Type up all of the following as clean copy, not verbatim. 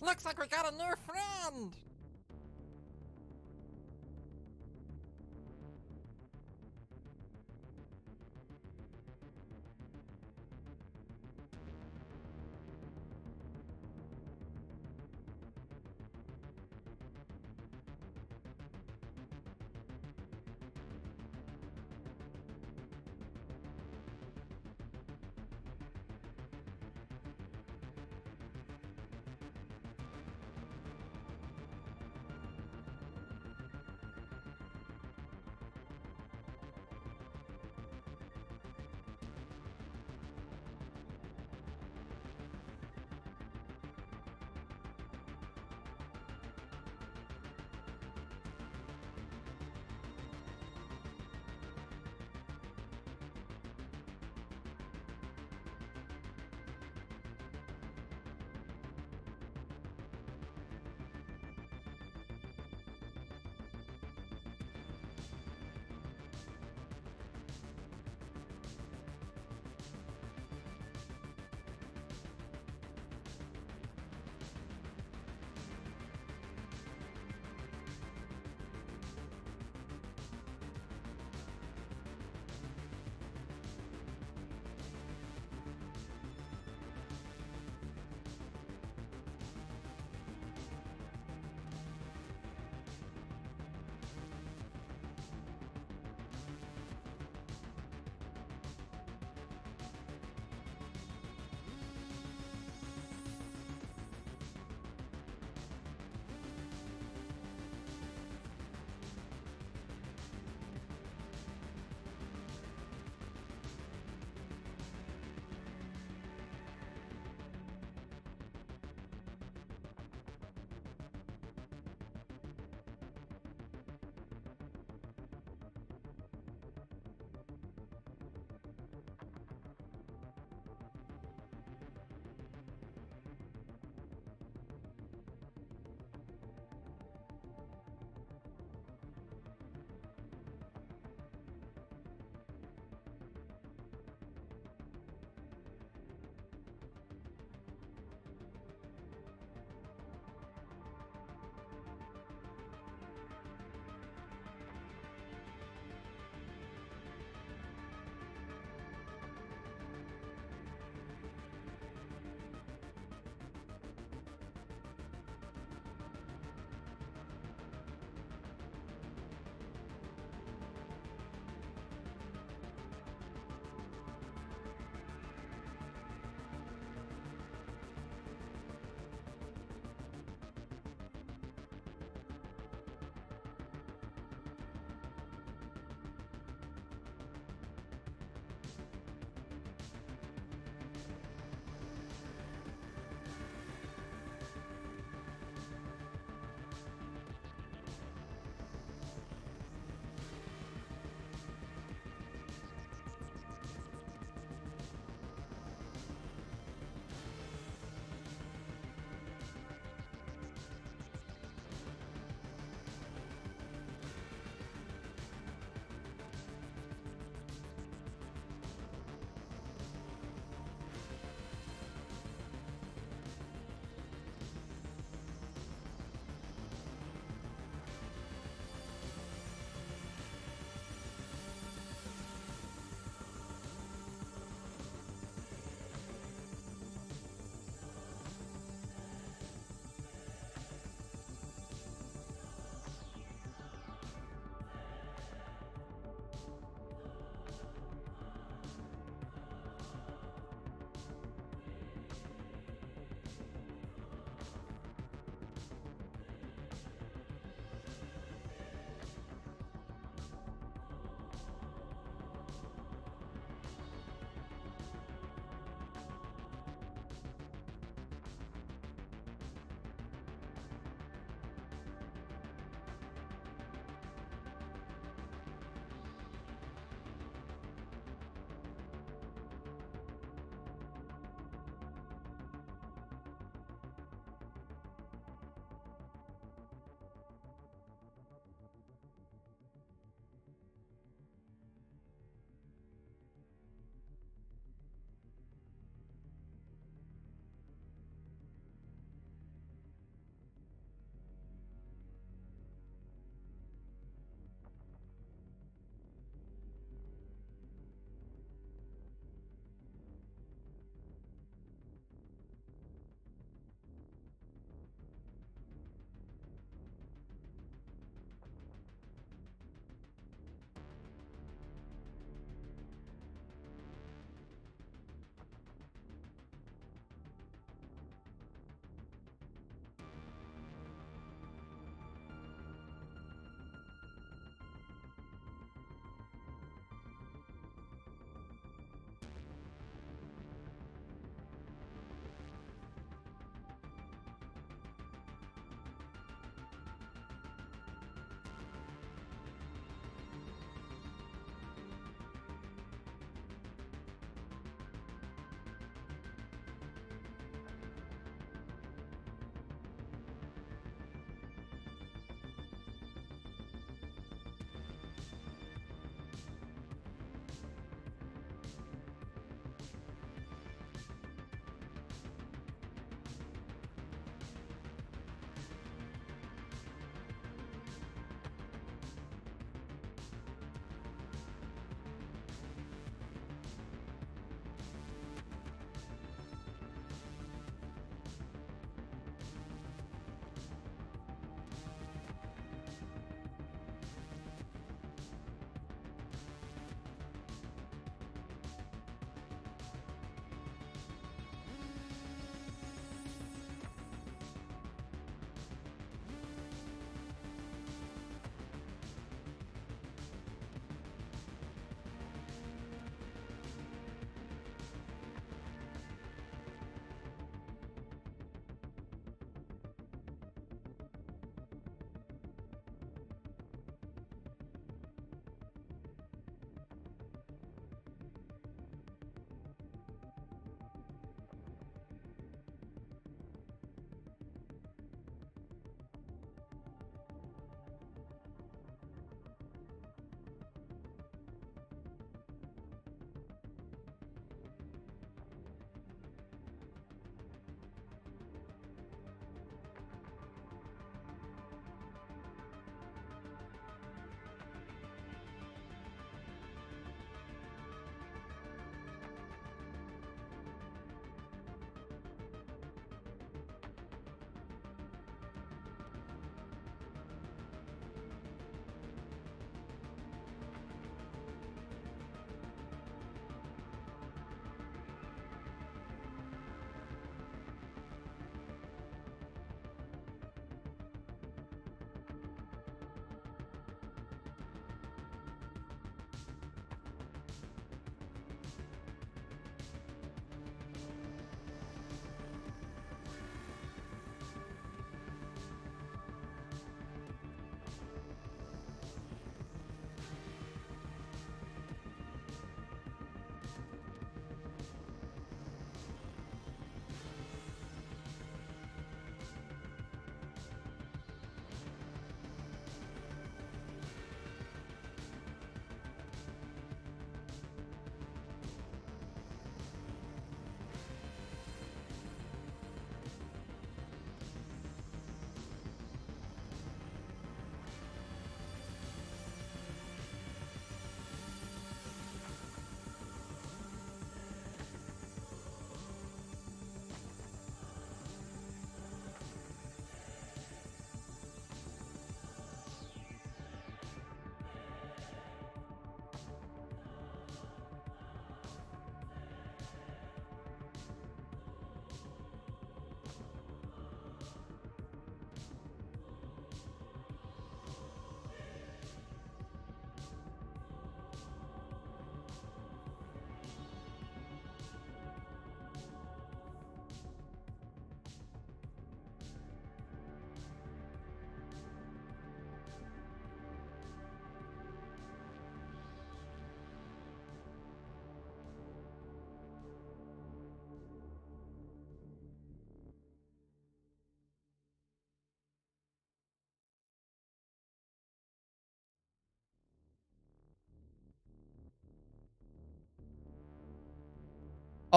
Looks like we got a new friend!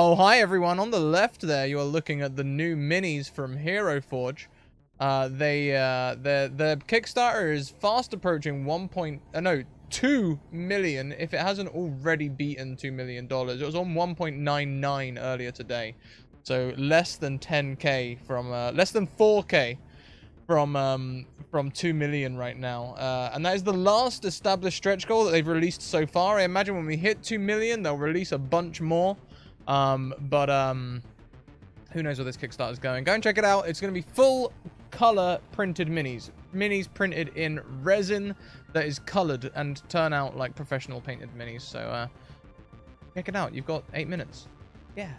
Oh, hi everyone. On the left there, you are looking at the new minis from Hero Forge. Their Kickstarter is fast approaching 2 million, if it hasn't already beaten $2 million. It was on 1.99 earlier today. So less than 10k from less than 4k from 2 million right now. And that is the last established stretch goal that they've released so far. I imagine when we hit 2 million, they'll release a bunch more. Who knows where this Kickstarter is going. Go and check it out. It's going to be full color printed minis. Minis printed in resin that is colored and turn out like professional painted minis. So, check it out. You've got 8 minutes. Yeah.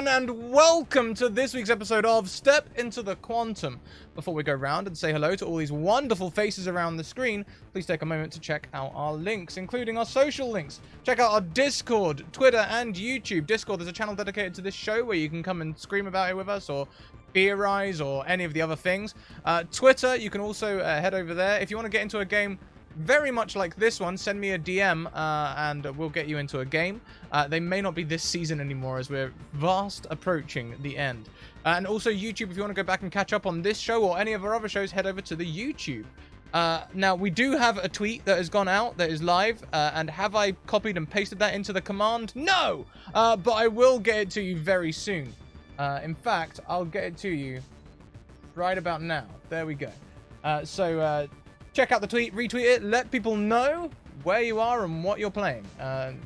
everyone, and welcome to this week's episode of Step into the Quantum. Before we go round and say hello to all these wonderful faces around the screen, please take a moment to check out our links, including our social links. Check out our Discord, Twitter, and YouTube. Discord is a channel dedicated to this show where you can come and scream about it with us, or theorize, or any of the other things. Twitter, you can also head over there. If you want to get into a game very much like this one, send me a DM and we'll get you into a game. They may not be this season anymore as we're fast approaching the end. And also YouTube, if you want to go back and catch up on this show or any of our other shows, head over to the YouTube. Now, we do have a tweet that has gone out that is live, and have I copied and pasted that into the command? No! But I will get it to you very soon. In fact, I'll get it to you right about now. There we go. Check out the tweet, retweet it, let people know where you are and what you're playing.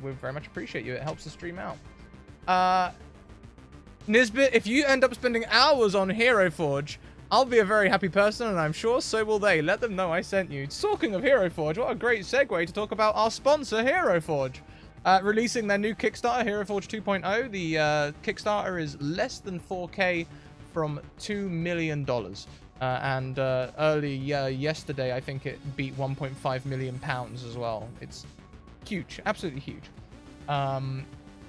We very much appreciate you. It helps the stream out. Nisbet, if you end up spending hours on Hero Forge, I'll be a very happy person, and I'm sure so will they. Let them know I sent you. Talking of Hero Forge, what a great segue to talk about our sponsor, Hero Forge. Releasing their new Kickstarter, Hero Forge 2.0. The Kickstarter is less than 4K from $2 million. And early yesterday, I think it beat 1.5 million pounds as well. It's huge, absolutely huge.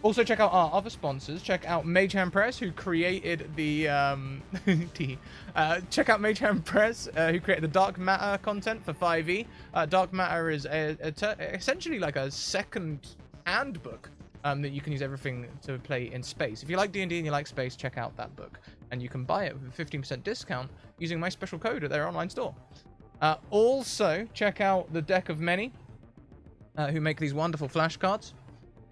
Also, check out our other sponsors. Check out Magehand Press, who created the check out Magehand Press, who created the Dark Matter content for 5e. Dark Matter is essentially like a second handbook that you can use everything to play in space. If you like D&D and you like space, check out that book. And you can buy it with a 15% discount using my special code at their online store. Also, check out the Deck of Many, who make these wonderful flashcards.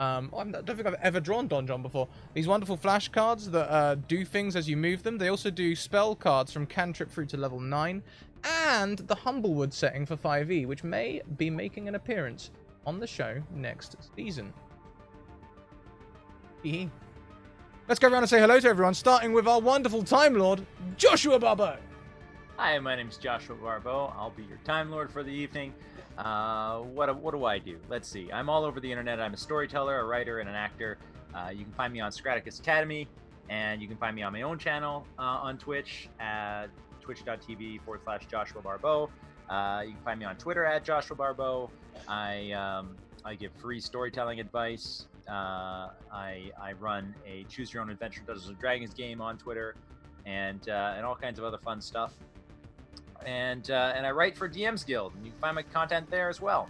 I don't think I've ever drawn Don John before. These wonderful flashcards that do things as you move them. They also do spell cards from cantrip through to level 9. And the Humblewood setting for 5e, which may be making an appearance on the show next season. Let's go around and say hello to everyone, starting with our wonderful Time Lord, Joshua Barbeau. Hi, my name's Joshua Barbeau. I'll be your Time Lord for the evening. What do I do? Let's see. I'm all over the internet. I'm a storyteller, a writer, and an actor. You can find me on Scratticus Academy, and you can find me on my own channel on Twitch at twitch.tv/Joshua Barbeau. You can find me on Twitter at Joshua Barbeau. I give free storytelling advice. I run a Choose Your Own Adventure Dungeons and Dragons game on Twitter, and all kinds of other fun stuff. And I write for DM's Guild, and you can find my content there as well.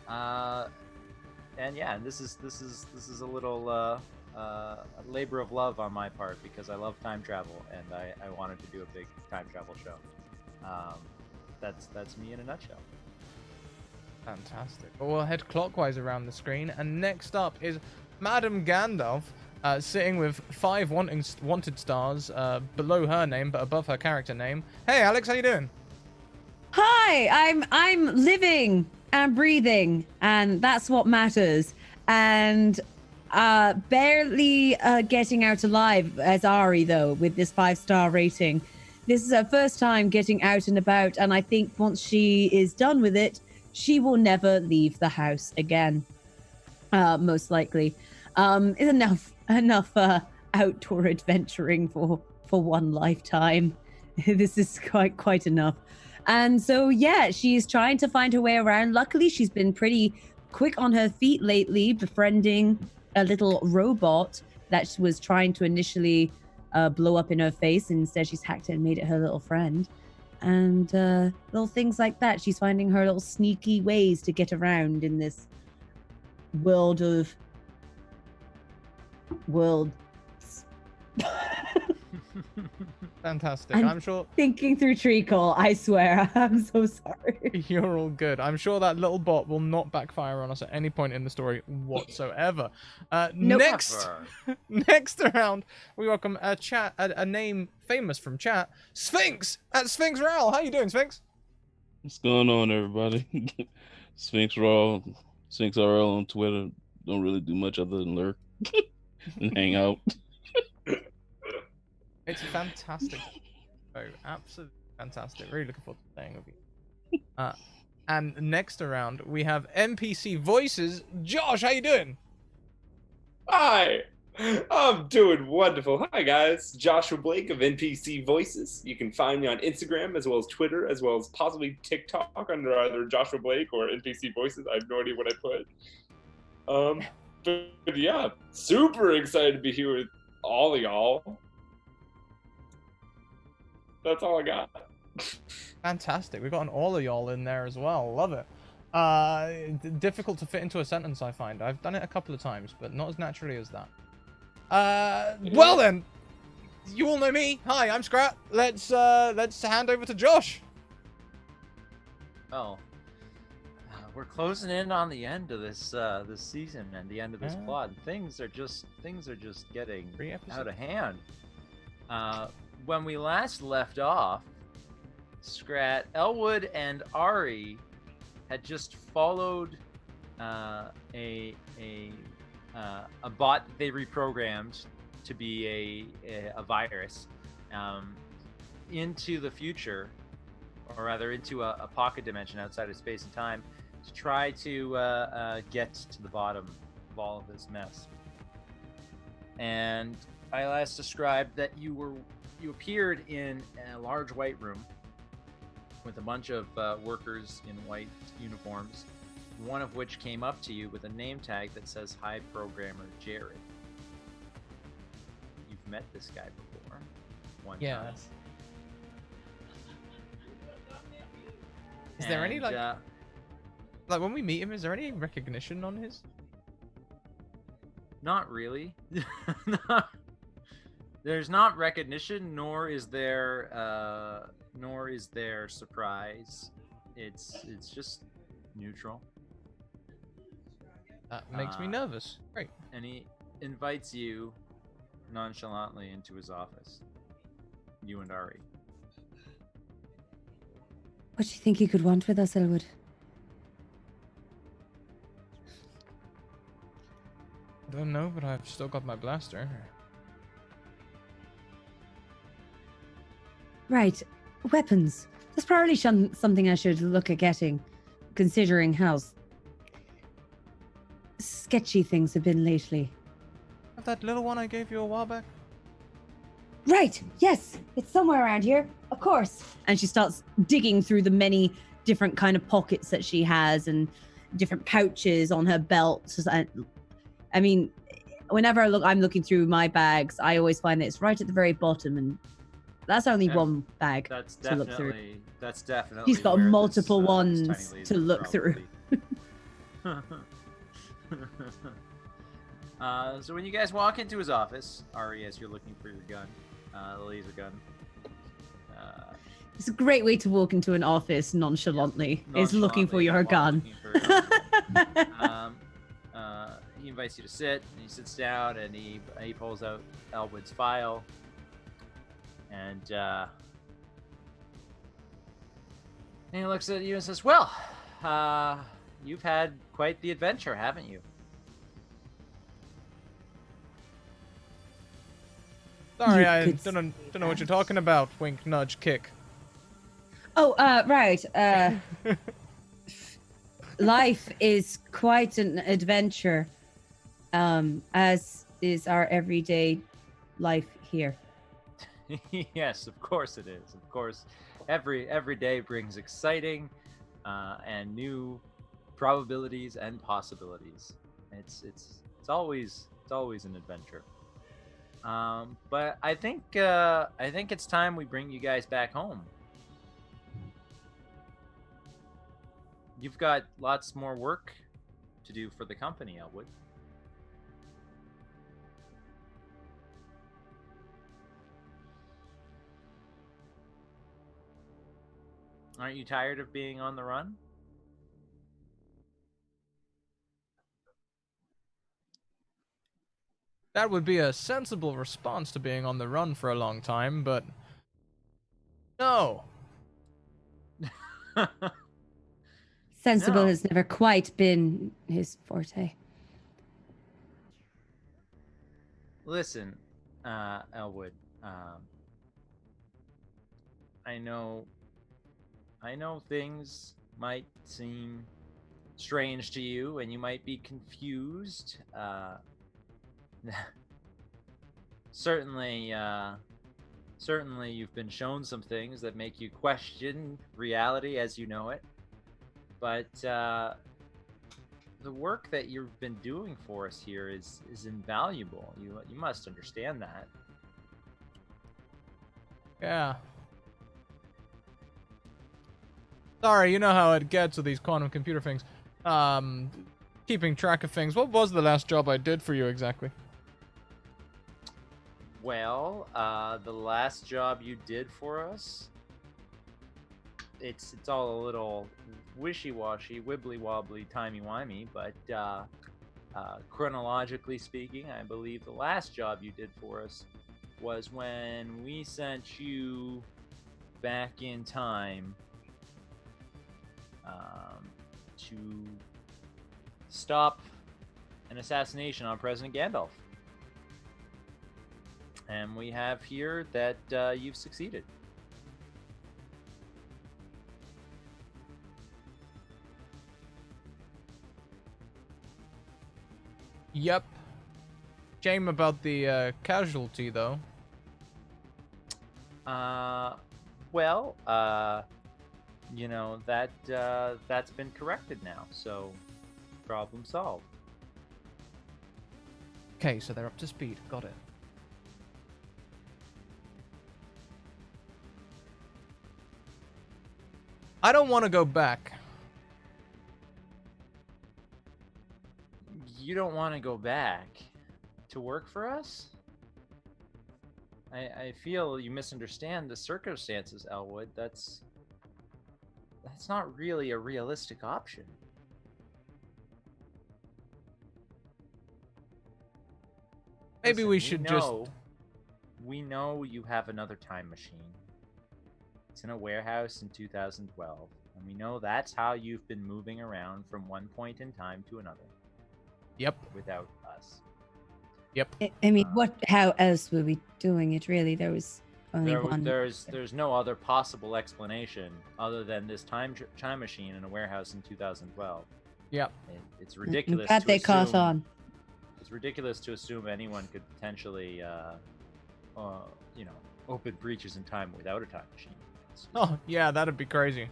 And yeah, this is a little a labor of love on my part, because I love time travel, and I wanted to do a big time travel show. That's me in a nutshell. Fantastic. Well, we'll head clockwise around the screen, and next up is Madam Gandalf, sitting with 5 wanted stars below her name, but above her character name. Hey, Alex, how you doing? Hi, I'm living and breathing, and that's what matters. And barely getting out alive as Ari, though, with this 5-star rating. This is her first time getting out and about, and I think once she is done with it, she will never leave the house again, most likely. Is enough outdoor adventuring for one lifetime. This is quite enough. And so, yeah, she's trying to find her way around. Luckily, she's been pretty quick on her feet lately, befriending a little robot that was trying to initially blow up in her face. And instead, she's hacked it and made it her little friend. And little things like that. She's finding her little sneaky ways to get around in this world. Fantastic. I'm sure thinking through treacle, I swear. I'm so sorry. You're all good. I'm sure that little bot will not backfire on us at any point in the story whatsoever. Nope. Next around, we welcome a name famous from chat, Sphinx at Sphinx Rail. How you doing, Sphinx? What's going on, everybody? Sphinx Raw, Sphinx RL on Twitter. Don't really do much other than lurk and hang out. It's fantastic. Oh, absolutely fantastic. Really looking forward to playing with you. And next around, we have NPC voices. Josh, how you doing? Hi, I'm doing wonderful. Hi, guys. Joshua Blake of NPC Voices. You can find me on Instagram as well as Twitter, as well as possibly TikTok under either Joshua Blake or NPC Voices. I have no idea what I put. But yeah, super excited to be here with all of y'all. That's all I got. Fantastic. We've got an all of y'all in there as well. Love it. Difficult to fit into a sentence, I find. I've done it a couple of times, but not as naturally as that. Well then, you all know me. Hi, I'm Scrat. Let's hand over to Josh. Well, we're closing in on the end of this season and the end of this plot. And things are just getting out of hand. When we last left off, Scrat, Elwood, and Ari had just followed a bot that they reprogrammed to be a virus into the future, or rather into a pocket dimension outside of space and time, to try to get to the bottom of all of this mess. And I last described that you appeared in a large white room with a bunch of workers in white uniforms, one of which came up to you with a name tag that says Hi Programmer Jared. You've met this guy before. One time. Is there any like when we meet him, is there any recognition on his? Not really. There's not recognition, nor is there surprise. It's just neutral. That makes me nervous. Great. And he invites you nonchalantly into his office. You and Ari. What do you think you could want with us, Elwood? I don't know, but I've still got my blaster. Right. Weapons. That's probably something I should look at getting, considering how sketchy things have been lately. That little one I gave you a while back? Right. Yes. It's somewhere around here. Of course. And she starts digging through the many different kind of pockets that she has and different pouches on her belt. I mean, whenever I'm looking through my bags, I always find that it's right at the very bottom, and that's only one bag to look through. That's definitely. She's got where multiple this, ones to look through. So when you guys walk into his office, Ari, as you're looking for your gun, the laser gun. It's a great way to walk into an office nonchalantly. Is looking for your gun. He invites you to sit, and he sits down, and he pulls out Elwood's file, and he looks at you and says, "Well, you've had quite the adventure, haven't you?" Sorry, I don't know what you're talking about. Wink, nudge, kick. Oh, right. Life is quite an adventure, as is our everyday life here. Yes, of course it is. Of course, every day brings exciting and new probabilities and possibilities. It's always an adventure. But I think it's time we bring you guys back home. You've got lots more work to do for the company, Elwood. Aren't you tired of being on the run? That would be a sensible response to being on the run for a long time, but no. Sensible No. has never quite been his forte. Listen, Elwood, I know things might seem strange to you, and you might be confused. certainly, certainly, you've been shown some things that make you question reality as you know it. But the work that you've been doing for us here is invaluable. You must understand that. Yeah. Sorry, you know how it gets with these quantum computer things. Keeping track of things. What was the last job I did for you exactly? Well, the last job you did for us, it's all a little wishy-washy, wibbly-wobbly, timey-wimey, but chronologically speaking, I believe the last job you did for us was when we sent you back in time to stop an assassination on President Gandalf. And we have here that you've succeeded. Yep. Shame about the casualty, though. Well, you know, that's been corrected now, so problem solved. Okay, so they're up to speed. Got it. I don't want to go back. You don't want to go back to work for us? I feel you misunderstand the circumstances, Elwood. That's not really a realistic option. Maybe Listen, we should just... We know you have another time machine. It's in a warehouse in 2012. And we know that's how you've been moving around from one point in time to another. Yep. Without us. Yep. I mean, how else were we doing it, really? There was only one. There's no other possible explanation other than this time machine in a warehouse in 2012. Yep. It's ridiculous. Glad they caught on. It's ridiculous to assume anyone could potentially, you know, open breaches in time without a time machine. Oh, yeah, that'd be crazy.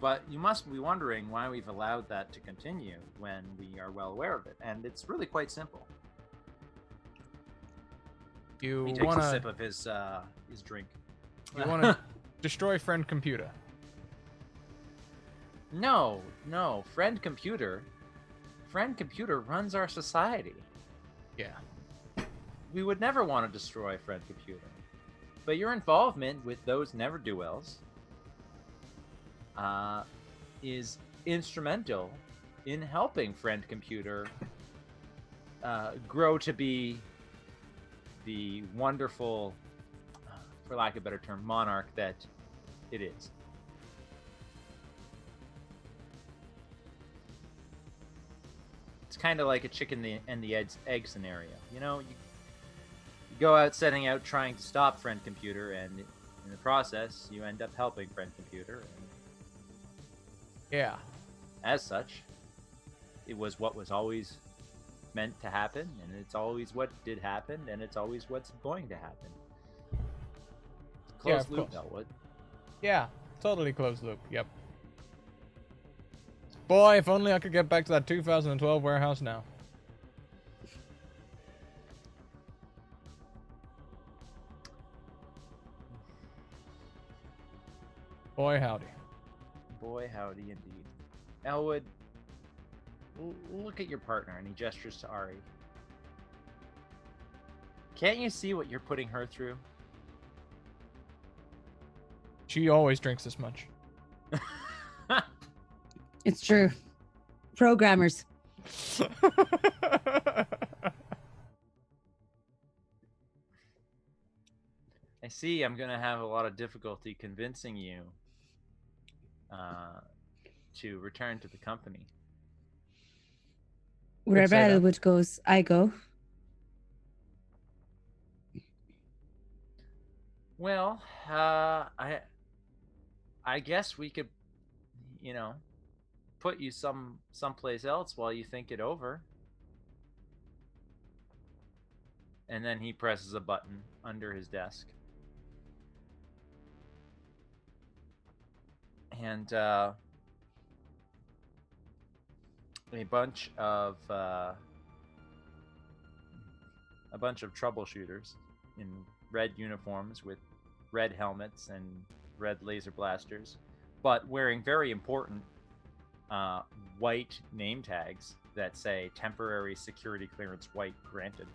But you must be wondering why we've allowed that to continue when we are well aware of it, and it's really quite simple. You He takes wanna... a sip of his drink. You wanna destroy friend computer? No, friend computer runs our society. Yeah. We would never want to destroy friend computer. But your involvement with those never-do-wells is instrumental in helping friend computer grow to be the wonderful, for lack of a better term, monarch that it is. It's kind of like a chicken and the egg scenario. You know, you go out setting out trying to stop friend computer, and in the process, you end up helping friend computer. And Yeah. as such, it was what was always meant to happen, and it's always what did happen, and it's always what's going to happen. Closed loop, Elwood. Yeah, totally closed loop. Yep. Boy, if only I could get back to that 2012 warehouse now. Boy, howdy. Boy, howdy indeed. Elwood, look at your partner, and he gestures to Ari. Can't you see what you're putting her through? She always drinks this much. It's true. Programmers. I see I'm going to have a lot of difficulty convincing you to return to the company. Wherever Elwood goes, I go. Well, I guess we could, you know, put you someplace else while you think it over. And then he presses a button under his desk. And a bunch of troubleshooters in red uniforms with red helmets and red laser blasters, but wearing very important white name tags that say temporary security clearance white granted.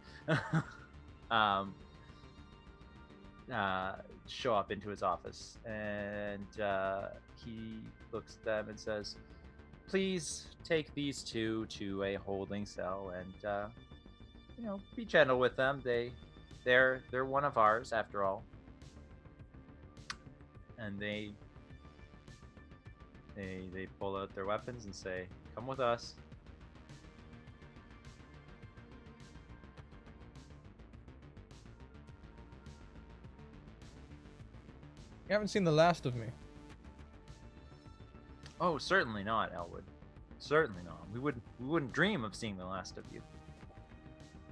Show up into his office, and he looks at them and says, please take these two to a holding cell and be gentle with them. They're one of ours after all. And they pull out their weapons and say, come with us. You haven't seen the last of me. Oh, certainly not, Elwood. Certainly not. We wouldn't dream of seeing the last of you.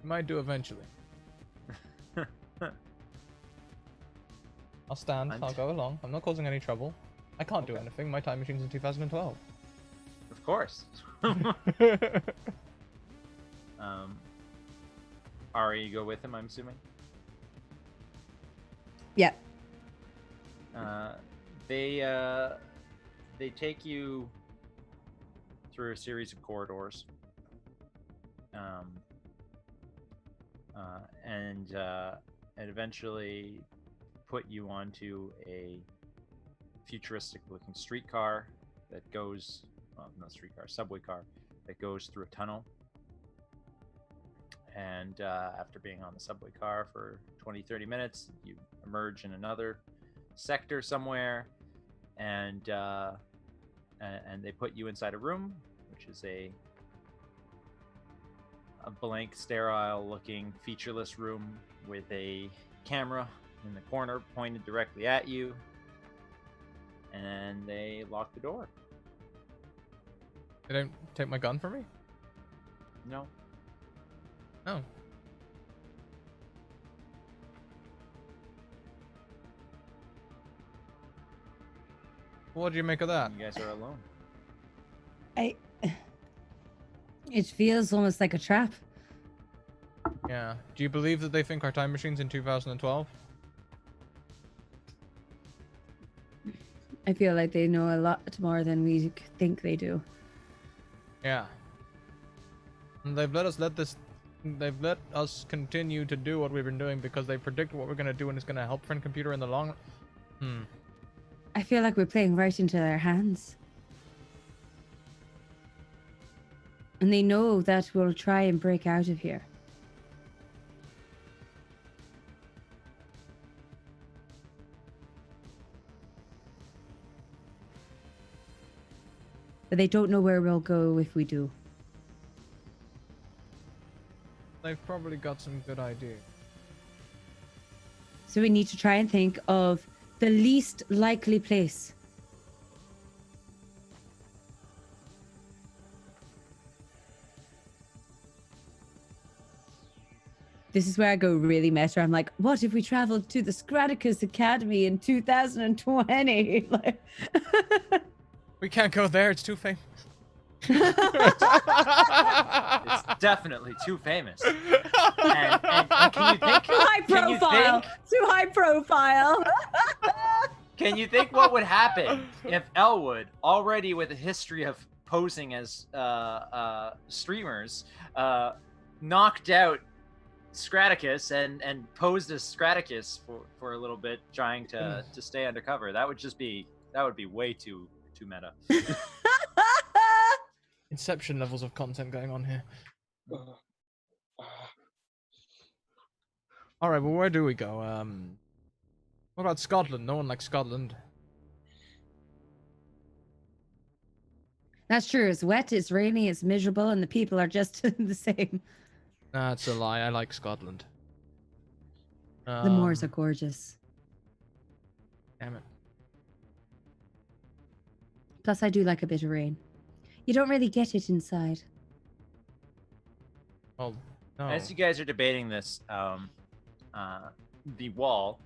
You might do eventually. I'll stand. I'll go along. I'm not causing any trouble. I can't do anything. My time machine's in 2012. Of course. Ari, you go with him, I'm assuming? Yeah. They take you through a series of corridors, and eventually put you onto a futuristic-looking streetcar that goes, not streetcar, subway car that goes through a tunnel. And after being on the subway car for 20-30 minutes, you emerge in another sector somewhere, and they put you inside a room, which is a blank, sterile-looking, featureless room with a camera in the corner pointed directly at you, and they lock the door. They don't take my gun from me? No. Oh. What do you make of that? You guys are alone. It feels almost like a trap. Yeah. Do you believe that they think our time machine's in 2012? I feel like they know a lot more than we think they do. Yeah. And they've let us continue to do what we've been doing because they predict what we're going to do and it's going to help friend computer in the long run. I feel like we're playing right into their hands. And they know that we'll try and break out of here. But they don't know where we'll go if we do. They've probably got some good ideas. So we need to try and think of the least likely place. This is where I go really meta. I'm like, what if we traveled to the Scratticus Academy in 2020? Like... We can't go there. It's too famous. It's definitely too famous. And can you think? Too high profile. Too high profile. Can you think what would happen if Elwood, already with a history of posing as streamers, knocked out Scratticus and posed as Scratticus for a little bit, trying to stay undercover? That would be way too meta. Inception levels of content going on here. All right, well, where do we go? What about Scotland? No one likes Scotland. That's true. It's wet, it's rainy, it's miserable, and the people are just the same. That's a lie. I like Scotland. The moors are gorgeous. Damn it. Plus, I do like a bit of rain. You don't really get it inside. Well, No. As you guys are debating this, the wall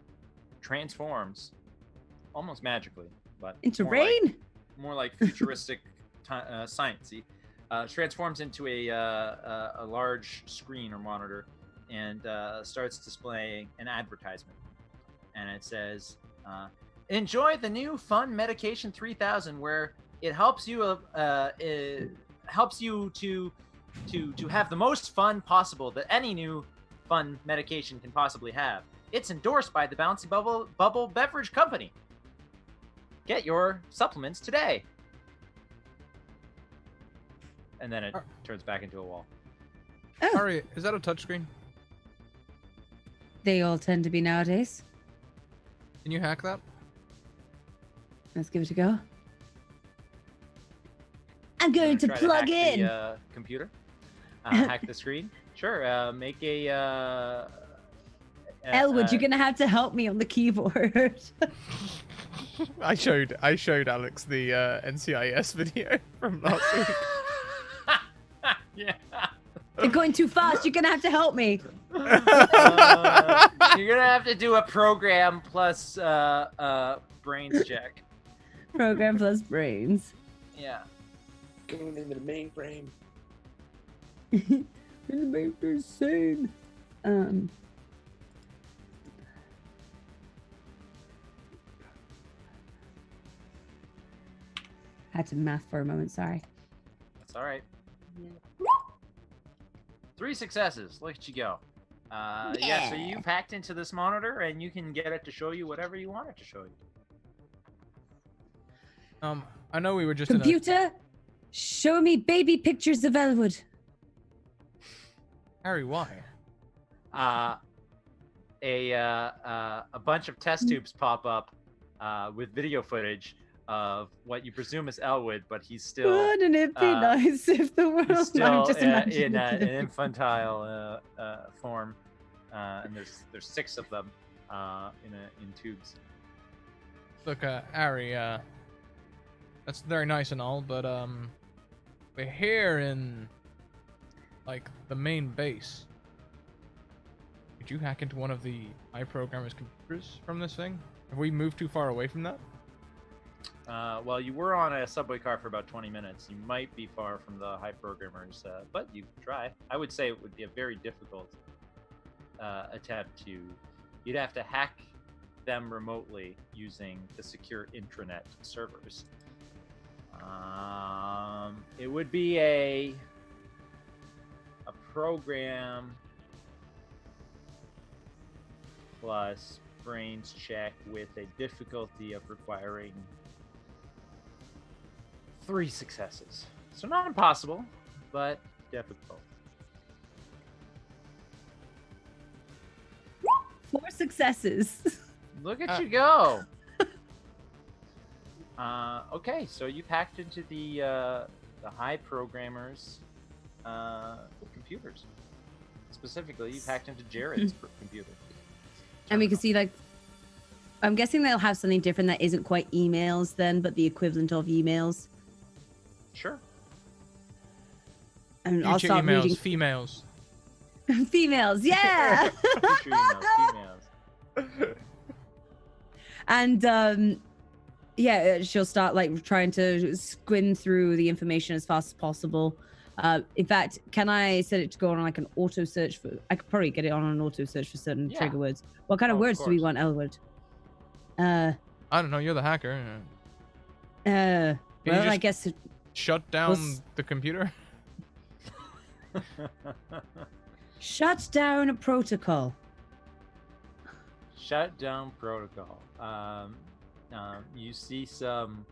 transforms almost magically, but Into more rain? more like futuristic sciencey. Transforms into a large screen or monitor and starts displaying an advertisement. And it says, "Enjoy the new Fun Medication 3000, where it helps you to have the most fun possible that any new fun medication can possibly have. It's endorsed by the Bouncy Bubble Beverage Company. Get your supplements today." And then it turns back into a wall. Oh, Harry, is that a touchscreen? they all tend to be nowadays. Can you hack that? Let's give it a go. I'm going to Try plug hack in. the computer. Hack the screen. Sure. Make a. Elwood, you're gonna have to help me on the keyboard. I showed Alex the NCIS video from last week. Yeah. You're going too fast. You're gonna have to help me. You're gonna have to do a program plus brains check. Program plus brains. Yeah. Going into the mainframe. In the main scene. Had to math for a moment. Sorry. That's all right. 3 successes. Look at you go. Yeah. So you've hacked into this monitor, and you can get it to show you whatever you want it to show you. I know we were just Computer, show me baby pictures of Elwood. Harry, why? A bunch of test tubes pop up with video footage of what you presume is Elwood, but he's still Wouldn't it be nice if the world? he's still I'm just in imagining an it. infantile form, and there's 6 of them in tubes. Look, Harry, that's very nice and all, but we're here in like the main base. Could you hack into one of the iProgrammer's computers from this thing? Have we moved too far away from that? Well, you were on a subway car for about 20 minutes. You might be far from the high programmers, but you could try. I would say it would be a very difficult attempt to. You'd have to hack them remotely using the secure intranet servers. It would be a program plus brains check with a difficulty of requiring 3 successes. So not impossible, but difficult. 4 successes. Look at you go. Okay, so you've hacked into the high programmers' computers. Specifically, you've hacked into Jared's computer. And we can see, like, I'm guessing they'll have something different that isn't quite emails then, but the equivalent of emails. Sure. And I'll Future start emails, reading. females. Females, yeah. Future emails. And yeah, she'll start like trying to squint through the information as fast as possible. In fact, can I set it to go on like an auto search for? I could probably get it on an auto search for certain Yeah. trigger words. What kind of Oh, of words do we course. want, Elwood? I don't know. You're the hacker. Well, just- I guess Shut down Was- the computer. shut down a protocol. Shut down protocol. You see some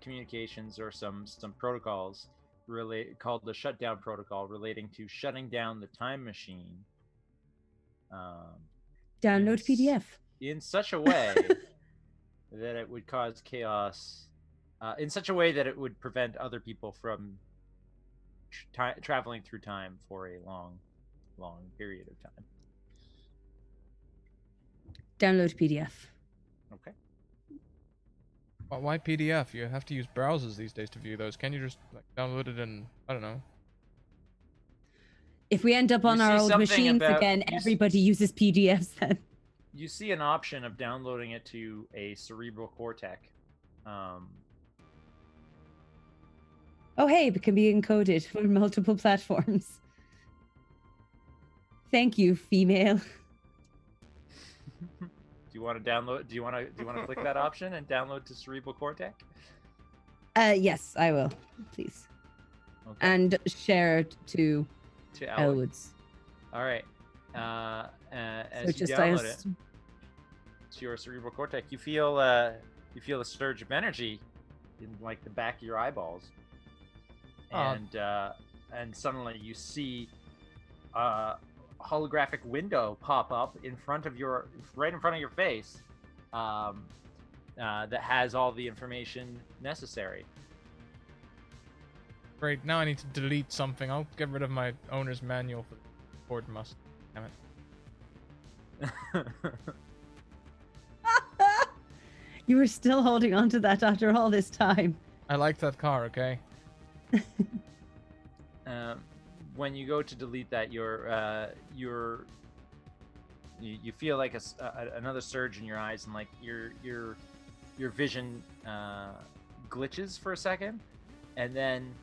communications or some protocols called the shutdown protocol relating to shutting down the time machine. Download PDF. In such a way that it would cause chaos, in such a way that it would prevent other people from traveling through time for a long period of time. Download PDF. Okay. Why PDF? You have to use browsers these days to view those. Can you just like download it and I don't know? If we end up You on our see old something machines about- again, you s- everybody uses PDFs then. You see an option of downloading it to a cerebral cortex. Oh, hey, it can be encoded for multiple platforms. Thank you, female. Do you want to download? Do you want to click that option and download to cerebral cortex? Yes, I will, please. Okay. And share it to To Elwood. Elwood's. All right. As you just download it to your cerebral cortex, you feel a surge of energy in like the back of your eyeballs, and suddenly you see a holographic window pop up right in front of your face, that has all the information necessary. Great. Now I need to delete something. I'll get rid of my owner's manual for the Ford Mustang. Damn it. You were still holding on to that after all this time. I like that car. Okay. When you go to delete that, you feel like another surge in your eyes, and like your vision glitches for a second, and then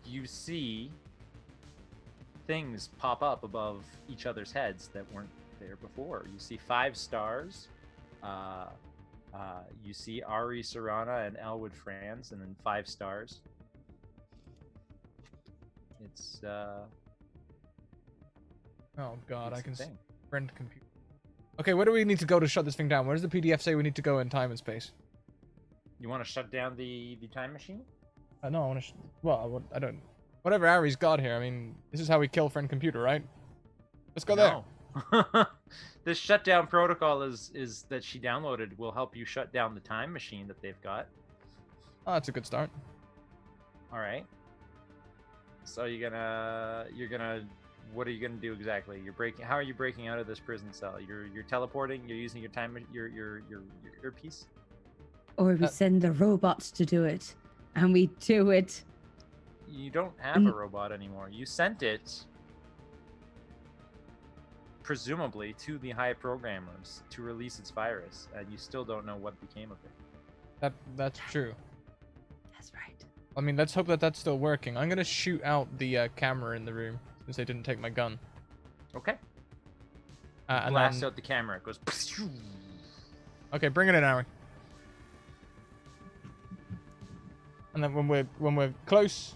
you see things pop up above each other's heads that weren't there before. You see 5 stars. You see Ari Serrana and Elwood Franz, and then 5 stars. It's Oh God, it's I a can thing. friend computer. Okay, where do we need to go to shut this thing down? Where does the PDF say we need to go in time and space? You want to shut down the time machine? No, I want to. I don't. Whatever Ari's got here. I mean, this is how we kill friend computer, right? Let's go there. No. This shutdown protocol is that she downloaded will help you shut down the time machine that they've got. Oh, that's a good start. All right. So you're gonna what are you gonna do exactly? How are you breaking out of this prison cell? You're teleporting. You're using your time your earpiece. Or we send the robots to do it, and we do it. You don't have a robot anymore. You sent it, presumably, to the high programmers to release its virus, and you still don't know what became of it. That's true. That's right. I mean, let's hope that that's still working. I'm gonna shoot out the camera in the room since they didn't take my gun. Okay. And Blast then... out the camera. It goes. Okay, bring it in, Ari. And then when we're close,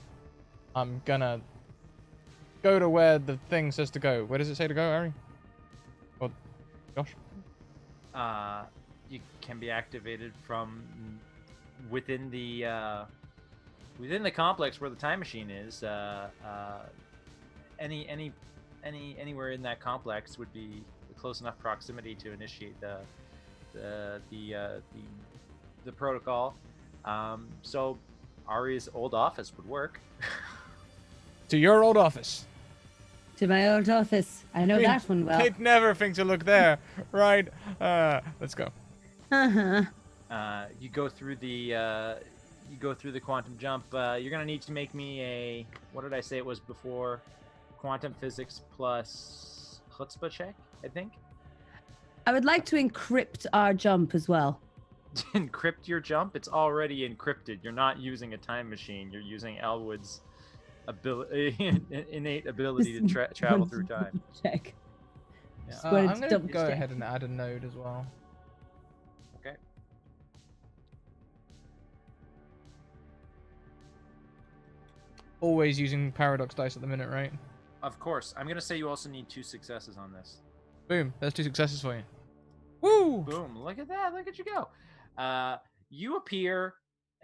I'm gonna go to where the thing says to go. Where does it say to go, Ari? Or Josh? You can be activated from within the complex where the time machine is. Anywhere in that complex would be close enough proximity to initiate the protocol. So Ari's old office would work. To your old office. To my old office. I know that one well. They'd never think to look there, right? Let's go. Uh-huh. You go through the quantum jump. You're gonna need to make me a, what did I say it was before? Quantum physics plus chutzpah check, I think. I would like to encrypt our jump as well. Encrypt your jump? It's already encrypted. You're not using a time machine. You're using Elwood's innate ability to travel through time. Check. Yeah. Just wanted I'm to gonna double go check. ahead and add a node as well. Okay. Always using paradox dice at the minute, right? Of course. I'm gonna say you also need 2 successes on this. Boom. There's 2 successes for you. Woo! Boom! Look at that! Look at you go. You appear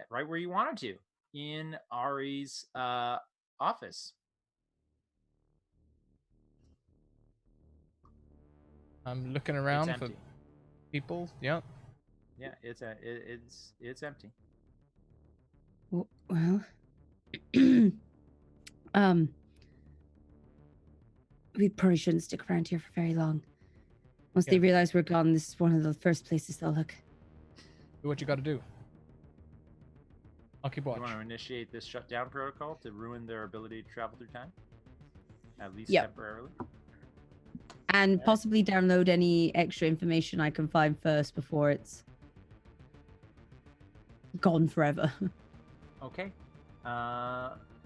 right where you wanted to in Ari's office. I'm looking It's around for empty. people. Yep. Yeah, it's empty. Well, we probably shouldn't stick around here for very long. Once they Yeah. realize we're gone, this is one of the first places they'll look. Do what you got to do. I'll keep watch. You want to initiate this shutdown protocol to ruin their ability to travel through time? At least Yep. temporarily? And possibly download any extra information I can find first before it's gone forever. Okay.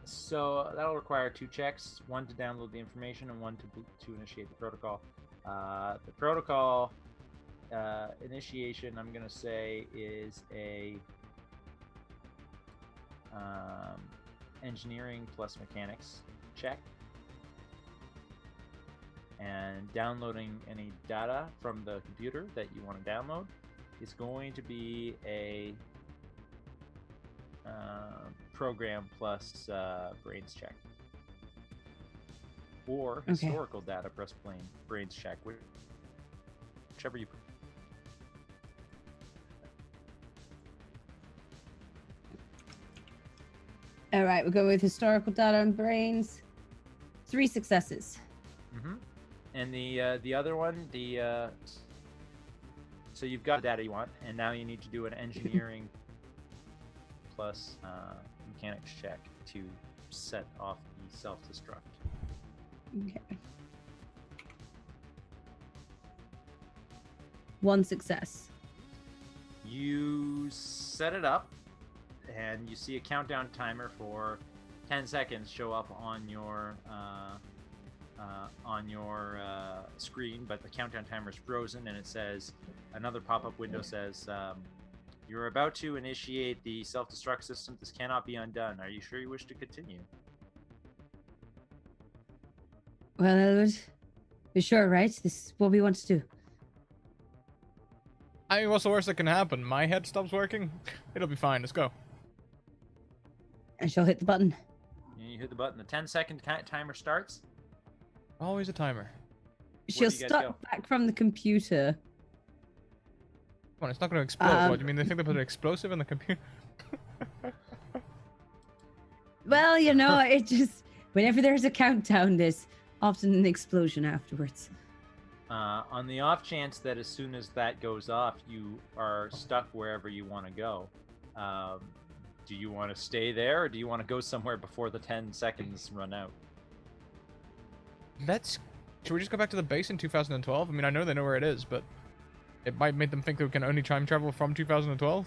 So that'll require 2 checks, one to download the information and one to initiate the protocol. The protocol initiation, I'm going to say, is a engineering plus mechanics check. And downloading any data from the computer that you want to download is going to be a program plus brains check. Or historical data plus brains check, whichever you prefer. All right, we'll go with historical data and brains. 3 successes. Mm-hmm. And the other one, so you've got the data you want, and now you need to do an engineering plus mechanics check to set off the self-destruct. Okay. 1 success. You set it up, and you see a countdown timer for 10 seconds show up on your screen, but the countdown timer is frozen, and it says, another pop-up window says, you're about to initiate the self-destruct system. This cannot be undone. Are you sure you wish to continue? Well, Elwood, you're sure, right? This is what we want to do. I mean, what's the worst that can happen? My head stops working? It'll be fine. Let's go. And she'll hit the button. And you hit the button. The 10-second timer starts. Always a timer. She'll do you guys start go? back from the computer. Come on, it's not going to explode. What do you mean? They think they put an explosive in the computer? Well, you know, it just... Whenever there's a countdown, there's often an explosion afterwards. On the off chance that as soon as that goes off, you are stuck wherever you want to go, do you want to stay there, or do you want to go somewhere before the 10 seconds run out? Should we just go back to the base in 2012? I mean, I know they know where it is, but it might make them think that we can only time travel from 2012.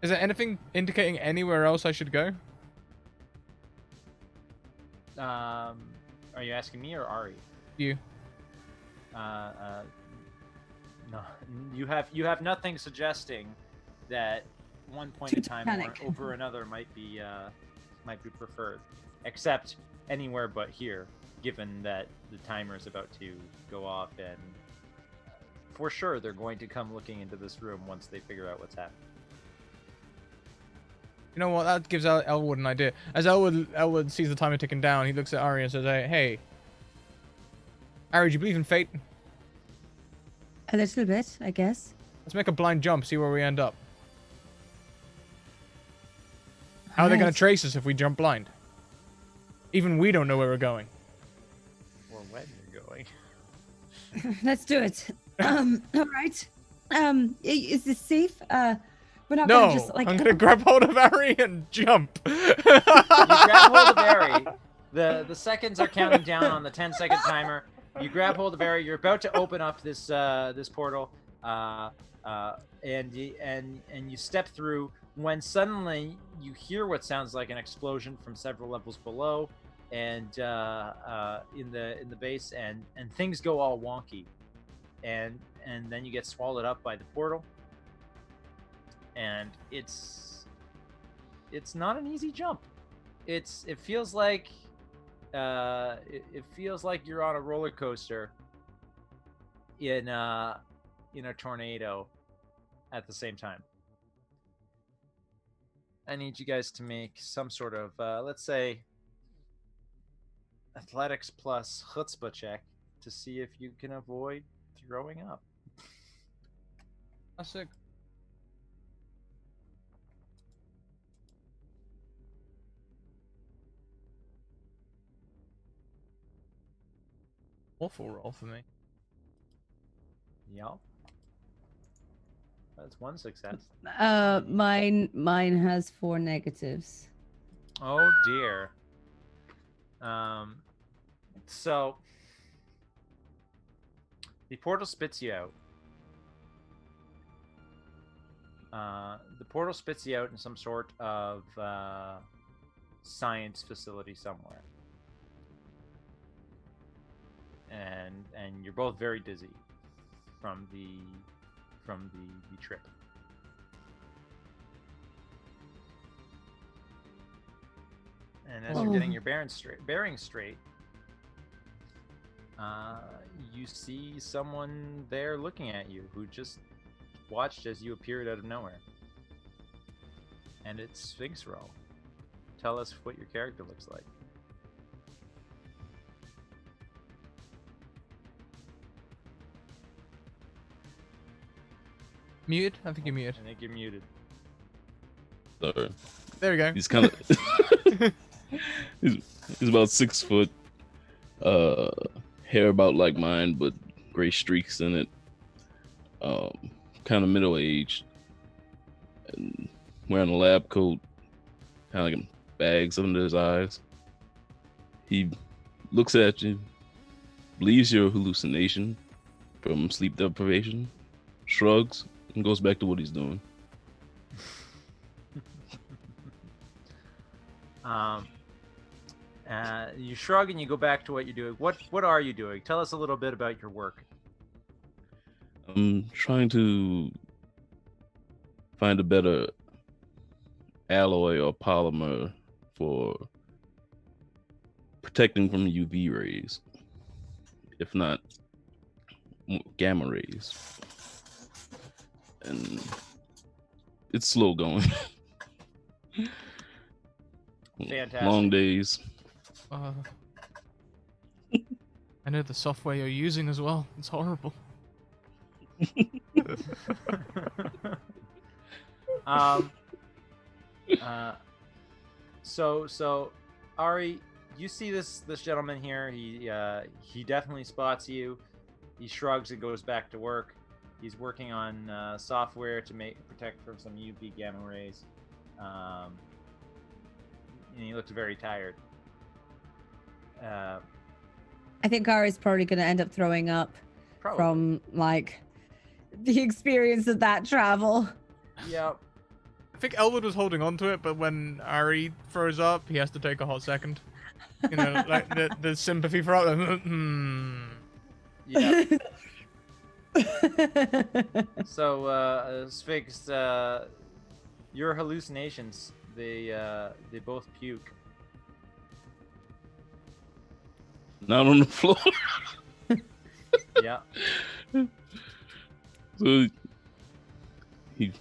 Is there anything indicating anywhere else I should go? Are you asking me or Ari? You. No, you have nothing suggesting that one point in time or over another might be preferred, except anywhere but here, given that the timer is about to go off, and for sure they're going to come looking into this room once they figure out what's happening. You know what? That gives Elwood an idea. As Elwood sees the timer ticking down, he looks at Ari and says, "Hey, Ari, do you believe in fate? A little bit, I guess. Let's make a blind jump, see where we end up. How are they going to trace us if we jump blind? Even we don't know where we're going." Or when you're going. Let's do it. All right. Is this safe? We're not No, gonna just like. I'm going to grab hold of Ari and jump. You grab hold of Barry. The seconds are counting down on the 10-second timer. You grab hold of Barry. You're about to open up this this portal, and you step through, when suddenly you hear what sounds like an explosion from several levels below, and in the base, and things go all wonky, and then you get swallowed up by the portal, and it's not an easy jump. It feels like it feels like you're on a roller coaster in a tornado at the same time. I need you guys to make some sort of let's say athletics plus chutzpah check to see if you can avoid throwing up. Classic. Awful roll for me. Yep. That's one success. Mine has 4 negatives. Oh dear. So the portal spits you out. The portal spits you out in some sort of science facility somewhere, and you're both very dizzy from the trip. And as you're getting your bearings straight, you see someone there looking at you who just watched as you appeared out of nowhere. And it's Sphinx Roll. Tell us what your character looks like. Muted? I think you're muted. I think you're muted. Sorry. There we go. He's kind of he's about 6 foot. Hair about like mine, but gray streaks in it. Kind of middle aged, and wearing a lab coat, kind of like bags under his eyes. He looks at you, believes you're a hallucination from sleep deprivation, shrugs, and goes back to what he's doing. You shrug and you go back to what you're doing. What are you doing? Tell us a little bit about your work. I'm trying to find a better alloy or polymer for protecting from UV rays, if not gamma rays. And it's slow going. Fantastic. Long days. I know the software you're using as well. It's horrible. So Ari, you see this gentleman here. He definitely spots you. He shrugs and goes back to work. He's working on software to protect from some UV gamma rays. And he looks very tired. I think Kara's probably going to end up throwing up Probably. from like the experience of that travel. Yep. I think Elwood was holding on to it, but when Ari throws up, he has to take a hot second. You know, like the sympathy for it. Yeah. So, Sphinx, your hallucinations, they both puke. Not on the floor. Yeah. So he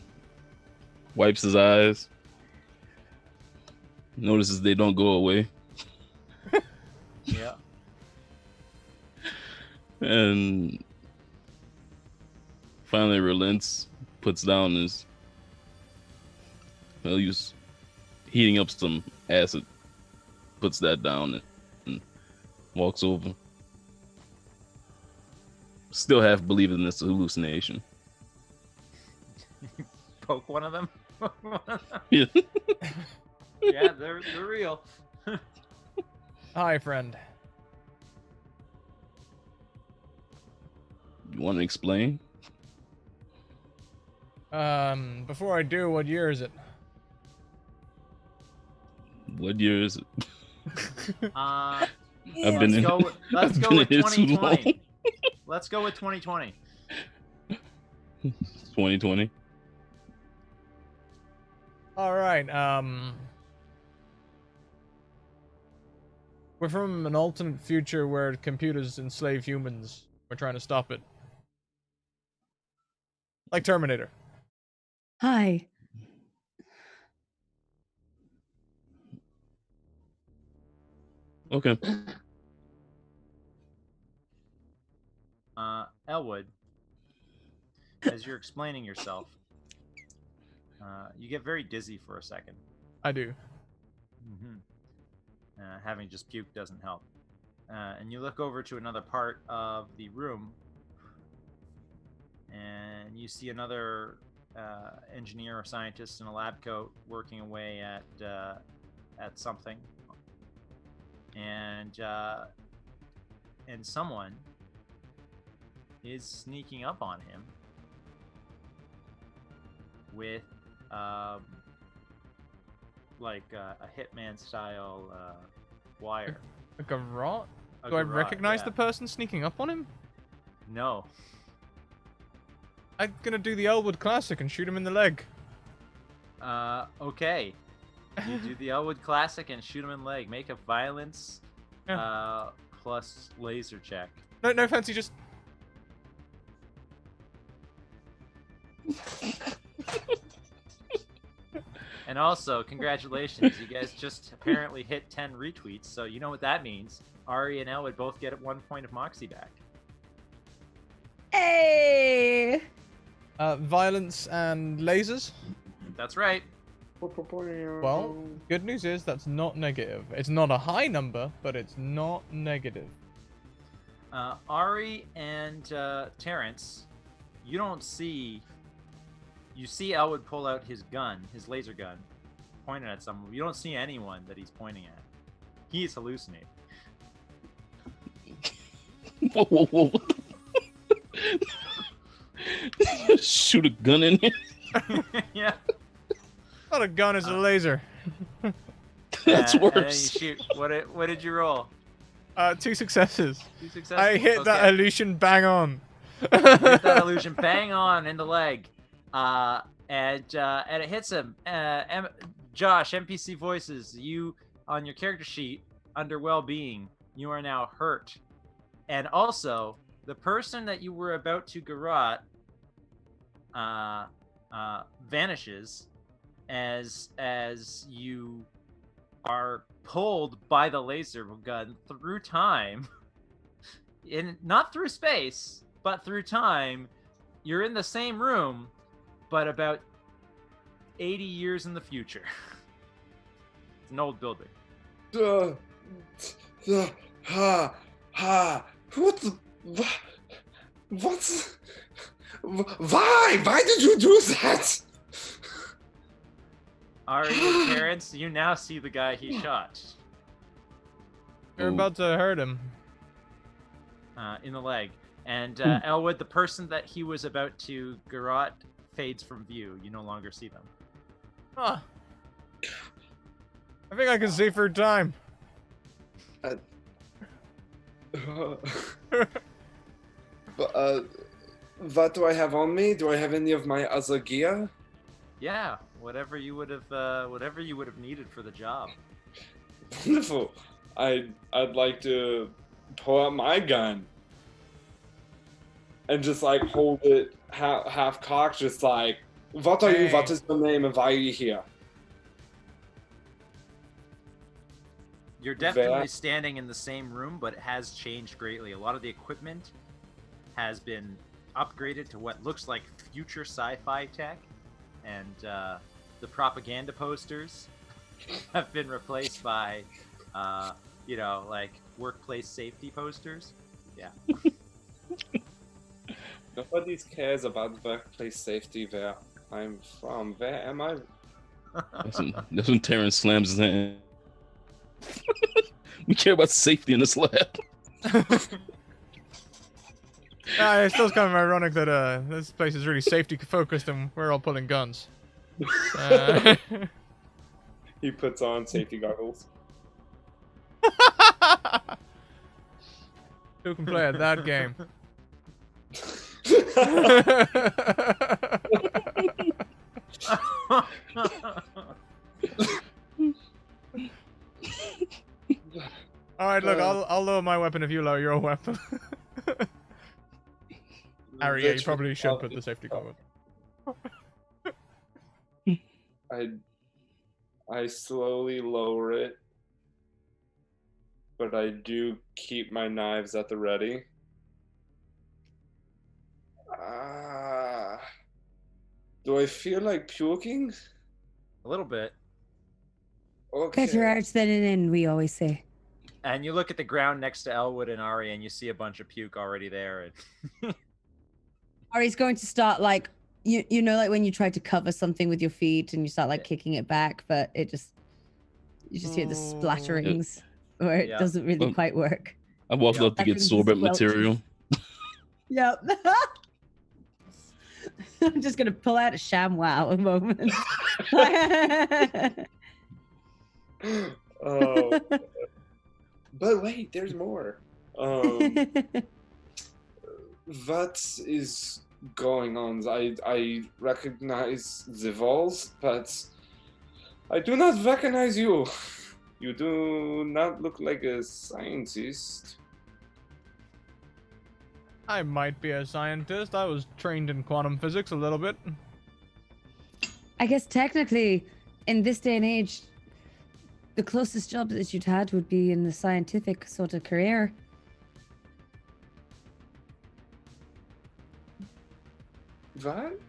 wipes his eyes, notices they don't go away, Yeah. and finally relents, puts down his, well, he was heating up some acid, puts that down and walks over. Still half believing this hallucination. Poke one of them. Yeah. Yeah, they're real. Hi, friend. You want to explain? Before I do, what year is it? What year is it? I've I've been in. Let's I've go been with in here too long. 2020. Let's go with 2020. 2020. All right. We're from an alternate future where computers enslave humans. We're trying to stop it. Like Terminator. Hi. Okay. Elwood, as you're explaining yourself, you get very dizzy for a second. I do. Mm-hmm. Having just puked doesn't help. And you look over to another part of the room, and you see another engineer or scientist in a lab coat working away at something, and someone is sneaking up on him with like a hitman style wire. A garrote? A Do I garrote, recognize yeah. the person sneaking up on him? No. I'm gonna do the Elwood Classic and shoot him in the leg. Okay. You do the Elwood Classic and shoot him in the leg. Make a violence plus laser check. No fancy, just... And also, congratulations, you guys just apparently hit 10 retweets, so you know what that means. Ari and Elwood both get 1 point of Moxie back. Hey! Violence and lasers? That's right. Well, good news is that's not negative. It's not a high number, but it's not negative. Ari and Terrence, you don't see... You see Elwood pull out his gun, his laser gun, pointed at someone. You don't see anyone that he's pointing at. He is hallucinating. Whoa, whoa, whoa. Shoot a gun in here? Yeah. Not a gun, it's a laser. That's And then worse. you shoot. What did you roll? 2 successes. 2 successes? I hit that Okay. illusion bang on. Hit that illusion bang on in the leg. And it hits him. Josh, NPC voices, you on your character sheet under well-being, you are now hurt. And also, the person that you were about to garrote vanishes as you are pulled by the laser gun through time. Not through space, but through time. You're in the same room, but about 80 years in the future. It's an old building. What's... Why? Why did you do that? Ari and Terrence, you now see the guy he shot You're Ooh. about to hurt him. in the leg. And Elwood, the person that he was about to garrote, fades from view. You no longer see them. Huh. I think I can see through time. What do I have on me? Do I have any of my other gear? Yeah, whatever you would have needed for the job. Wonderful. I'd like to pull out my gun and just like hold it half cocked, just like, what are you? Hey. What is your name? And why are you here? You're definitely That- standing in the same room, but it has changed greatly. A lot of the equipment has been upgraded to what looks like future sci-fi tech, and the propaganda posters have been replaced by, like workplace safety posters. Yeah. Nobody cares about workplace safety where I'm from. Where am I? That's when Terrence slams his hand. We care about safety in this lab. It's still kind of ironic that this place is really safety focused and we're all pulling guns. He puts on safety goggles. Who can play at that game? All right, look, I'll lower my weapon if you lower your weapon. Harry, yeah, you probably should put the safety goggles. I slowly lower it, but I do keep my knives at the ready. Do I feel like puking? A little bit. Okay. Better out than an in, we always say. And you look at the ground next to Elwood and Ari, and you see a bunch of puke already there. And Ari's going to start like you know like when you try to cover something with your feet and you start like kicking it back, but you just hear the splatterings where it doesn't really quite work. I walked up to get sorbent material. Yep. I'm just gonna pull out a ShamWow a moment. Oh, but wait, there's more. What is going on? I recognize the walls, but I do not recognize you. You do not look like a scientist. I might be a scientist. I was trained in quantum physics a little bit. I guess technically, in this day and age, the closest job that you'd had would be in the scientific sort of career. What?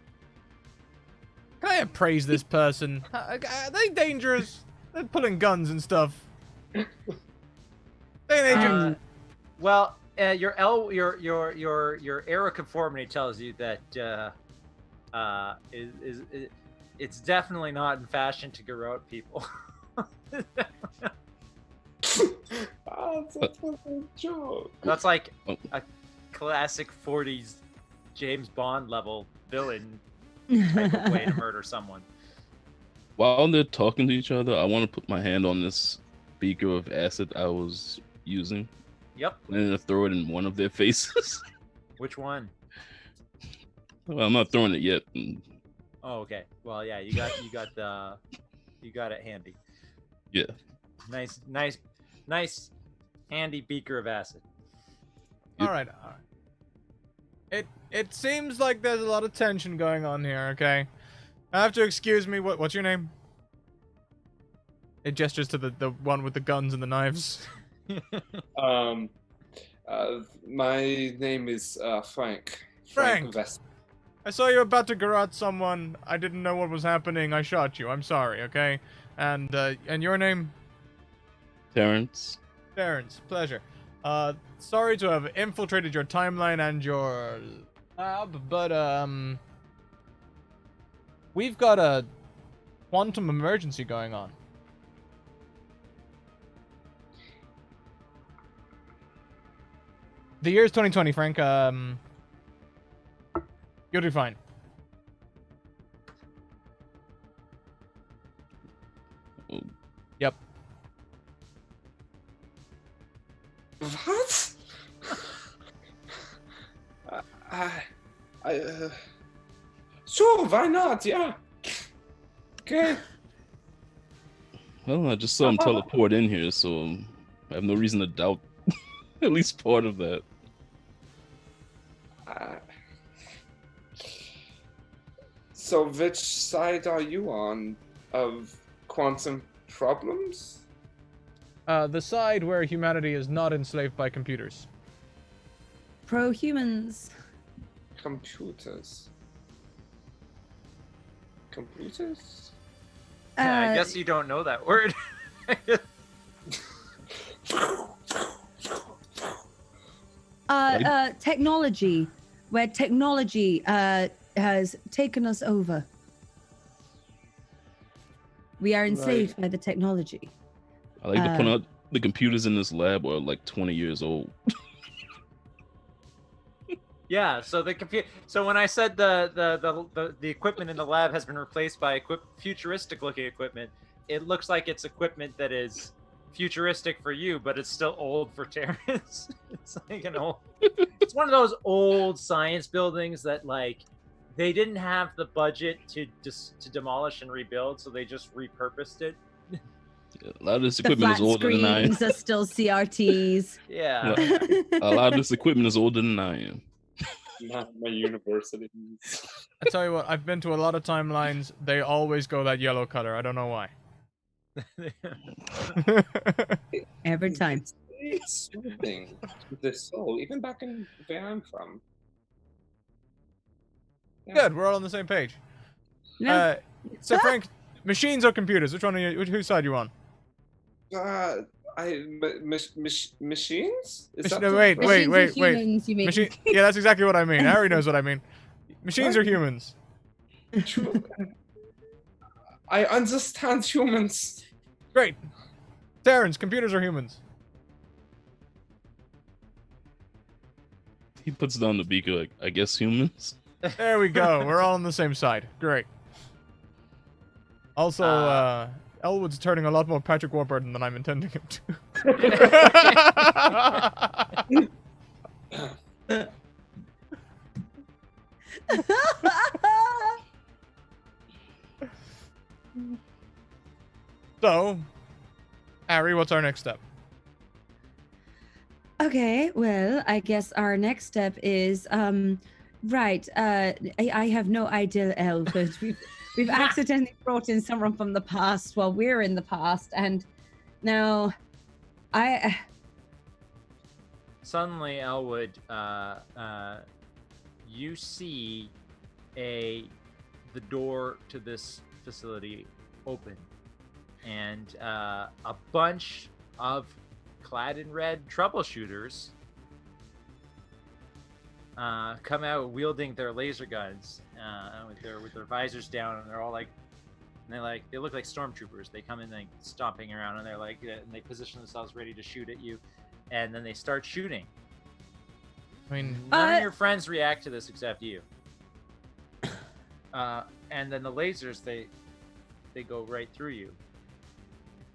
Can I appraise this person? Are they dangerous? They're pulling guns and stuff. They well, your era conformity tells you that it's definitely not in fashion to garrote people. Oh, that's a joke. That's like a classic 40s James Bond level villain type of way to murder someone. While they're talking to each other, I want to put my hand on this beaker of acid I was using. Yep. And to throw it in one of their faces. Which one? Well, I'm not throwing it yet. Oh, okay. Well, yeah, you got it handy. Yeah. Nice handy beaker of acid. All right. It seems like there's a lot of tension going on here, okay? I have to excuse me. What's your name? It gestures to the one with the guns and the knives. My name is Frank. Frank. Vest. I saw you about to garrote someone. I didn't know what was happening. I shot you. I'm sorry, okay? And your name? Terrence. Terrence. Pleasure. Sorry to have infiltrated your timeline and your lab, but we've got a quantum emergency going on. The year is 2020, Frank. You'll do fine. Yep. What? Sure, why not? Yeah. Okay. Well, I just saw him teleport in here, so I have no reason to doubt at least part of that. So which side are you on of quantum problems? The side where humanity is not enslaved by computers. Pro-humans. Computers. Computers? I guess you don't know that word. Technology, where technology has taken us over. We are enslaved by the technology. I like to point out the computers in this lab are like 20 years old. Yeah, so So when I said the equipment in the lab has been replaced by futuristic-looking equipment, it looks like it's equipment that is futuristic for you, but it's still old for Terrence. It's like an old. It's one of those old science buildings that like they didn't have the budget to demolish and rebuild, so they just repurposed it. A lot of this equipment is older than I am. The flat screens are still CRTs. Yeah. A lot of this equipment is older than I am. Not my university. I tell you what, I've been to a lot of timelines. They always go that yellow color. I don't know why. Every time. It's soothing to the soul, even back in where I'm from. Yeah. Good, we're all on the same page. So Frank, machines or computers? Which one are you? Whose side are you on? Machines? Is that No, the wait, right- wait. Humans, you mean? Machine. Yeah, that's exactly what I mean. Harry knows what I mean. Machines What? are humans. I understand humans. Great. Terrence, computers are humans. He puts down the beaker like, I guess humans. There we go. We're all on the same side. Great. Also, Elwood's turning a lot more Patrick Warburton than I'm intending him to. So, Harry, what's our next step? Okay, well, I guess our next step is right. I have no idea, Elwood. We've accidentally brought in someone from the past while we're in the past, and now Suddenly, Elwood, you see the door to this facility open, and a bunch of clad in red troubleshooters come out wielding their laser guns with their visors down, and they're all like, they look like stormtroopers. They come in like stomping around, and they're like, and they position themselves ready to shoot at you, and then they start shooting. I mean, None of your friends react to this except you. And then the lasers, they go right through you,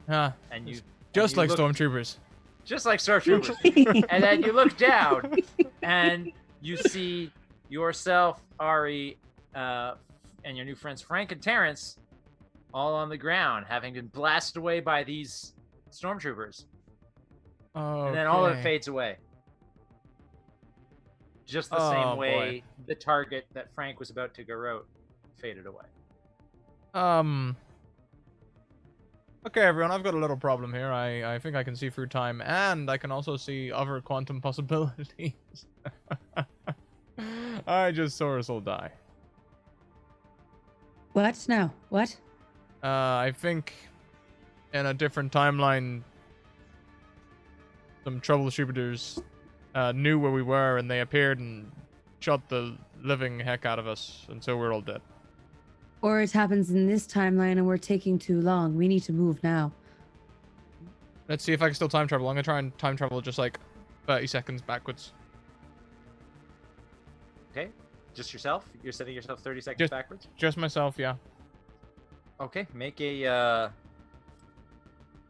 and you just like look, stormtroopers. just like stormtroopers. And then you look down, and you see yourself, Ari, and your new friends Frank and Terrence, all on the ground, having been blasted away by these stormtroopers. Oh. And then all of it fades away. Just the same way boy. the target that Frank was about to go out faded away. Okay, everyone, I've got a little problem here. I think I can see through time, and I can also see other quantum possibilities. I just saw us all die. what now? What? I think in a different timeline, some troubleshooters knew where we were, and they appeared and shot the living heck out of us, and so we're all dead. Or it happens in this timeline and we're taking too long. We need to move now. Let's see if I can still time travel. I'm gonna try and time travel just like 30 seconds backwards. Okay? Just yourself? You're setting yourself 30 seconds backwards? Just myself, yeah. Okay, make a...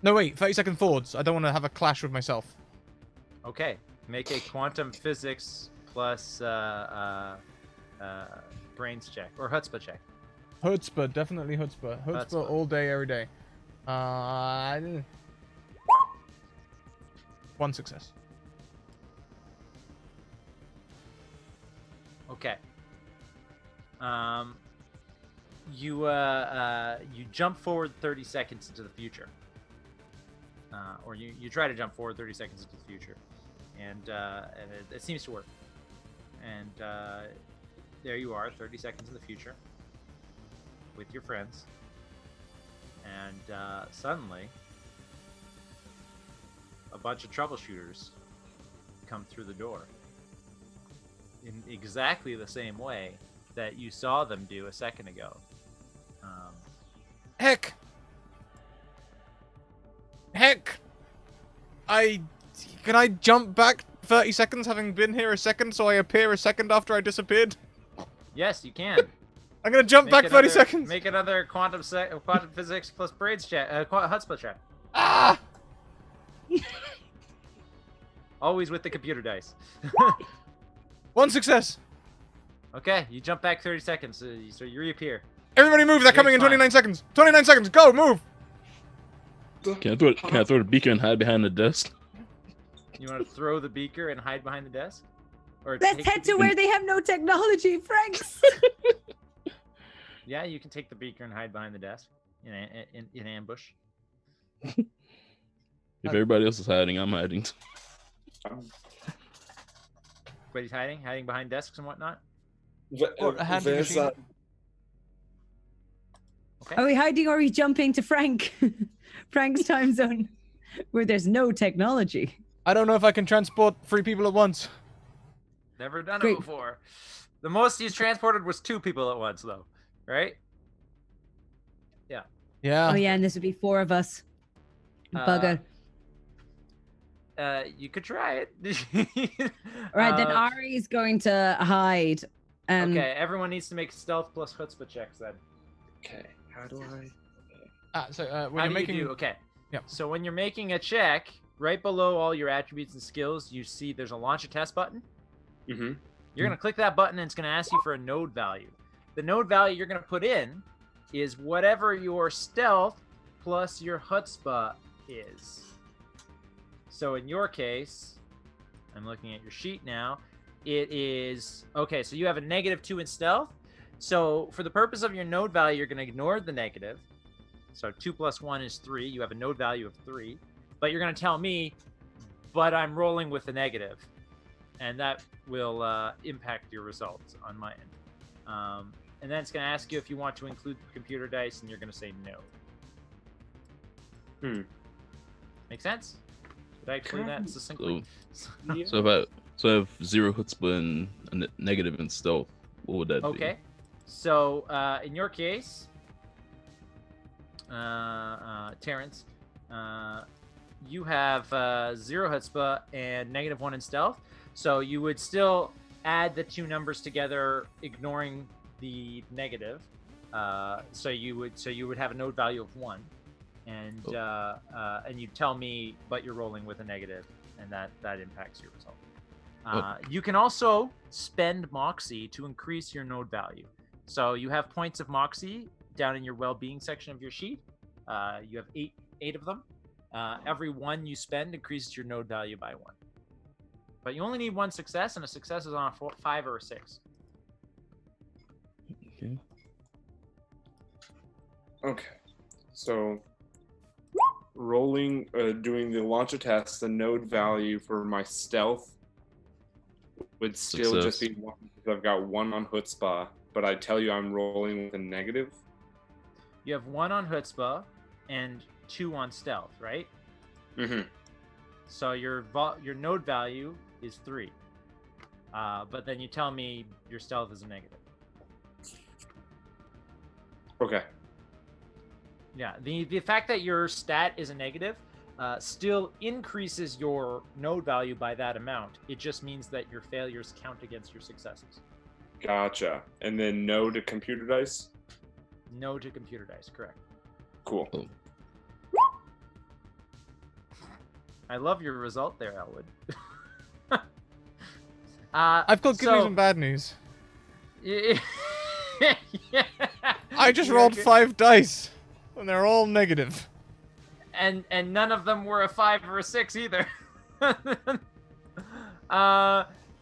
No, wait, 30 seconds forwards. I don't want to have a clash with myself. Okay, make a quantum physics plus brains check, or chutzpah check. Chutzpah, definitely chutzpah. Chutzpah all day, every day. One success. Okay. You jump forward 30 seconds into the future. Or you try to jump forward 30 seconds into the future. And it seems to work. And there you are, 30 seconds in the future with your friends. And suddenly, a bunch of troubleshooters come through the door in exactly the same way that you saw them do a second ago. Heck! Can I jump back 30 seconds having been here a second so I appear a second after I disappeared? Yes, you can. I'm gonna jump back 30 seconds! Make another quantum physics plus brains check, chutzpah check. Ah! Always with the computer dice. One success! Okay, you jump back 30 seconds, so you reappear. Everybody move, they're coming in 29 seconds! 29 seconds, go, move! Can I throw the beaker and hide behind the desk? You want to throw the beaker and hide behind the desk? Or Let's head to where they have no technology, Franks. Yeah, you can take the beaker and hide behind the desk in ambush. If everybody else is hiding, I'm hiding. Everybody's hiding behind desks and whatnot. There's Okay. Are we hiding or are we jumping to Frank? Frank's time zone. where there's no technology. I don't know if I can transport 3 people at once. Never done Great. it before. The most he's transported was 2 people at once, though. Right? Yeah. Oh yeah, and this would be 4 of us. Bugger. You could try it. All right, then Ari's going to hide. Okay, everyone needs to make stealth plus chutzpah checks then. Okay. How do I? So when How you're do making, you do? Okay. Yeah. So when you're making a check, right below all your attributes and skills, you see there's a launch a test button. Mm-hmm. You're going to click that button and it's going to ask you for a node value. The node value you're going to put in is whatever your stealth plus your chutzpah is. So in your case, I'm looking at your sheet now. It is, okay, so you have a -2 in stealth. So for the purpose of your node value, you're going to ignore the negative. So 2 plus 1 is 3. You have a node value of 3. But you're going to tell me, but I'm rolling with a negative. And that will impact your results on my end. And then it's going to ask you if you want to include the computer dice, and you're going to say no. Make sense? Did I explain that succinctly? So I have 0 chutzpah and a negative in stealth. What would that be? Okay. So in your case, Terrence, you have 0 chutzpah and -1 in stealth. So you would still add the 2 numbers together, ignoring the negative. So you would have a node value of 1, and you tell me, but you're rolling with a negative, and that impacts your result. You can also spend Moxie to increase your node value. So you have points of Moxie down in your well-being section of your sheet. You have eight of them. Every 1 you spend increases your node value by 1. But you only need 1 success, and a success is on a 5 or a 6. Okay. Okay. So rolling, doing the launch test, the node value for my stealth would still just be 1 because I've got 1 on chutzpah, but I tell you I'm rolling with a negative. You have 1 on chutzpah and 2 on stealth, right? Mm-hmm. So your node value is 3. But then you tell me your stealth is a negative. Okay. Yeah, the fact that your stat is a negative still increases your node value by that amount. It just means that your failures count against your successes. Gotcha. And then no to computer dice? No to computer dice, correct. Cool. Oh. I love your result there, Elwood. I've got good news and bad news. Yeah. I just rolled 5 dice, and they're all negative. And none of them were a 5 or a 6 either.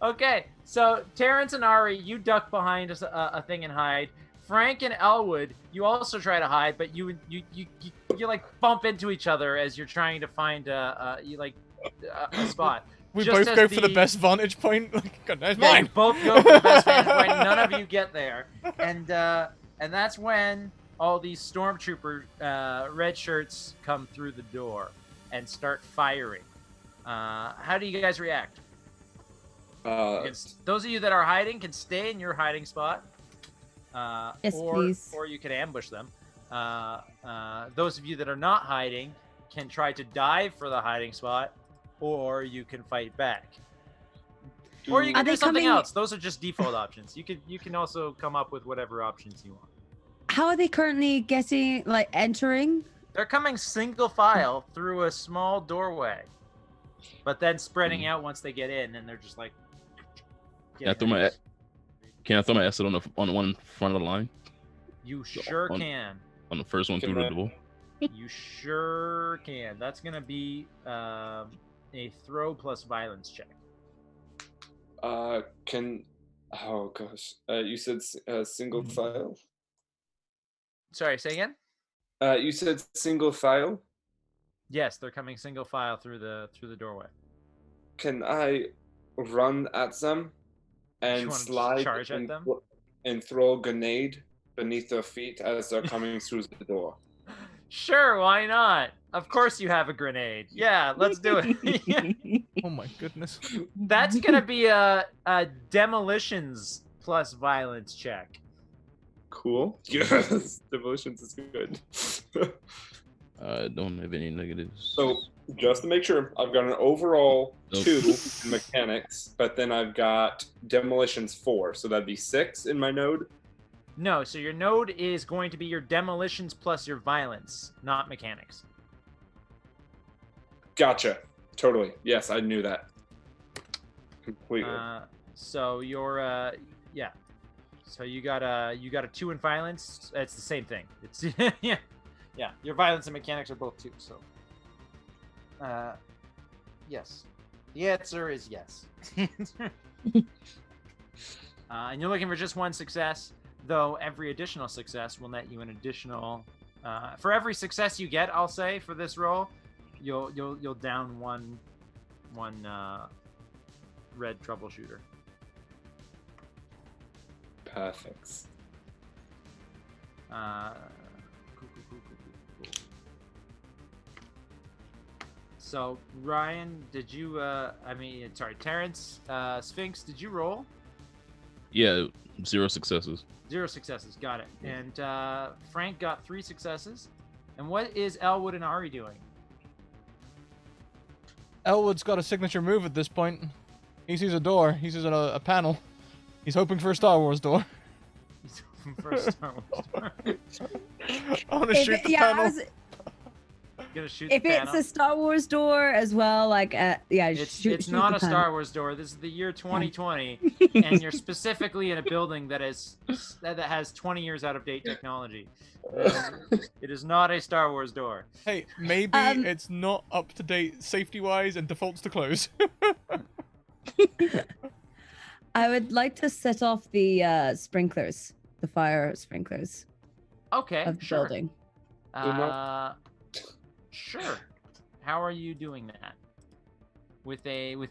Okay, so Terrence and Ari, you duck behind a thing and hide. Frank and Elwood, you also try to hide, but you like bump into each other as you're trying to find a spot. We Just both go as for the best vantage point. God, that's Yeah, you mine. both go for the best vantage point. None of you get there, and that's when all these stormtrooper red shirts come through the door and start firing. How do you guys react? Those of you that are hiding can stay in your hiding spot. Yes, please. Or you can ambush them. Those of you that are not hiding can try to dive for the hiding spot, or you can fight back. Or you can do something else. Those are just default options. You can also come up with whatever options you want. How are they currently entering? They're coming single file through a small doorway, but then spreading out once they get in, and they're just like. Can I throw my acid on one front of the line? You sure can. On the first one through the door. You sure can. That's gonna be a throw plus violence check. Oh gosh. You said single file? Sorry, say again? You said single file? Yes, they're coming single file through the doorway. Can I run at them and slide charge at them? And throw a grenade beneath their feet as they're coming through the door? Sure, why not? Of course you have a grenade. Yeah, let's do it. Oh my goodness. That's gonna be a demolitions plus violence check. Cool. Yes, demolitions is good. I don't have any negatives. So just to make sure, I've got an overall Nope. 2 in mechanics, but then I've got demolitions 4, so that'd be 6 in my node. No, so your node is going to be your demolitions plus your violence, not mechanics. Gotcha. Totally. Yes, I knew that. Completely. So your yeah. So you got a 2 in violence. It's the same thing. It's yeah. Yeah, your violence and mechanics are both 2, so yes. The answer is yes. And you're looking for just 1 success, though every additional success will net you an additional for every success you get, I'll say, for this roll, you'll down one red troubleshooter. Perfect. Cool. So Ryan, did you Terrence, Sphinx, did you roll? Yeah, 0 successes. 0 successes, got it. And Frank got 3 successes. And what is Elwood and Ari doing? Elwood's got a signature move at this point. He sees a door. He sees a panel. He's hoping for a Star Wars door. He's hoping for a Star Wars door. I want to shoot the panel. Gonna shoot If the it's panel. a Star Wars door as well, like It's not a Star Wars door. This is the year 2020, and you're specifically in a building that has 20 years out of date technology. It is not a Star Wars door. Hey, maybe it's not up to date safety wise and defaults to close. I would like to set off the sprinklers, the fire sprinklers Okay, of the sure. building. Sure. How are you doing that? With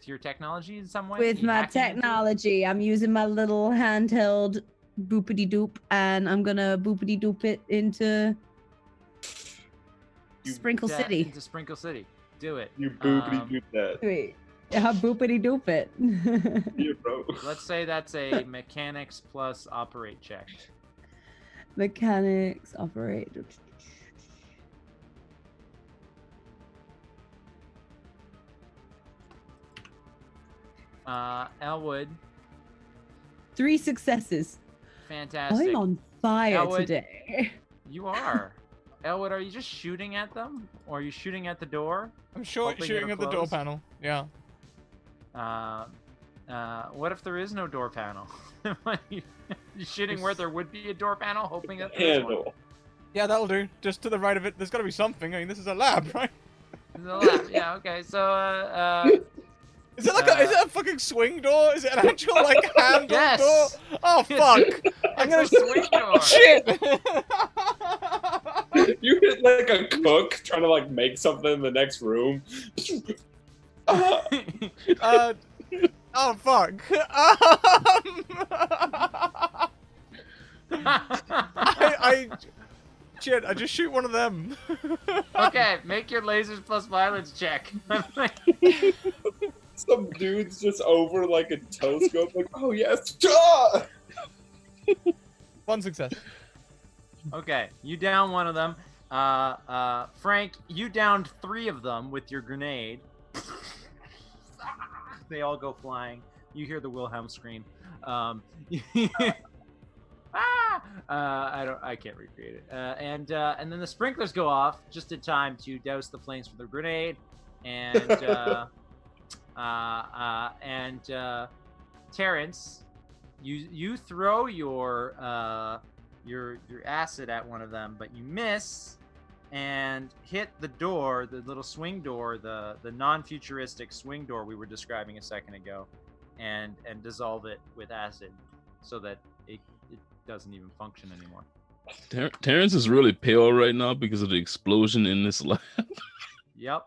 your technology in some way? With You my hacking into it? technology, I'm using my little handheld boopity doop, and I'm gonna boopity doop it into Sprinkle Yeah, City. Into Sprinkle City. Do it. You boopity doop that. Wait, how boopity doop it? Yeah, bro. Let's say that's a mechanics plus operate check. Mechanics operate. Elwood, 3 successes. fantastic. I'm on fire Elwood. today. You are. Elwood, are you just shooting at them? Or are you shooting at the door? I'm sure Hoping shooting it'll at the door close? panel. Yeah. What if there is no door panel? You shooting where there would be a door panel, hoping that there's one? Handle. Yeah, that'll do. Just to the right of it, there's got to be something. I mean, this is a lab, right? There's a lab. Yeah, okay. So, Is it like is it a fucking swing door? Is it an actual like handle Yes. door? Oh fuck! I'm gonna It's a swing door. shit. You hit like a cook trying to like make something in the next room. Oh fuck. Shit, I just shoot one of them. Okay, make your lasers plus violence check. Some dude's just over like a telescope, like, oh yes, ah! 1 success. Okay, you down one of them. Frank, you downed 3 of them with your grenade. They all go flying. You hear the Wilhelm scream. I can't recreate it. And then the sprinklers go off just in time to douse the flames with the grenade. And Terrence, you throw your acid at one of them, but you miss and hit the door, the little swing door, the non-futuristic swing door we were describing a second ago, and dissolve it with acid so that it doesn't even function anymore. Terrence is really pale right now because of the explosion in this lab. Yep.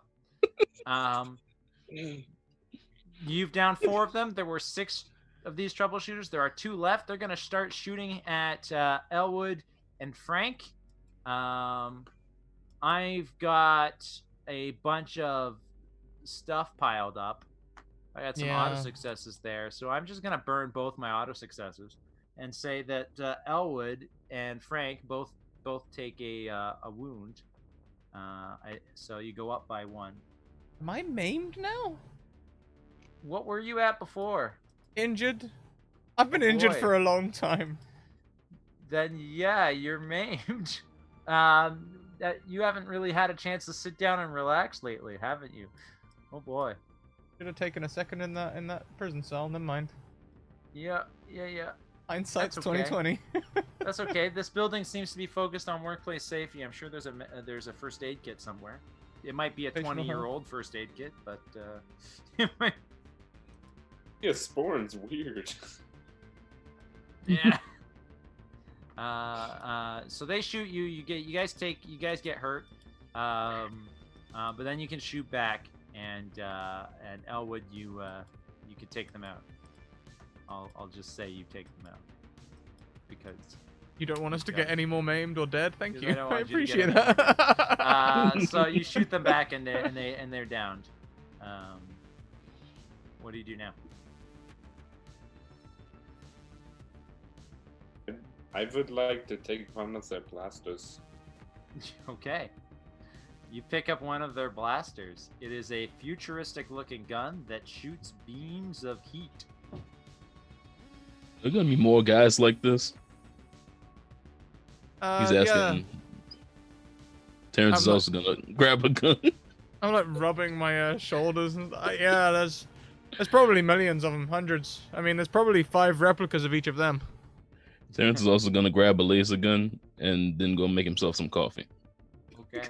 You've downed 4 of them. There were 6 of these troubleshooters. There are 2 left. They're going to start shooting at Elwood and Frank. I've got a bunch of stuff piled up. I got some auto Yeah. successes there, so I'm just gonna burn both my auto successes and say that Elwood and Frank both take a wound. So you go up by 1. Am I maimed now? What were you at before? Injured? I've been Oh, injured boy. for a long time. Then yeah, you're maimed. That you haven't really had a chance to sit down and relax lately, haven't you? Oh boy. Should have taken a second in that prison cell. Never mind. Yeah. Hindsight's That's okay. 2020. That's okay. This building seems to be focused on workplace safety. I'm sure there's a first aid kit somewhere. It might be a Fictional 20-year-old first aid kit, but it might. Yeah, Sporn's weird. Yeah. So they shoot you. You guys get hurt. But then you can shoot back, and Elwood, you can take them out. I'll just say you take them out because You don't want us to Yeah. get any more maimed or dead? Thank Because I you. don't I want you to get appreciate that. so you shoot them back, and they're downed. What do you do now? I would like to take one of their blasters. Okay. You pick up one of their blasters. It is a futuristic-looking gun that shoots beams of heat. There gonna be more guys like this. He's asking. Yeah. Terrence is I'm also gonna grab a gun. I'm like rubbing my shoulders and yeah, there's probably millions of them, hundreds. I mean, there's probably 5 replicas of each of them. Terrence is also gonna grab a laser gun and then go make himself some coffee. Okay,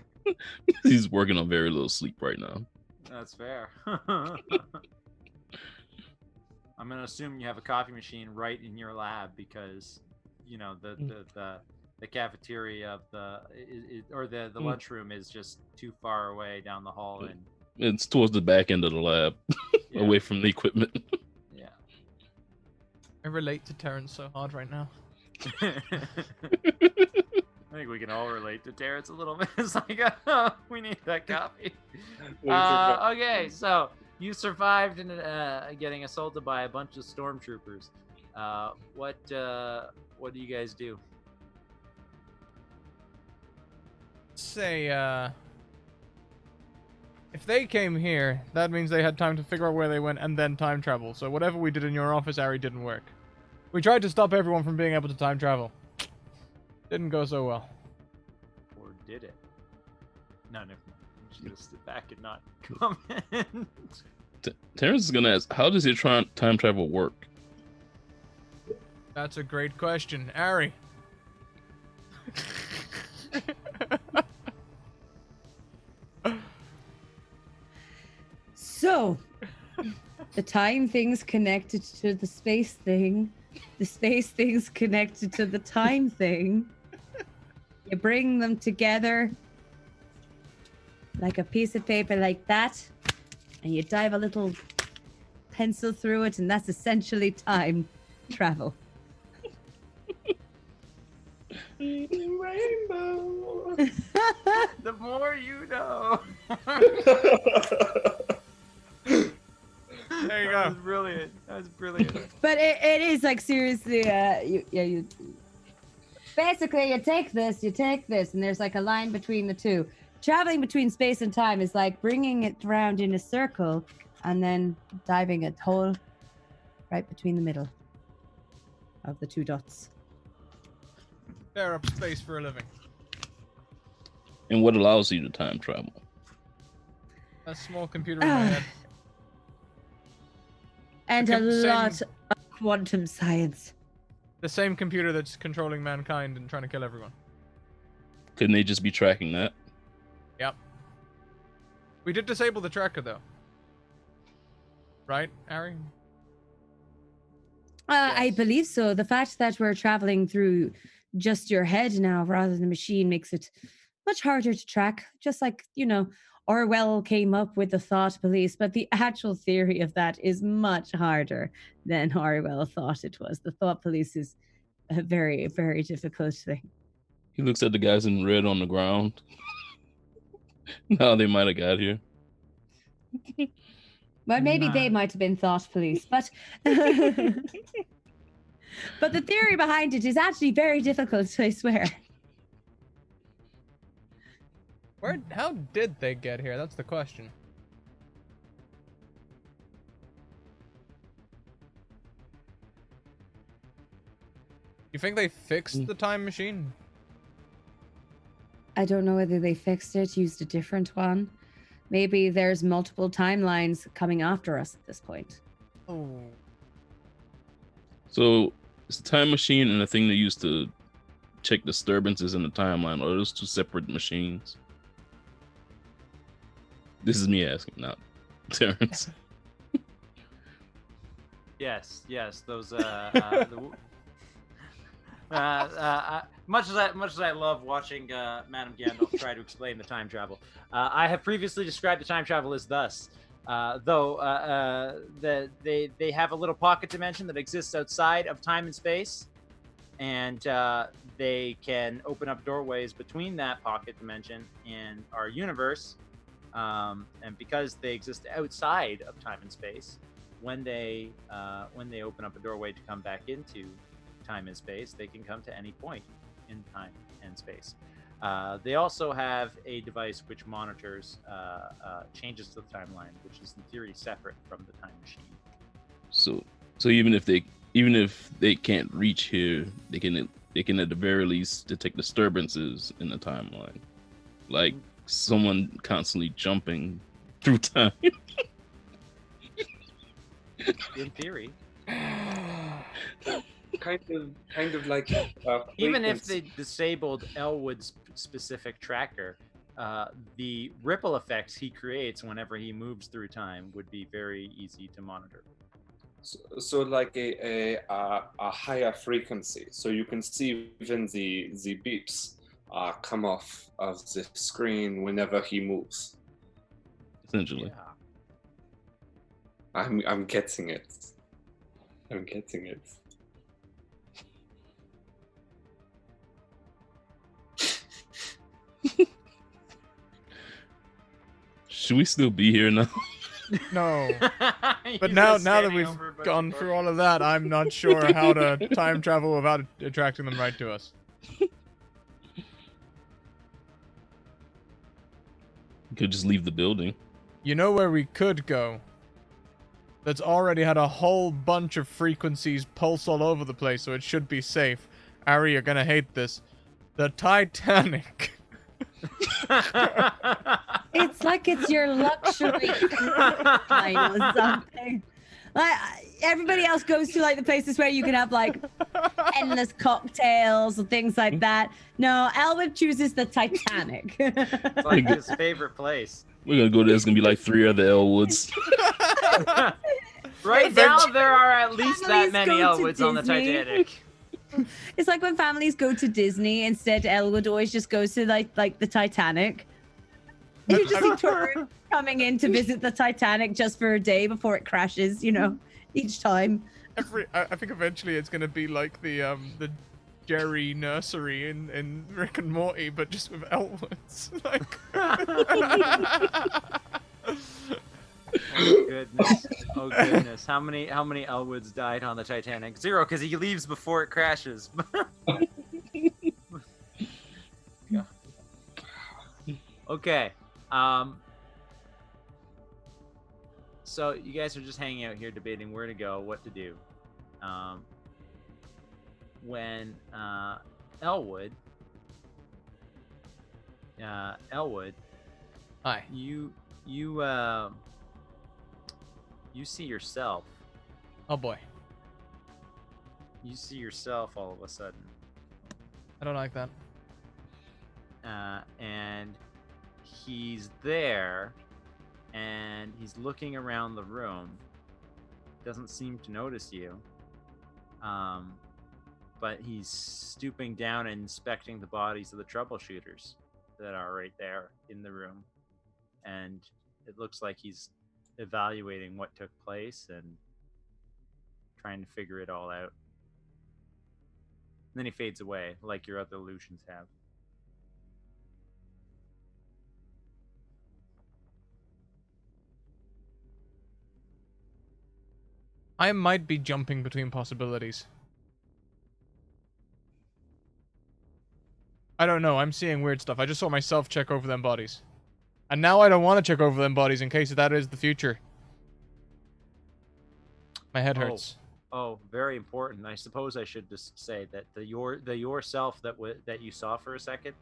He's working on very little sleep right now. that's fair. I'm gonna assume you have a coffee machine right in your lab because, you know, the cafeteria of the lunchroom is just too far away down the hall, and It's towards the back end of the lab, yeah, away from the equipment. yeah. I relate to Terrence so hard right now. I think we can all relate to Terrence a little bit. It's like, oh, we need that coffee. Okay, so you survived in getting assaulted by a bunch of stormtroopers. What do you guys do? Say, if they came here, that means they had time to figure out where they went and then time travel. So whatever we did in your office, Ari, didn't work. We tried to stop everyone from being able to time travel. Didn't go so well. Or did it? No, never mind. I'm just gonna sit back and not comment. Terrence is gonna ask, how does your time travel work? That's a great question. Ari. So, the time thing's connected to the space thing. The space thing's connected to the time thing. You bring them together like a piece of paper like that, and you dive a little pencil through it, and that's essentially time travel. Rainbow. The more you know. There you That go. was brilliant. That was brilliant. But it is like seriously, you basically you take this, and there's like a line between the two. Traveling between space and time is like bringing it around in a circle and then diving a hole right between the middle of the 2 dots. Tear up space for a living. And what allows you to time travel? A small computer in my head. And Okay, a same- lot of quantum science. The same computer that's controlling mankind and trying to kill everyone. Couldn't they just be tracking that? Yep. We did disable the tracker though. Right, Ari? I Yes. believe so. The fact that we're traveling through just your head now rather than the machine makes it much harder to track. Just like, Orwell came up with the thought police, but the actual theory of that is much harder than Orwell thought it was. The thought police is a very, very difficult thing. He looks at the guys in red on the ground. No, they might have got here. Well, maybe they Nah. might have been thought police, but but the theory behind it is actually very difficult, I swear. How did they get here? That's the question. You think they fixed the time machine? I don't know whether they fixed it, used a different one. Maybe there's multiple timelines coming after us at this point. Oh. So it's a time machine and a thing they used to check disturbances in the timeline. Are those two separate machines? This is me asking, not Terrence. Yes, those much as I love watching Madame Gandalf try to explain the time travel, I have previously described the time travel as thus. They have a little pocket dimension that exists outside of time and space, and they can open up doorways between that pocket dimension and our universe. And because they exist outside of time and space, when they open up a doorway to come back into time and space, they can come to any point in time and space. They also have a device which monitors changes to the timeline, which is in theory separate from the time machine. So even if they can't reach here, they can at the very least detect disturbances in the timeline, like someone constantly jumping through time. In theory. kind of like Even if they disabled Elwood's specific tracker, the ripple effects he creates whenever he moves through time would be very easy to monitor. so like a higher frequency, so you can see even the beeps come off of the screen whenever he moves. Essentially. Yeah. I'm getting it. I'm getting it. Should we still be here now? No. But He's now just that standing we've over a bunch gone of through all of that, I'm not sure how to time travel without attracting them right to us. We could just leave the building. You know where we could go? That's already had a whole bunch of frequencies pulse all over the place, so it should be safe. Ari, you're gonna hate this. The Titanic. It's like it's your luxury line or something. Like everybody else goes to like the places where you can have like endless cocktails and things like that. No, Elwood chooses the Titanic. It's like his favorite place. We're gonna go there. There's gonna be like 3 other Elwoods. Right now, there are at least that Families many go to Elwoods on the Disney. Titanic. It's like when families go to Disney, instead Elwood always just goes to like the Titanic. You just see tourists coming in to visit the Titanic just for a day before it crashes, each time. I think eventually it's gonna be like the Jerry nursery in Rick and Morty, but just with Elwoods. Like. Oh goodness! Oh goodness! How many Elwoods died on the Titanic? 0, because he leaves before it crashes. Okay. So you guys are just hanging out here debating where to go, what to do. When Elwood, Hi. you see yourself. Oh boy. You see yourself all of a sudden. I don't like that. And he's there, and he's looking around the room. Doesn't seem to notice you. But he's stooping down and inspecting the bodies of the troubleshooters that are right there in the room. And it looks like he's evaluating what took place and trying to figure it all out. And then he fades away, like your other illusions have. I might be jumping between possibilities. I don't know. I'm seeing weird stuff. I just saw myself check over them bodies. And now I don't want to check over them bodies in case that is the future. My head hurts. Oh, very important. I suppose I should just say that the yourself that you saw for a second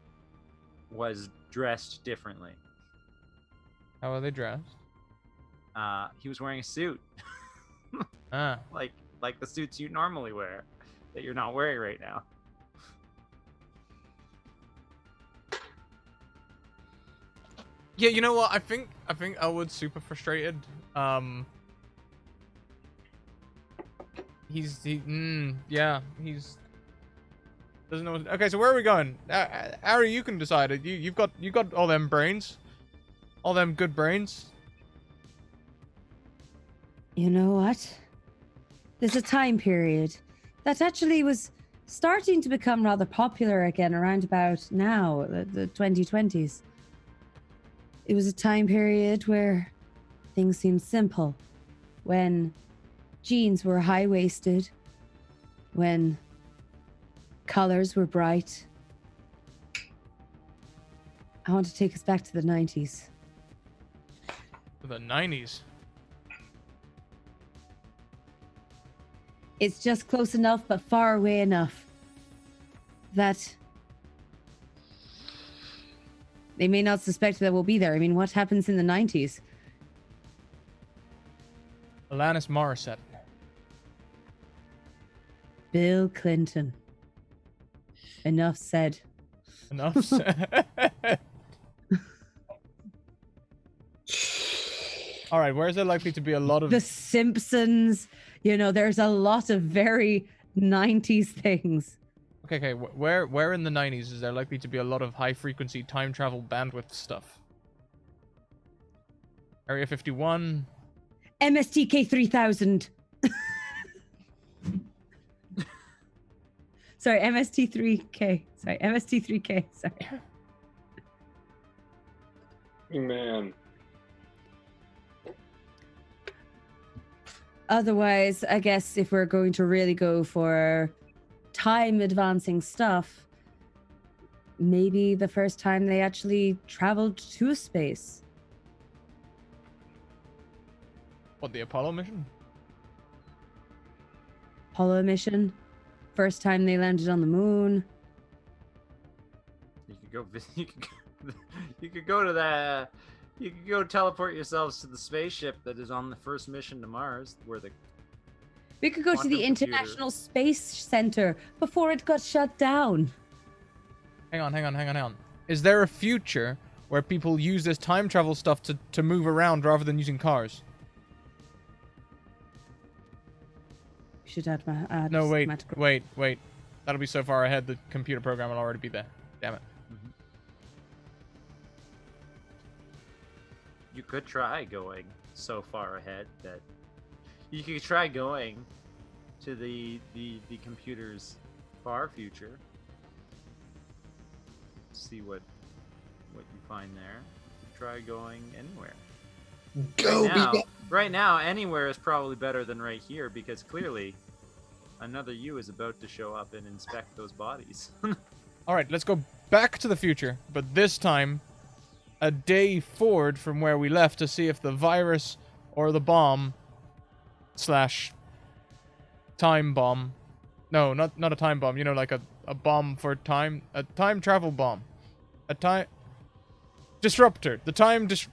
was dressed differently. How are they dressed? He was wearing a suit. Ah. Like the suits you normally wear that you're not wearing right now. Yeah, you know what? I think Elwood's super frustrated. He's doesn't know. Okay, so where are we going? Ari, you can decide. You got all them brains, all them good brains. You know what? There's a time period that actually was starting to become rather popular again around about now, the 2020s. It was a time period where things seemed simple, when jeans were high-waisted, when colors were bright. I want to take us back to the 90s. The 90s. It's just close enough, but far away enough that they may not suspect that we'll be there. I mean, what happens in the 90s? Alanis Morissette. Bill Clinton. Enough said. Enough said. All right, where is there likely to be a lot of... The Simpsons. You know, there's a lot of very 90s things. Okay, where in the 90s is there likely to be a lot of high-frequency time travel bandwidth stuff? Area 51? MSTK 3000. Sorry, MST3K. Sorry, MST3K. Sorry. Man. Otherwise, I guess if we're going to really go for time advancing stuff, maybe the first time they actually traveled to space. What, the Apollo mission? Apollo mission. First time they landed on the moon. You could go. You could go to the. You could go teleport yourselves to the spaceship that is on the first mission to Mars, where the. We could go to the International Space Center before it got shut down. Hang on. Is there a future where people use this time travel stuff to move around rather than using cars? We should add my. No, wait. That'll be so far ahead, the computer program will already be there. Damn it. You could try going so far ahead that you could try going to the computer's far future. See what you find there. Try going anywhere. Right now, anywhere is probably better than right here because clearly another you is about to show up and inspect those bodies. All right, let's go back to the future, but this time a day forward from where we left to see if the virus or the bomb / time bomb. No, not a time bomb. You know, like a bomb for time. A time travel bomb. A time disruptor. Let's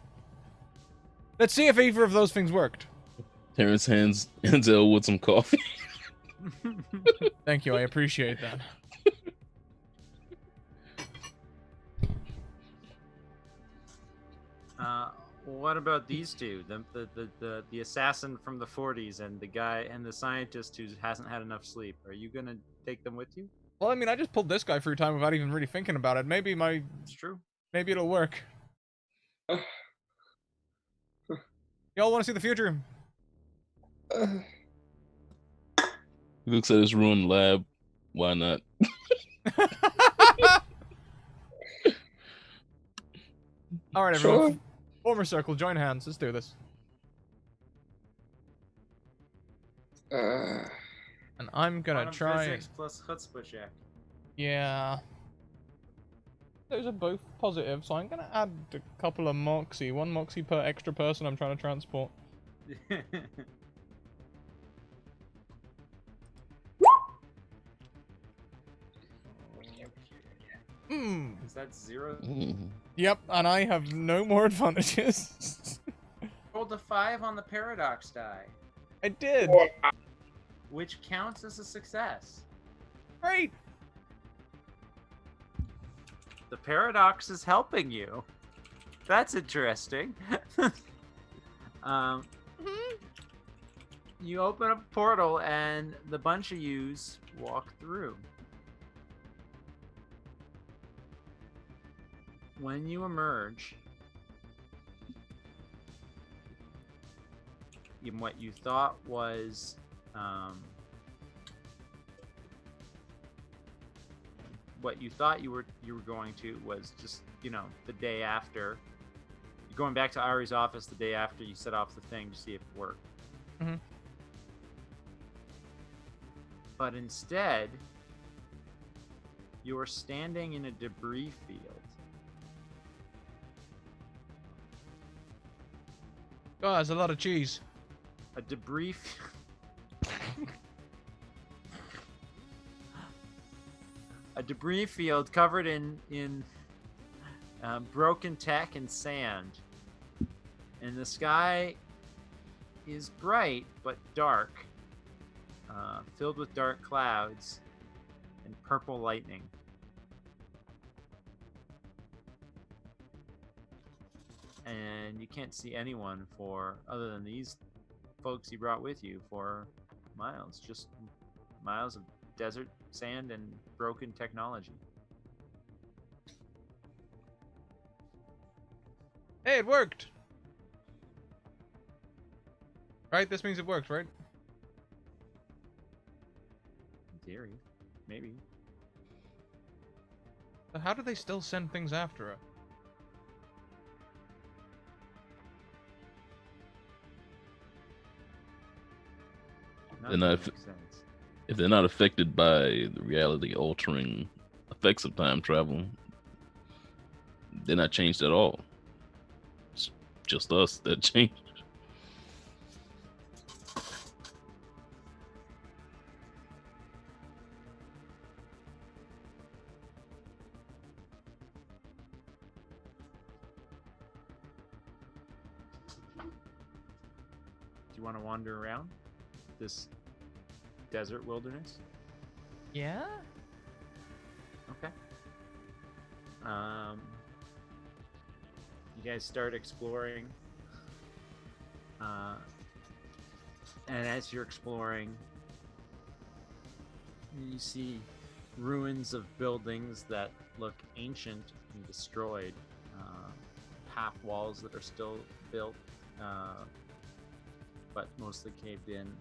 see if either of those things worked. Terrence hands Enzel with some coffee. Thank you. I appreciate that. What about these two? The assassin from the 40s and the guy and the scientist who hasn't had enough sleep. Are you gonna take them with you? Well, I mean, I just pulled this guy through time without even really thinking about it. It's true. Maybe it'll work. Y'all want to see the future? He looks at his ruined lab. Why not? All right, everyone. Sure. Former circle, join hands. Let's do this. And I'm gonna Quantum try and... physics plus chutzpah check. Yeah. Those are both positive, so I'm gonna add a couple of Moxie. 1 Moxie per extra person I'm trying to transport. Hmm. Is that 0? Mhm. Yep, and I have no more advantages. Rolled a 5 on the paradox die, I did. which counts as a success. Great. The paradox is helping you. That's interesting. um, you open up a portal and the bunch of yous walk through. When you emerge, in what you thought was what you thought you were going to was just, you know, the day after. You're going back to Ari's office the day after you set off the thing to see if it worked. Mhm. But instead, you are standing in a debris field. Oh, there's a lot of cheese. A debris a debris field covered in broken tech and sand, and the sky is bright but dark, filled with dark clouds and purple lightning. And you can't see anyone for, other than these folks you brought with you, for miles. Just miles of desert, sand, and broken technology. Hey, it worked. Right? This means it worked, right? In theory. Maybe. But how do they still send things after her? None Then of that makes sense. if they're not affected by the reality altering effects of time travel, they're not changed at all. It's just us that changed. Do you want to wander around this desert wilderness? Yeah? Okay. You guys start exploring. And as you're exploring, you see ruins of buildings that look ancient and destroyed. Half walls that are still built, but mostly caved in.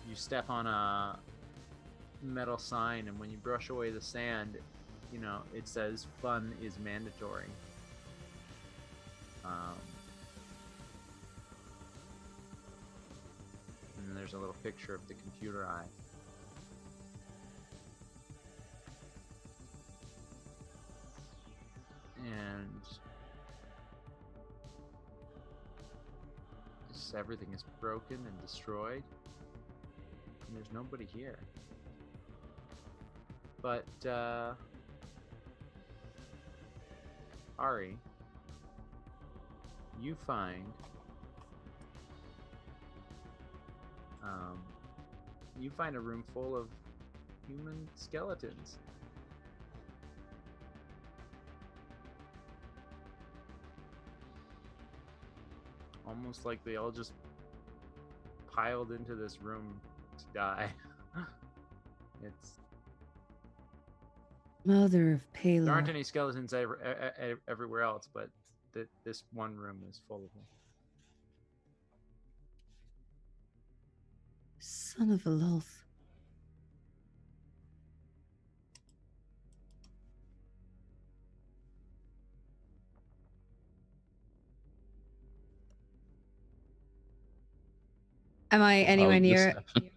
You step on a metal sign, and when you brush away the sand, you know, it says fun is mandatory. And there's a little picture of the computer eye. And everything is broken and destroyed, and there's nobody here. But Ari, you find a room full of human skeletons. Almost like they all just piled into this room to die. It's Mother of there Palor. aren't any skeletons everywhere else, but this one room is full of them. Son of a loaf. Am I anywhere How this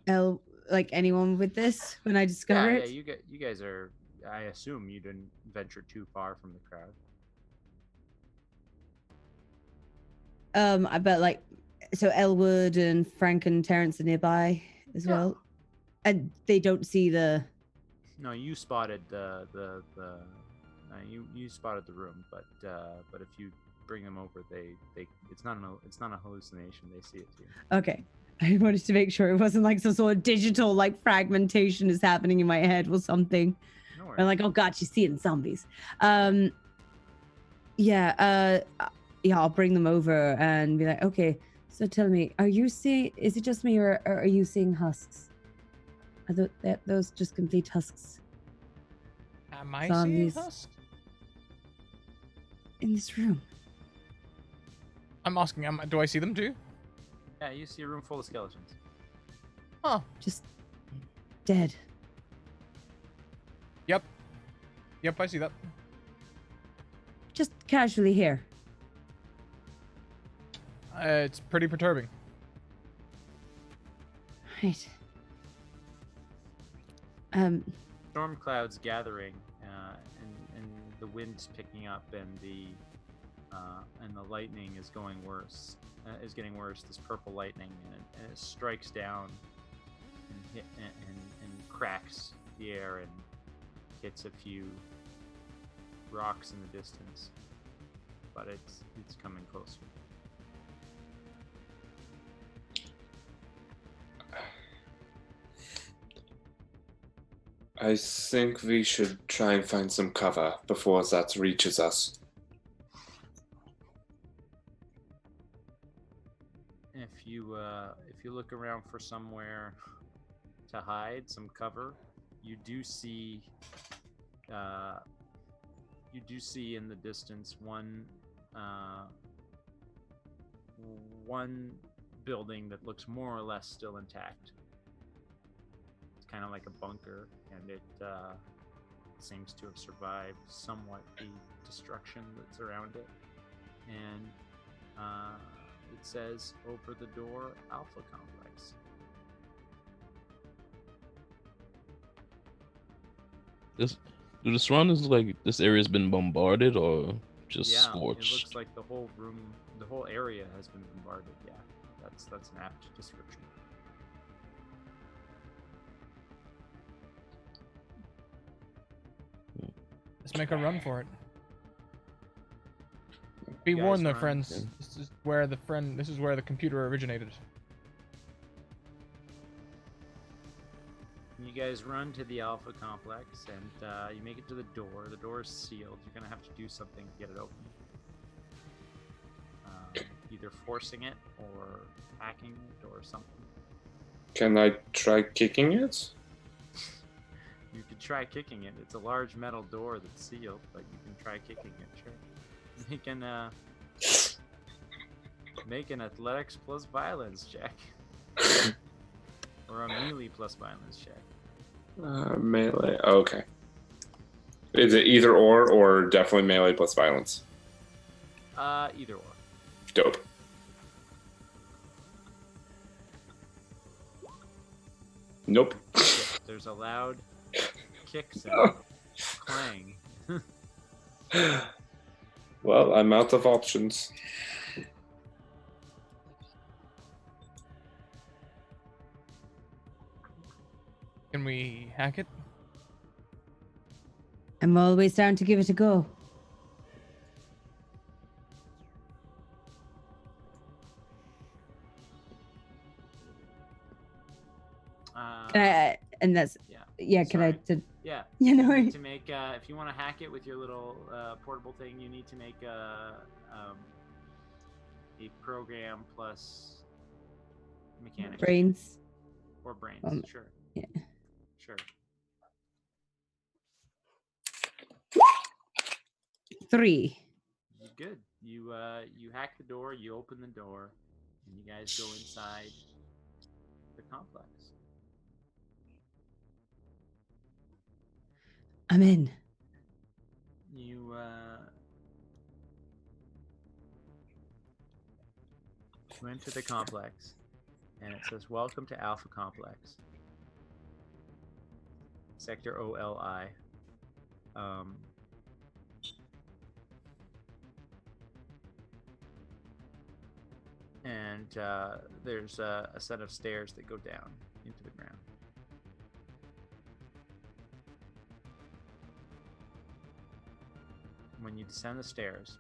near like anyone with this when I discover Yeah, it? you guys are. I assume you didn't venture too far from the crowd. I bet like so Elwood and Frank and Terrence are nearby as Yeah. well. And they don't see the No, you spotted you spotted the room, but if you bring them over, they it's not a hallucination. They see it too. Okay. I wanted to make sure it wasn't like some sort of digital like fragmentation is happening in my head or something. No Or worries. like, oh god, she's seeing zombies. Yeah, I'll bring them over and be like, okay, so tell me, are you seeing, is it just me or are you seeing husks? Are those just complete husks Am I seeing Zombies. Husk? in this room? I'm asking, do I see them too? Yeah, you see a room full of skeletons. Huh. Just dead. Yep. Yep, I see that. Just casually here. It's pretty perturbing. Right. Storm clouds gathering, and the wind's picking up, and the lightning is going worse. Is getting worse. This purple lightning, and it strikes down and cracks the air and hits a few rocks in the distance, but it's coming closer. I think we should try and find some cover before that reaches us. If you look around for somewhere to hide, some cover, you do see in the distance one building that looks more or less still intact. It's kind of like a bunker, and it seems to have survived somewhat the destruction that's around it. And it says over the door, Alpha Complex. Do the surroundings look like this area's been bombarded or just Yeah, scorched? it looks like the whole room, the whole area has been bombarded. Yeah, that's an apt description. Let's make a run for it. Be You guys warned, though, run. friends. This is where the computer originated. You guys run to the Alpha Complex, and you make it to the door. The door is sealed. You're gonna have to do something to get it open. Either forcing it or hacking it or something. Can I try kicking it? You could try kicking it. It's a large metal door that's sealed, but you can try kicking it. Sure. You can make an athletics plus violence check, or a melee plus violence check. Melee. Okay. Is it either or definitely melee plus violence? Either or. Dope. Nope. Yeah, there's a loud kick sound, clang. Well, I'm out of options. Can we hack it? I'm always down to give it a go. And that's Yeah. Can I? Sorry. Yeah. You know, You need to make if you want to hack it with your little portable thing, you need to make a program plus mechanics brains. or brains. Sure. Yeah. Sure. 3. Good. You hack the door. You open the door, and you guys go inside the complex. I'm in. You enter the complex, and it says, "Welcome to Alpha Complex, Sector OLI." And there's a set of stairs that go down into the ground. When you descend the stairs,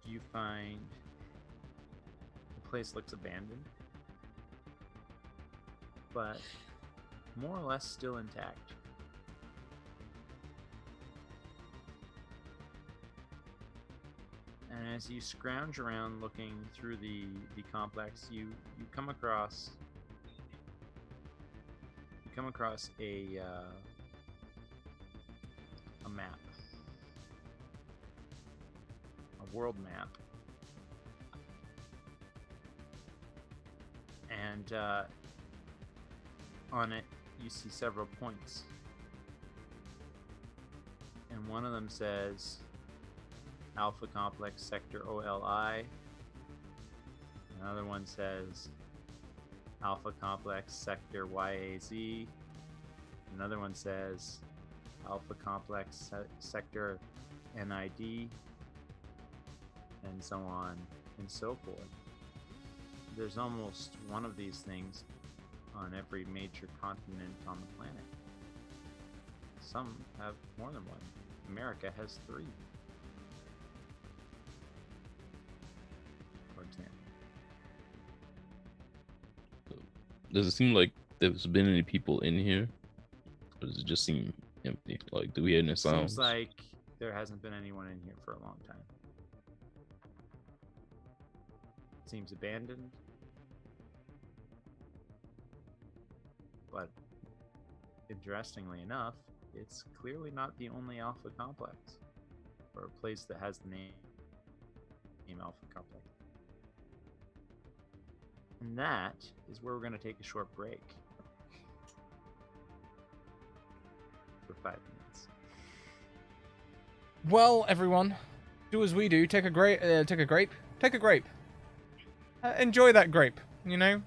you find the place looks abandoned, but more or less still intact. And as you scrounge around looking through the complex, you come across a map, a world map, and on it you see several points, and one of them says Alpha Complex Sector OLI. Another one says Alpha Complex Sector YAZ. Another one says Alpha Complex Sector NID, and so on and so forth. There's almost one of these things on every major continent on the planet. Some have more than one. America has 3. For example. Does it seem like there's been any people in here? Or does it just seem empty? Like, do we hear any sounds? Seems like there hasn't been anyone in here for a long time. Seems abandoned. But interestingly enough, it's clearly not the only Alpha Complex, or a place that has the name Alpha Complex. And that is where we're going to take a short break for 5 minutes. Well, everyone, do as we do. Take a grape. Take a grape. Take a grape. Enjoy that grape. You know,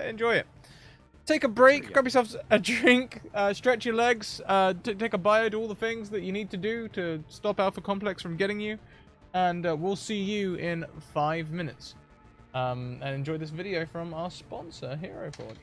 enjoy it. Take a break. Grab yourselves a drink. Stretch your legs. Take a bio. Do all the things that you need to do to stop Alpha Complex from getting you. And we'll see you in 5 minutes. And enjoy this video from our sponsor, Hero Forge.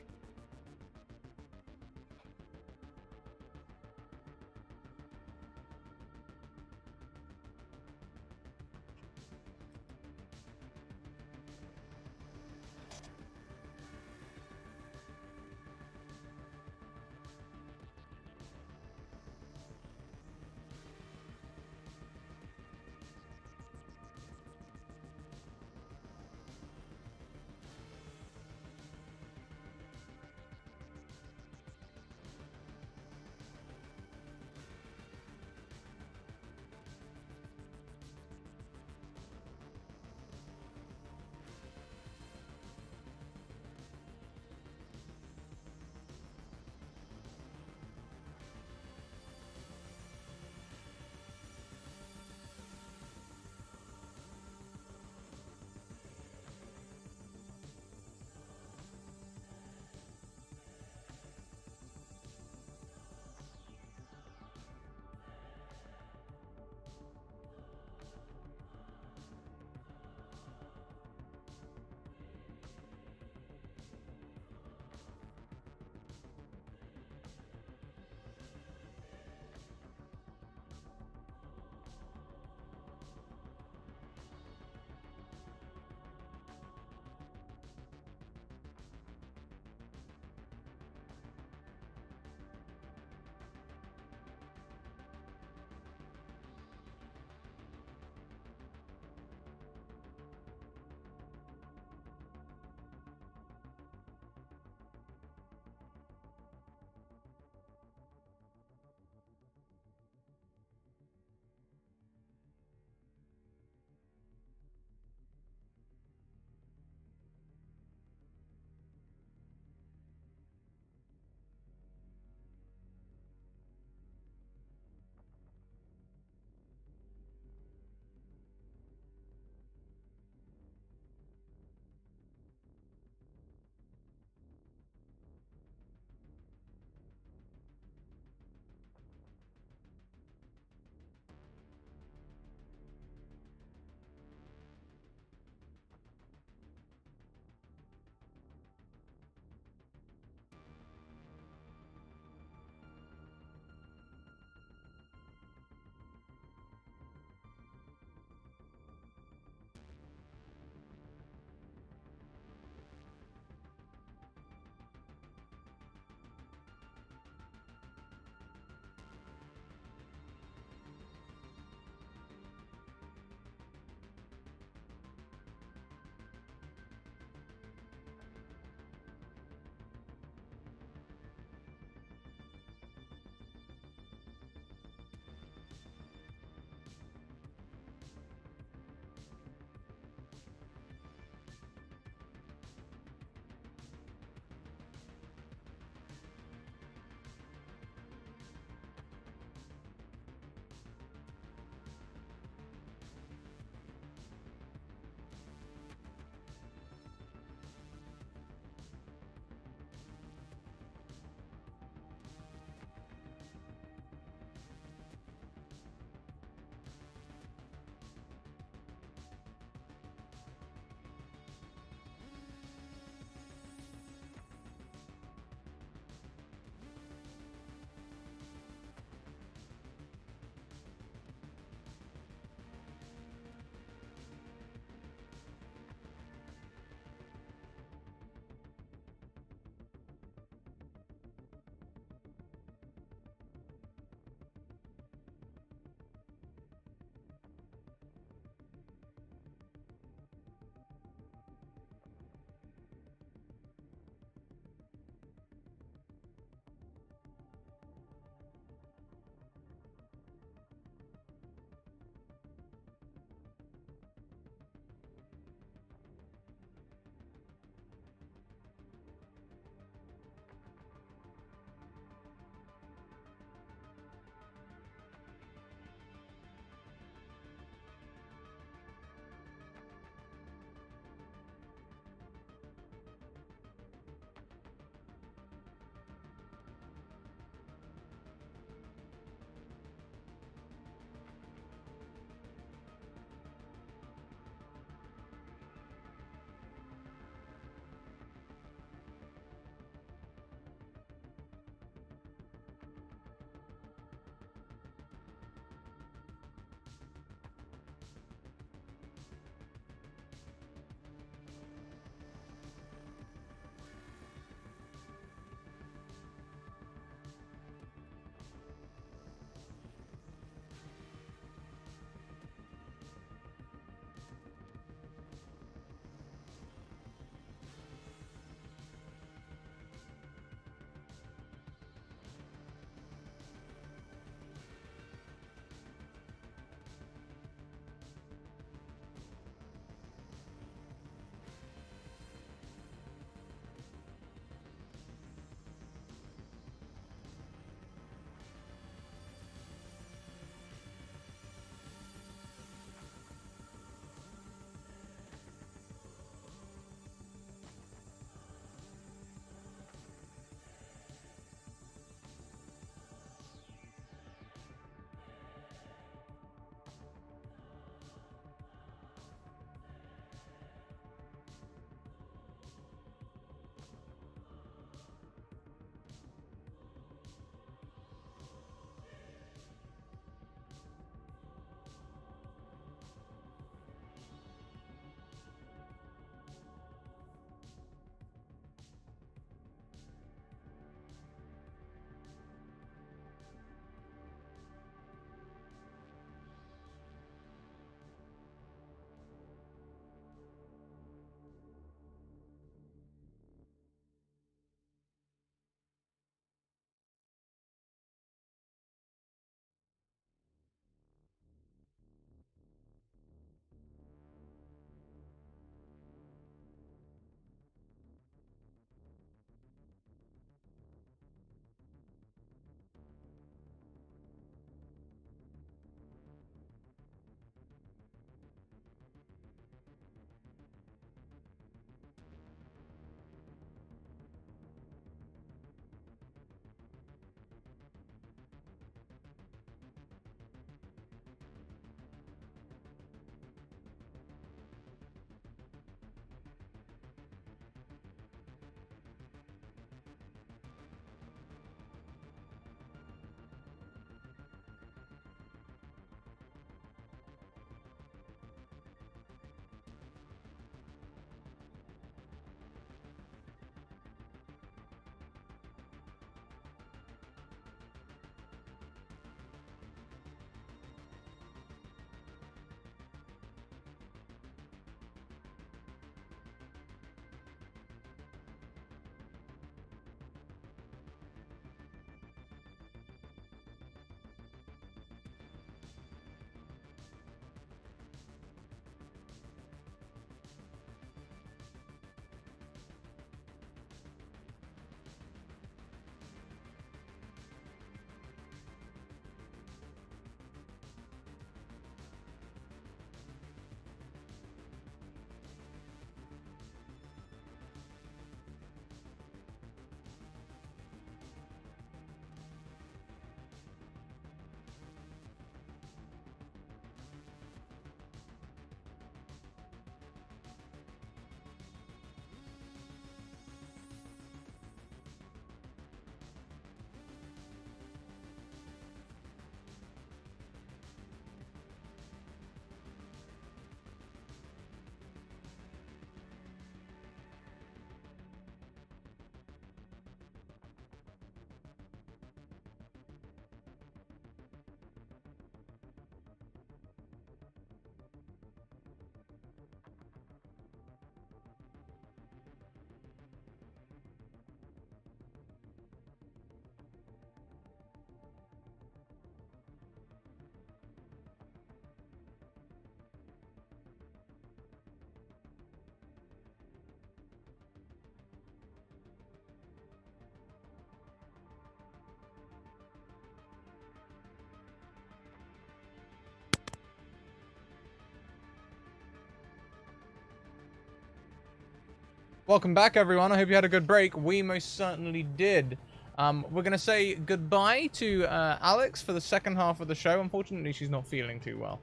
Welcome back, everyone. I hope you had a good break. We most certainly did. We're going to say goodbye to Alex for the second half of the show. Unfortunately, she's not feeling too well.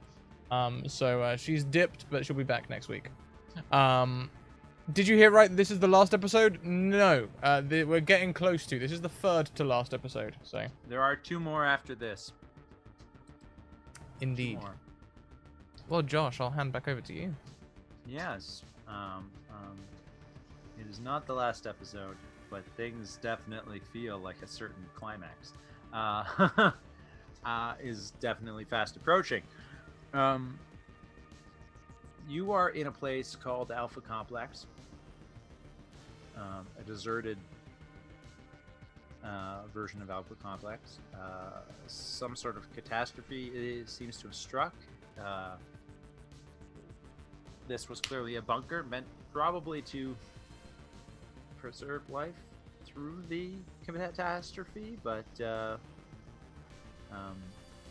So she's dipped, but she'll be back next week. Did you hear right? This is the last episode? No. We're getting close to. This is the third to last episode. So There are 2 more after this. 2 indeed. more. Well, Josh, I'll hand back over to you. Yes. It is not the last episode, but things definitely feel like a certain climax. Is definitely fast approaching. You are in a place called Alpha Complex, a deserted version of Alpha Complex. Some sort of catastrophe seems to have struck. This was clearly a bunker meant probably to preserve life through the catastrophe, but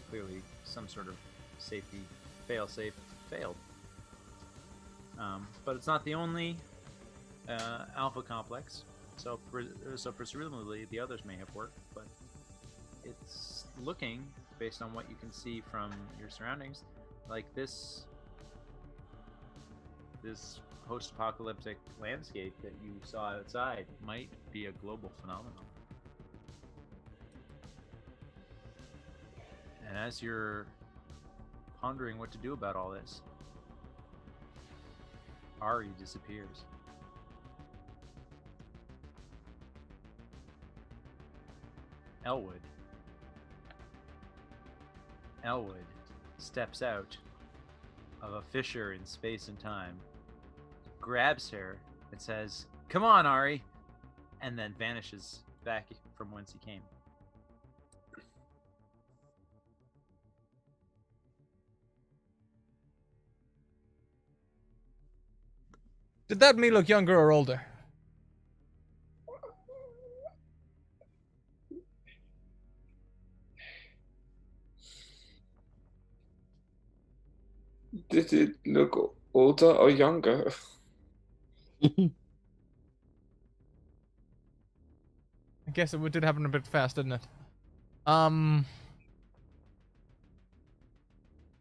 clearly some sort of safety fail-safe failed. But it's not the only Alpha Complex, so presumably the others may have worked, but it's looking, based on what you can see from your surroundings, like this post-apocalyptic landscape that you saw outside might be a global phenomenon. And as you're pondering what to do about all this, Ari disappears. Elwood steps out of a fissure in space and time, grabs her and says, "Come on, Ari," and then vanishes back from whence he came. Did that me look younger or older? Did it look older or younger? I guess it did happen a bit fast, didn't it?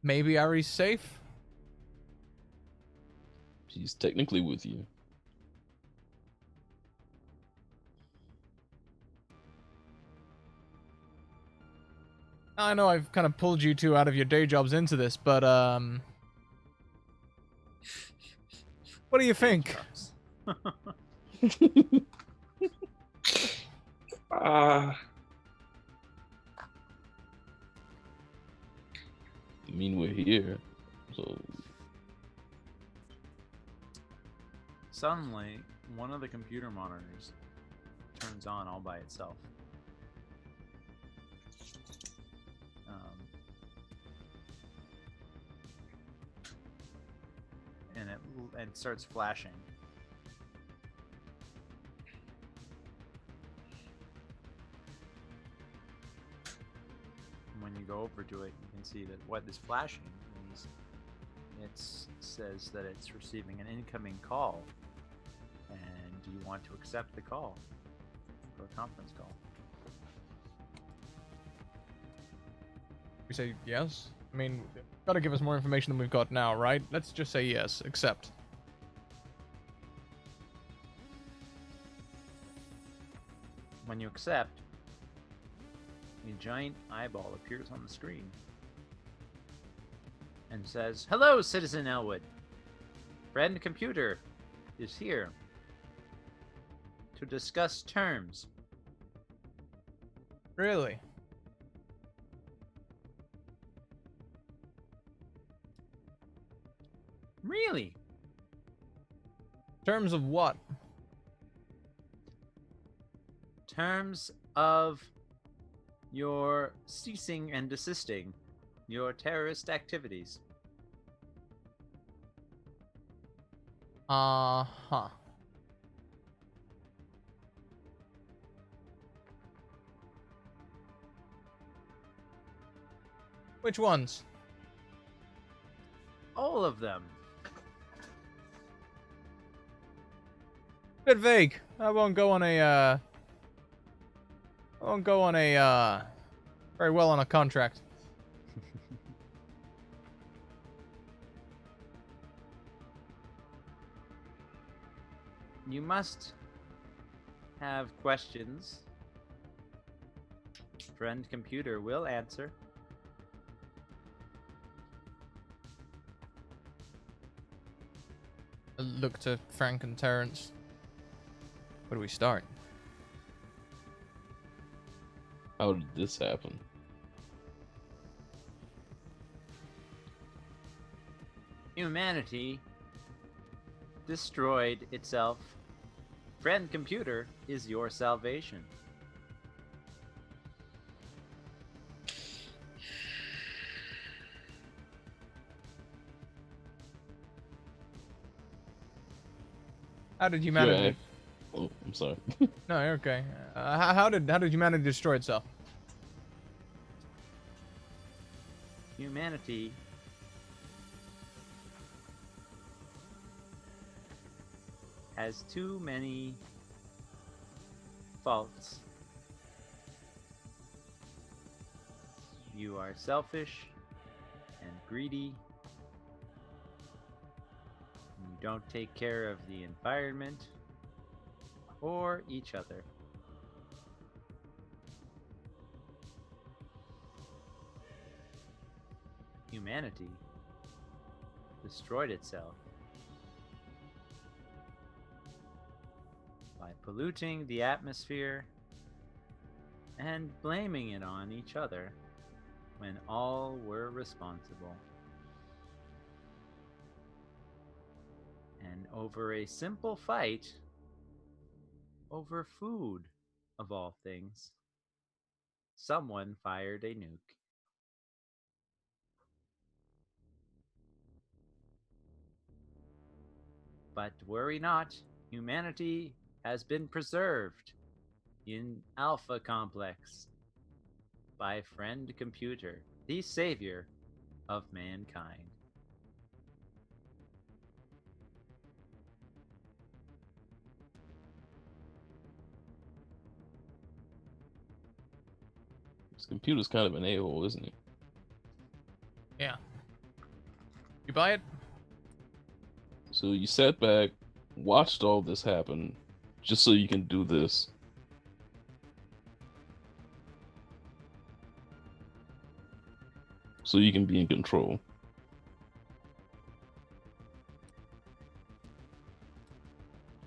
Maybe Ari's safe? She's technically with you. I know I've kind of pulled you two out of your day jobs into this, but, what do you think? Ah, I mean, we're here, so Suddenly, one of the computer monitors turns on all by itself. And it starts flashing. And when you go over to it, you can see that what is flashing is it says that it's receiving an incoming call, and you want to accept the call for a conference call. We say yes? I mean, gotta give us more information than we've got now, right? Let's just say yes, accept. When you accept, a giant eyeball appears on the screen and says, "Hello, Citizen Elwood. Friend Computer is here to discuss terms." Really? Really? Terms of what? Terms of your ceasing and desisting your terrorist activities. Uh-huh. Which ones? All of them. Bit vague. I won't go on a very well on a contract. You must have questions. Friend computer will answer. I look to Frank and Terrence. Where do we start? How did this happen? Humanity destroyed itself. Friend computer is your salvation. How did humanity? Oh, I'm sorry. No, you're okay. How did humanity destroy itself? Humanity has too many faults. You are selfish and greedy. You don't take care of the environment or each other. Humanity destroyed itself by polluting the atmosphere and blaming it on each other when all were responsible. And over a simple fight over food, of all things, someone fired a nuke. But worry not, humanity has been preserved in Alpha Complex by Friend Computer, the savior of mankind. This computer's kind of an a-hole, isn't it? Yeah. You buy it? So you sat back, watched all this happen, just so you can do this. So you can be in control.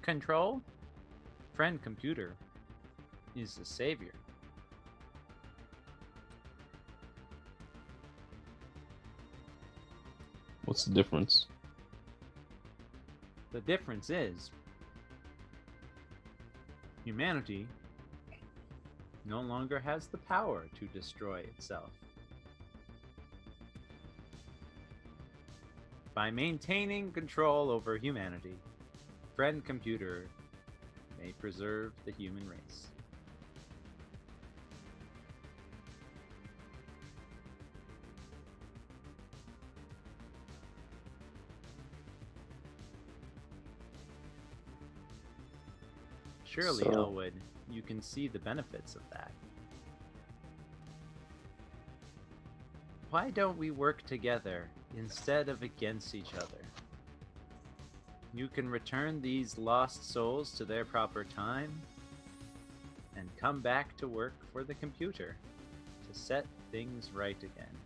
Control? Friend Computer is the savior. What's the difference? The difference is humanity no longer has the power to destroy itself. By maintaining control over humanity, Friend Computer may preserve the human race. Surely, So- Elwood, you can see the benefits of that. Why don't we work together instead of against each other? You can return these lost souls to their proper time and come back to work for the computer to set things right again.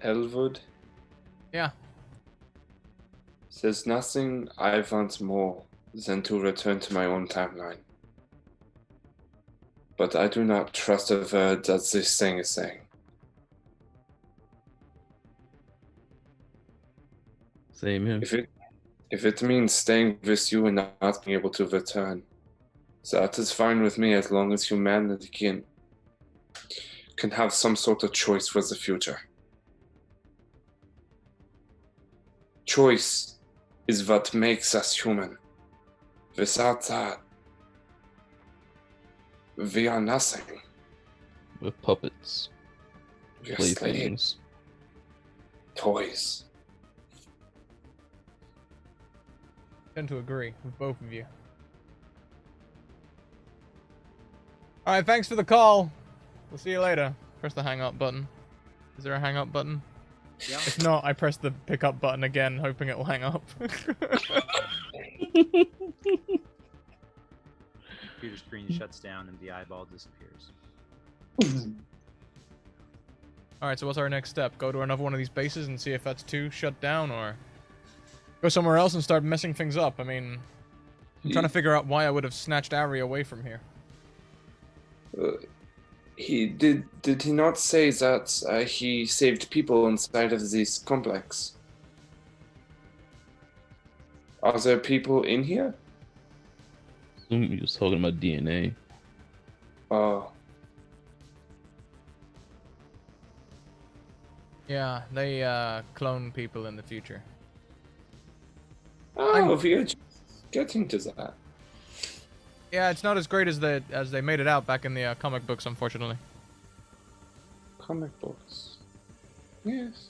Elwood, Yeah. there's nothing I want more than to return to my own timeline. But I do not trust a word that this thing is saying. Same here. If it means staying with you and not being able to return, that is fine with me as long as humanity can have some sort of choice for the future. Choice is what makes us human. Without that, we are nothing. With puppets, We are slaves. playthings. Toys. Tend to agree with both of you. Alright, thanks for the call. We'll see you later. Press the hang up button. Is there a hang up button? Yeah. If not, I press the pick up button again, hoping it will hang up. Computer screen shuts down and the eyeball disappears. Alright, so what's our next step? Go to another one of these bases and see if that's too shut down, or go somewhere else and start messing things up? I mean, I'm trying to figure out why I would have snatched Ari away from here. He did he not say that he saved people inside of this complex? Are there people in here? Assume you was talking about DNA. Oh, Yeah, they clone people in the future. we are just getting to that. Yeah, it's not as great as they made it out back in the comic books, unfortunately. Comic books. Yes.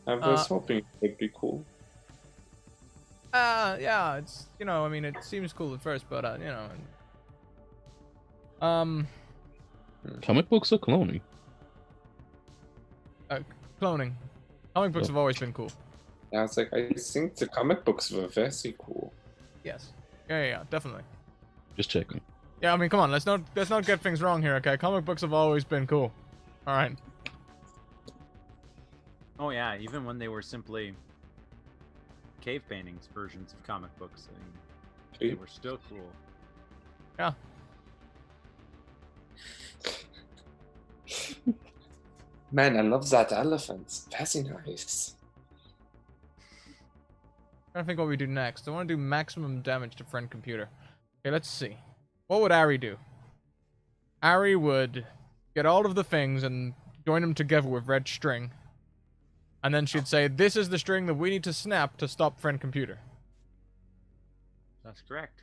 I was hoping it would be cool. Yeah, it's, you know, I mean, it seems cool at first, but you know, Comic books are cloning. cloning. Comic books have always been cool. I was like, I think the comic books were very cool. Yes. Yeah, definitely. Just checking. Yeah, I mean, come on, let's not get things wrong here, okay? Comic books have always been cool. All right. Oh yeah, even when they were simply cave paintings versions of comic books, I mean, they were still cool. Yeah. Man, I love that elephant. Very nice. Trying to think what we do next. I want to do maximum damage to friend computer. Okay, let's see. What would Ari do? Ari would get all of the things and join them together with red string. And then she'd say, this is the string that we need to snap to stop friend computer. That's correct.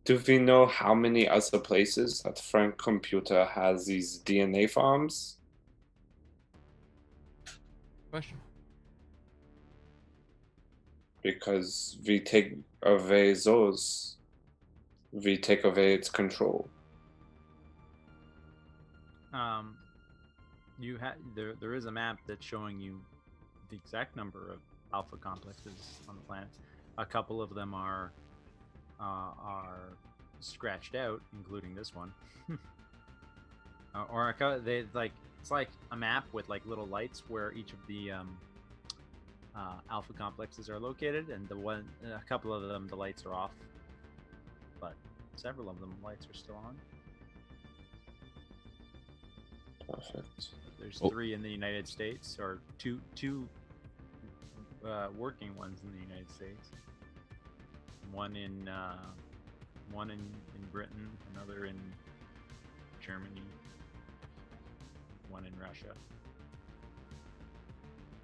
Do we know how many other places that Frank Computer has these DNA farms? Question. Because we take away those, we take away its control. There is a map that's showing you the exact number of alpha complexes on the planet. A couple of them are scratched out, including this one. It's like a map with like little lights where each of the alpha complexes are located, and a couple of them the lights are off, but several of them lights are still on. Perfect. There's 3 in the United States, or two working ones in the United States. One in Britain, another in Germany, one in Russia.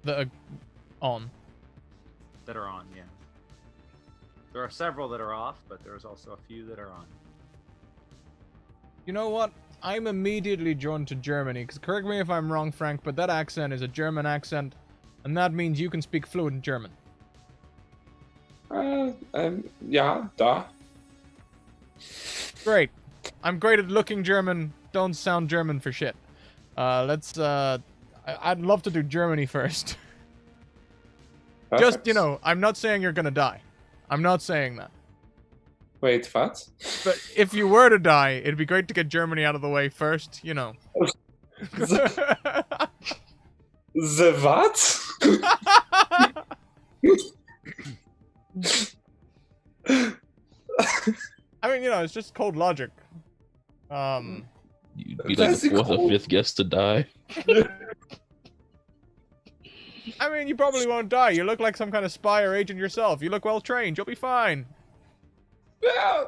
That are on. That are on, yeah. There are several that are off, but there's also a few that are on. You know what? I'm immediately drawn to Germany, because correct me if I'm wrong, Frank, but that accent is a German accent, and that means you can speak fluent German. Yeah, da. Great. I'm great at looking German, don't sound German for shit. I'd love to do Germany first. Perfect. Just, you know, I'm not saying you're gonna die. I'm not saying that. Wait, what? But if you were to die, it'd be great to get Germany out of the way first, you know. The what? I mean, you know, it's just cold logic. You'd be like the 4th or 5th guest to die. I mean, you probably won't die. You look like some kind of spy or agent yourself. You look well trained. You'll be fine. Yeah,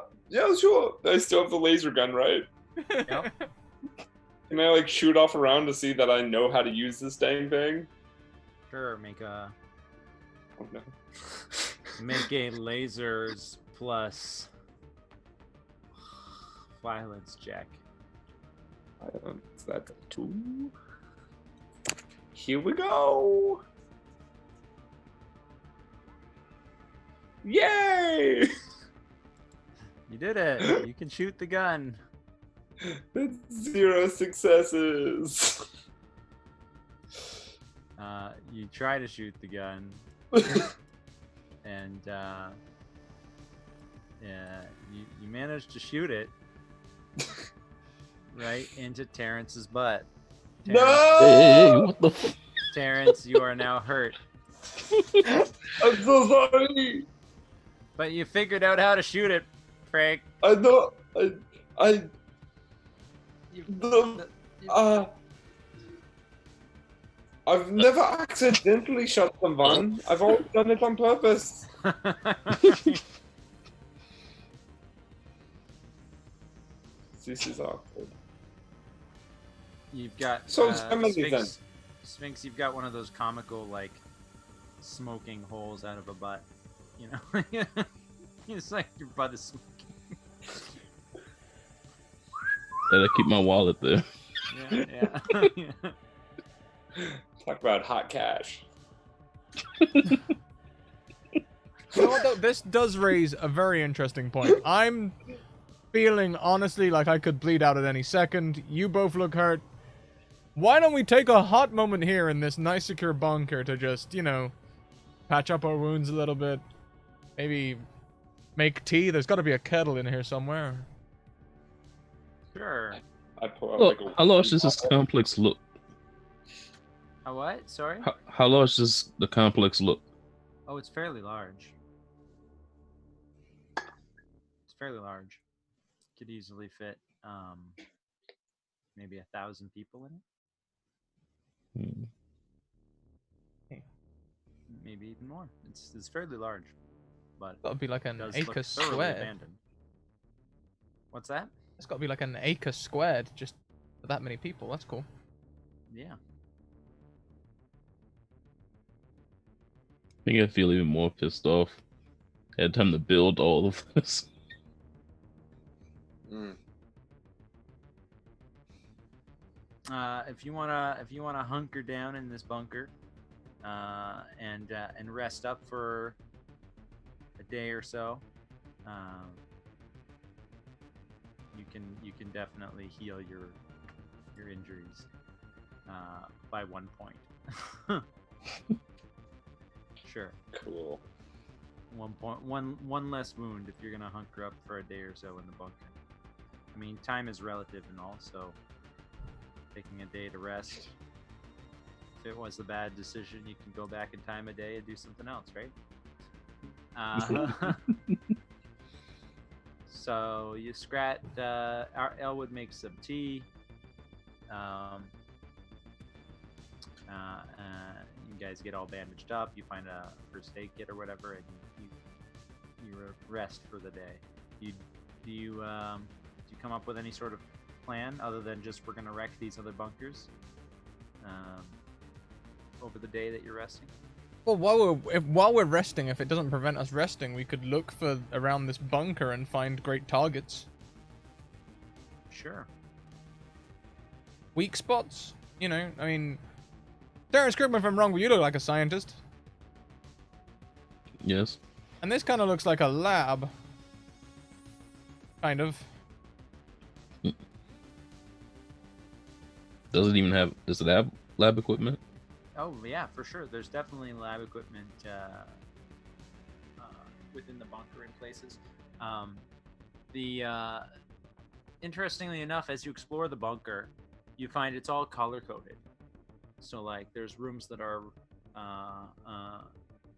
sure. I still have the laser gun, right? Yep. Can I like shoot off around to see that I know how to use this dang thing? Sure, make a... Oh no. Make a lasers plus violence check. That's a 2. Here we go. Yay! You did it. You can shoot the gun. That's 0 successes. You try to shoot the gun, and yeah, you manage to shoot it right into Terrence's butt. No! Hey, what the? Terrence, you are now hurt. I'm so sorry. But you figured out how to shoot it, Frank. I know. I You- the, I've never accidentally shot someone. I've always done it on purpose. This is awkward. You've got So Sphinx, Sphinx, you've got one of those comical like smoking holes out of a butt. You know, it's like your butt is smoking. Did I keep my wallet there? Yeah. Yeah. Talk about hot cash. You know what, though? This does raise a very interesting point. I'm feeling, honestly, like I could bleed out at any second. You both look hurt. Why don't we take a hot moment here in this nice, secure bunker to just, you know, patch up our wounds a little bit? Maybe make tea? There's got to be a kettle in here somewhere. Sure. I pull out Look, like a how large does this complex look? A what? Sorry. How large does the complex look? Oh, it's fairly large. It's fairly large. Could easily fit maybe 1,000 people in it. Hmm. Maybe even more. It's fairly large, but Got to be like an does acre look thoroughly squared. abandoned. What's that? It's got to be like an acre squared just for that many people. That's cool. Yeah. I think I feel even more pissed off. I had time to build all of this. Mm. If you wanna hunker down in this bunker, and rest up for a day or so, you can definitely heal your injuries by 1 point. Sure. Cool. 1 point, one less wound if you're gonna hunker up for a day or so in the bunker. I mean, time is relative and all, so taking a day to rest. If it was a bad decision, you can go back in time a day and do something else, right? So you Elwood makes some tea. You guys get all bandaged up. You find a first aid kit or whatever, and you rest for the day. Do you come up with any sort of plan other than just we're gonna wreck these other bunkers over the day that you're resting? Well, while we're resting, if it doesn't prevent us resting, we could look for around this bunker and find great targets. Sure. Weak spots? You know, I mean... Terrence, correct me if I'm wrong, but you look like a scientist. Yes. And this kind of looks like a lab. Kind of. Does it have lab equipment? Oh yeah, for sure. There's definitely lab equipment within the bunker in places. Interestingly enough, as you explore the bunker, you find it's all color coded. So like, there's rooms that are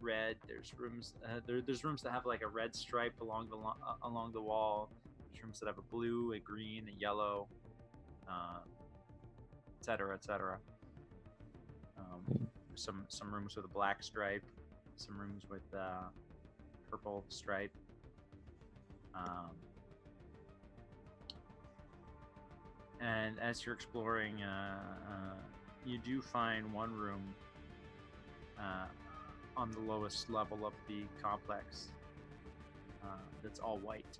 red. There's rooms that have like a red stripe along the wall. There's rooms that have a blue, a green, a yellow, etc., etc. Some rooms with a black stripe, some rooms with purple stripe. And as you're exploring, you do find one room on the lowest level of the complex. That's all white.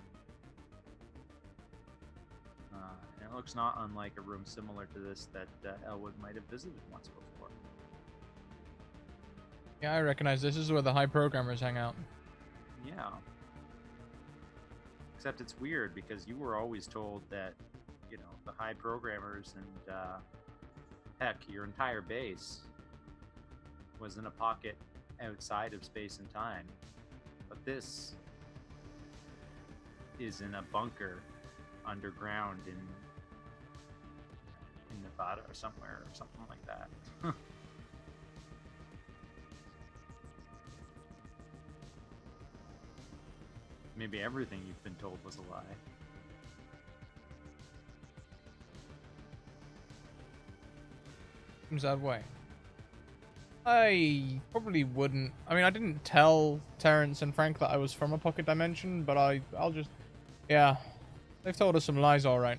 And it looks not unlike a room similar to this that Elwood might have visited once before. Yeah, I recognize this is where the high programmers hang out. Yeah. Except it's weird because you were always told that, you know, the high programmers and heck, your entire base was in a pocket outside of space and time. But this is in a bunker underground in Nevada or somewhere or something like that. Maybe everything you've been told was a lie. Seems that way. I probably wouldn't. I mean, I didn't tell Terrence and Frank that I was from a pocket dimension, but I'll just... Yeah. They've told us some lies, alright.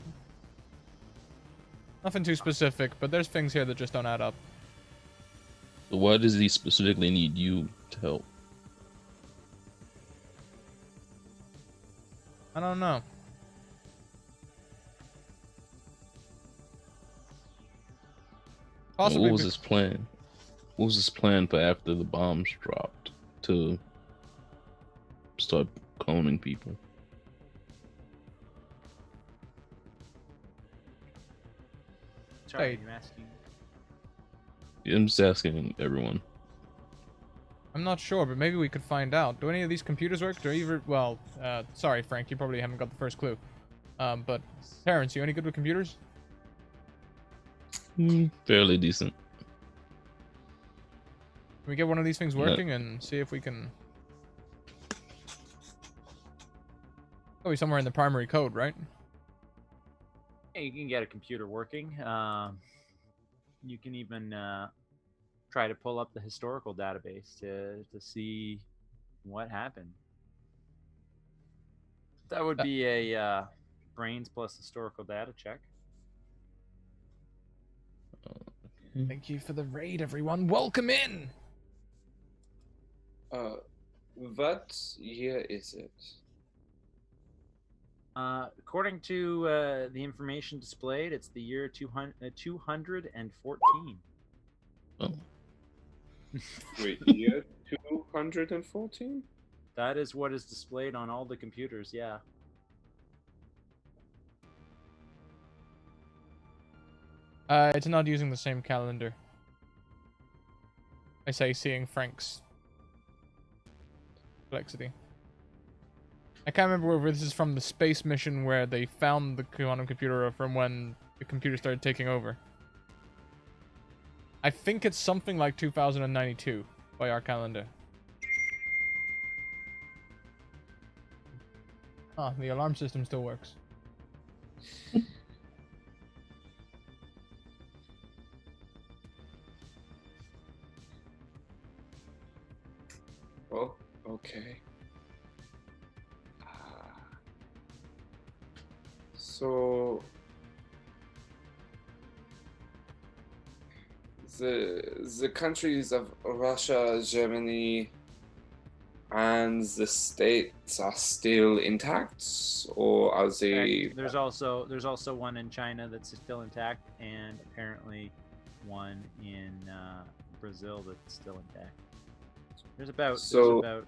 Nothing too specific, but there's things here that just don't add up. So why does he specifically need you to help? I don't know. Possibly. What was his plan? What was his plan for after the bombs dropped to start cloning people? Sorry, Wait. you asking? I'm just asking everyone. I'm not sure, but maybe we could find out. Do any of these computers work? Do either... Well, sorry, Frank, you probably haven't got the first clue. But Terrence, you any good with computers? Fairly decent. Can we get one of these things working and see if we can... Probably somewhere in the primary code, right? Yeah, you can get a computer working. You can even try to pull up the historical database to see what happened. That would be a brains plus historical data check. Thank you for the raid, everyone. Welcome in! What year is it? According to the information displayed, it's the year 214. Oh, Wait, year 214? That is what is displayed on all the computers, yeah. It's not using the same calendar. I say, seeing Frank's complexity. I can't remember whether this is from the space mission where they found the quantum computer or from when the computer started taking over. I think it's something like 2092 by our calendar. Ah, the alarm system still works. Oh, okay. So the countries of Russia, Germany, and the States are still intact, or are they? There's also one in China that's still intact, and apparently one in Brazil that's still intact. There's about 1,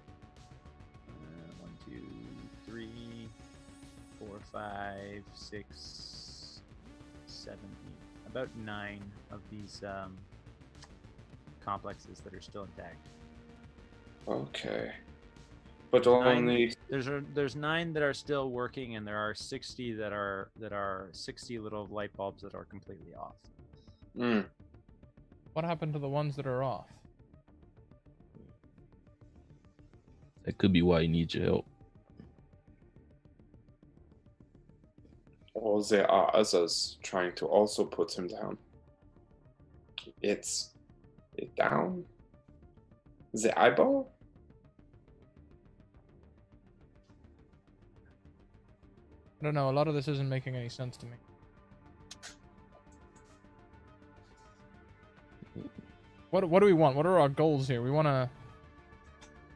2, 3, 4, 5, 6, 7, 8, about 9 of these complexes that are still intact. Okay, but only There's 9 that are still working, and there are 60 that are 60 little light bulbs that are completely off. What happened to the ones that are off? that could be why he needs your help. or there are others trying to also put him down. It's down. The eyeball? I don't know. A lot of this isn't making any sense to me. What do we want? What are our goals here? We want to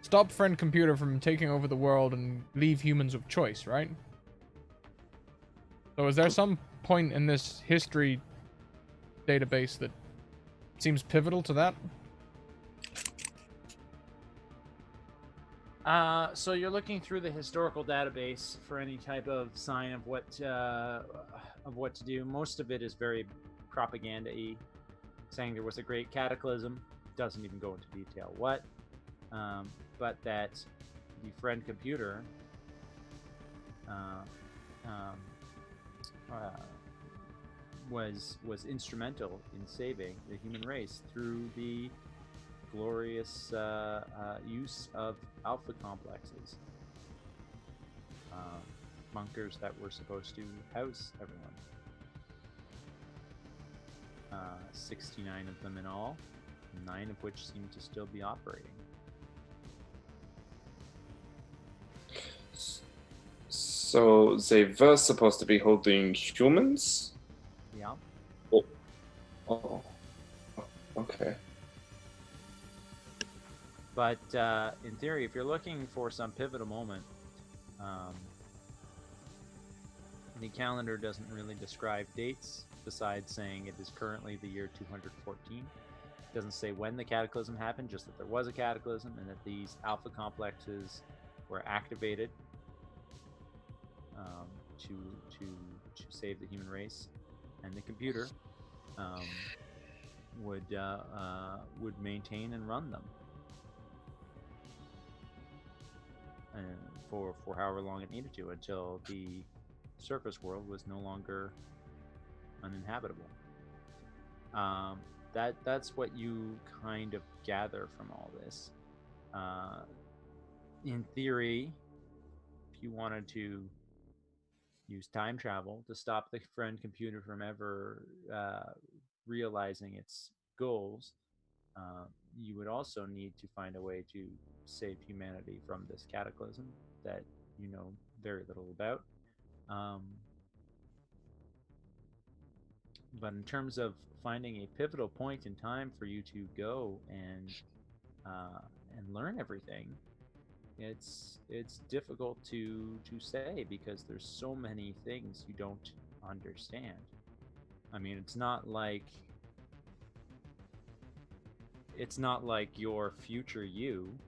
stop friend computer from taking over the world and leave humans with choice, right? So is there some point in this history database that seems pivotal to that? So you're looking through the historical database for any type of sign of what to do. Most of it is very propaganda-y, saying there was a great cataclysm. Doesn't even go into detail what, but that the friend computer was instrumental in saving the human race through the glorious use of alpha complexes, bunkers that were supposed to house everyone. 69 of them in all, 9 of which seem to still be operating. So they were supposed to be holding humans? Yeah. Oh. Okay. But in theory, if you're looking for some pivotal moment, the calendar doesn't really describe dates besides saying it is currently the year 214. It doesn't say when the cataclysm happened, just that there was a cataclysm and that these alpha complexes were activated to save the human race, and the computer would maintain and run them. For however long it needed to, until the surface world was no longer uninhabitable. That's what you kind of gather from all this. In theory, if you wanted to use time travel to stop the friend computer from ever realizing its goals, you would also need to find a way to save humanity from this cataclysm that you know very little about. But in terms of finding a pivotal point in time for you to go and learn everything, it's difficult to say, because there's so many things you don't understand. I mean, it's not like your future you,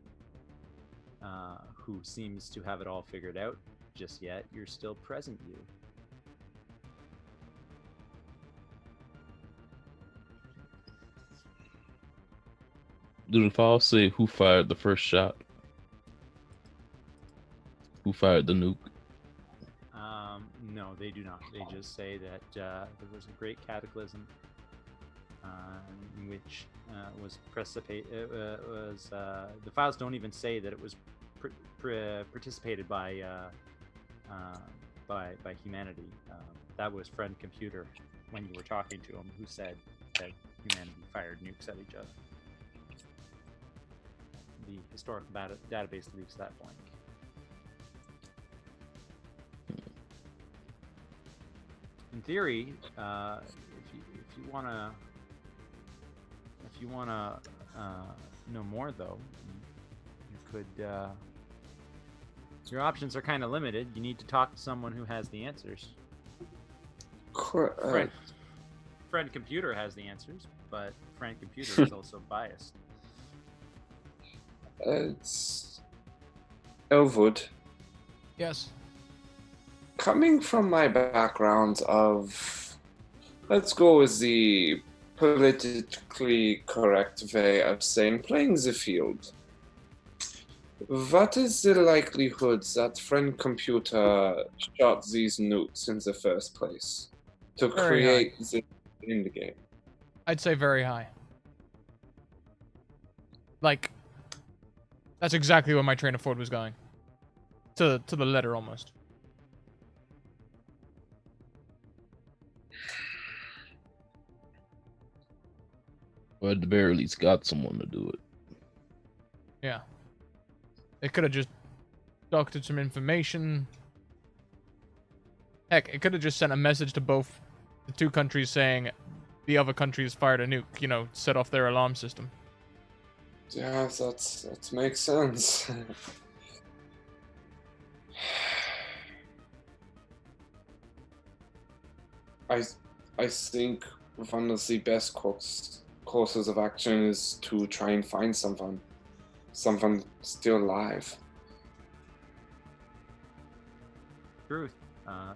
who seems to have it all figured out just yet. You're still present you. Did the file say who fired the first shot? Who fired the nuke? No, they do not. They just say that there was a great cataclysm, which was the files don't even say that it was participated by humanity. That was friend computer when you were talking to him, who said that humanity fired nukes at each other. The historical database leaves that blank. In theory, if you wanna know more, though, you could. Your options are kind of limited. You need to talk to someone who has the answers. Friend computer has the answers, but friend computer is also biased. It's Elwood. Yes. Coming from my background of, let's go with the politically correct way of saying playing the field. What is the likelihood that friend computer shot these nukes in the first place to create this in the game? I'd say very high. Like, that's exactly where my train of thought was going. To the letter, almost. Or at the very least, got someone to do it. Yeah. They could have just doctored some information. Heck, it could have just sent a message to both the two countries saying the other countries fired a nuke, set off their alarm system. Yeah, that makes sense. I I think one of the best courses of action is to try and find someone still alive. Truth.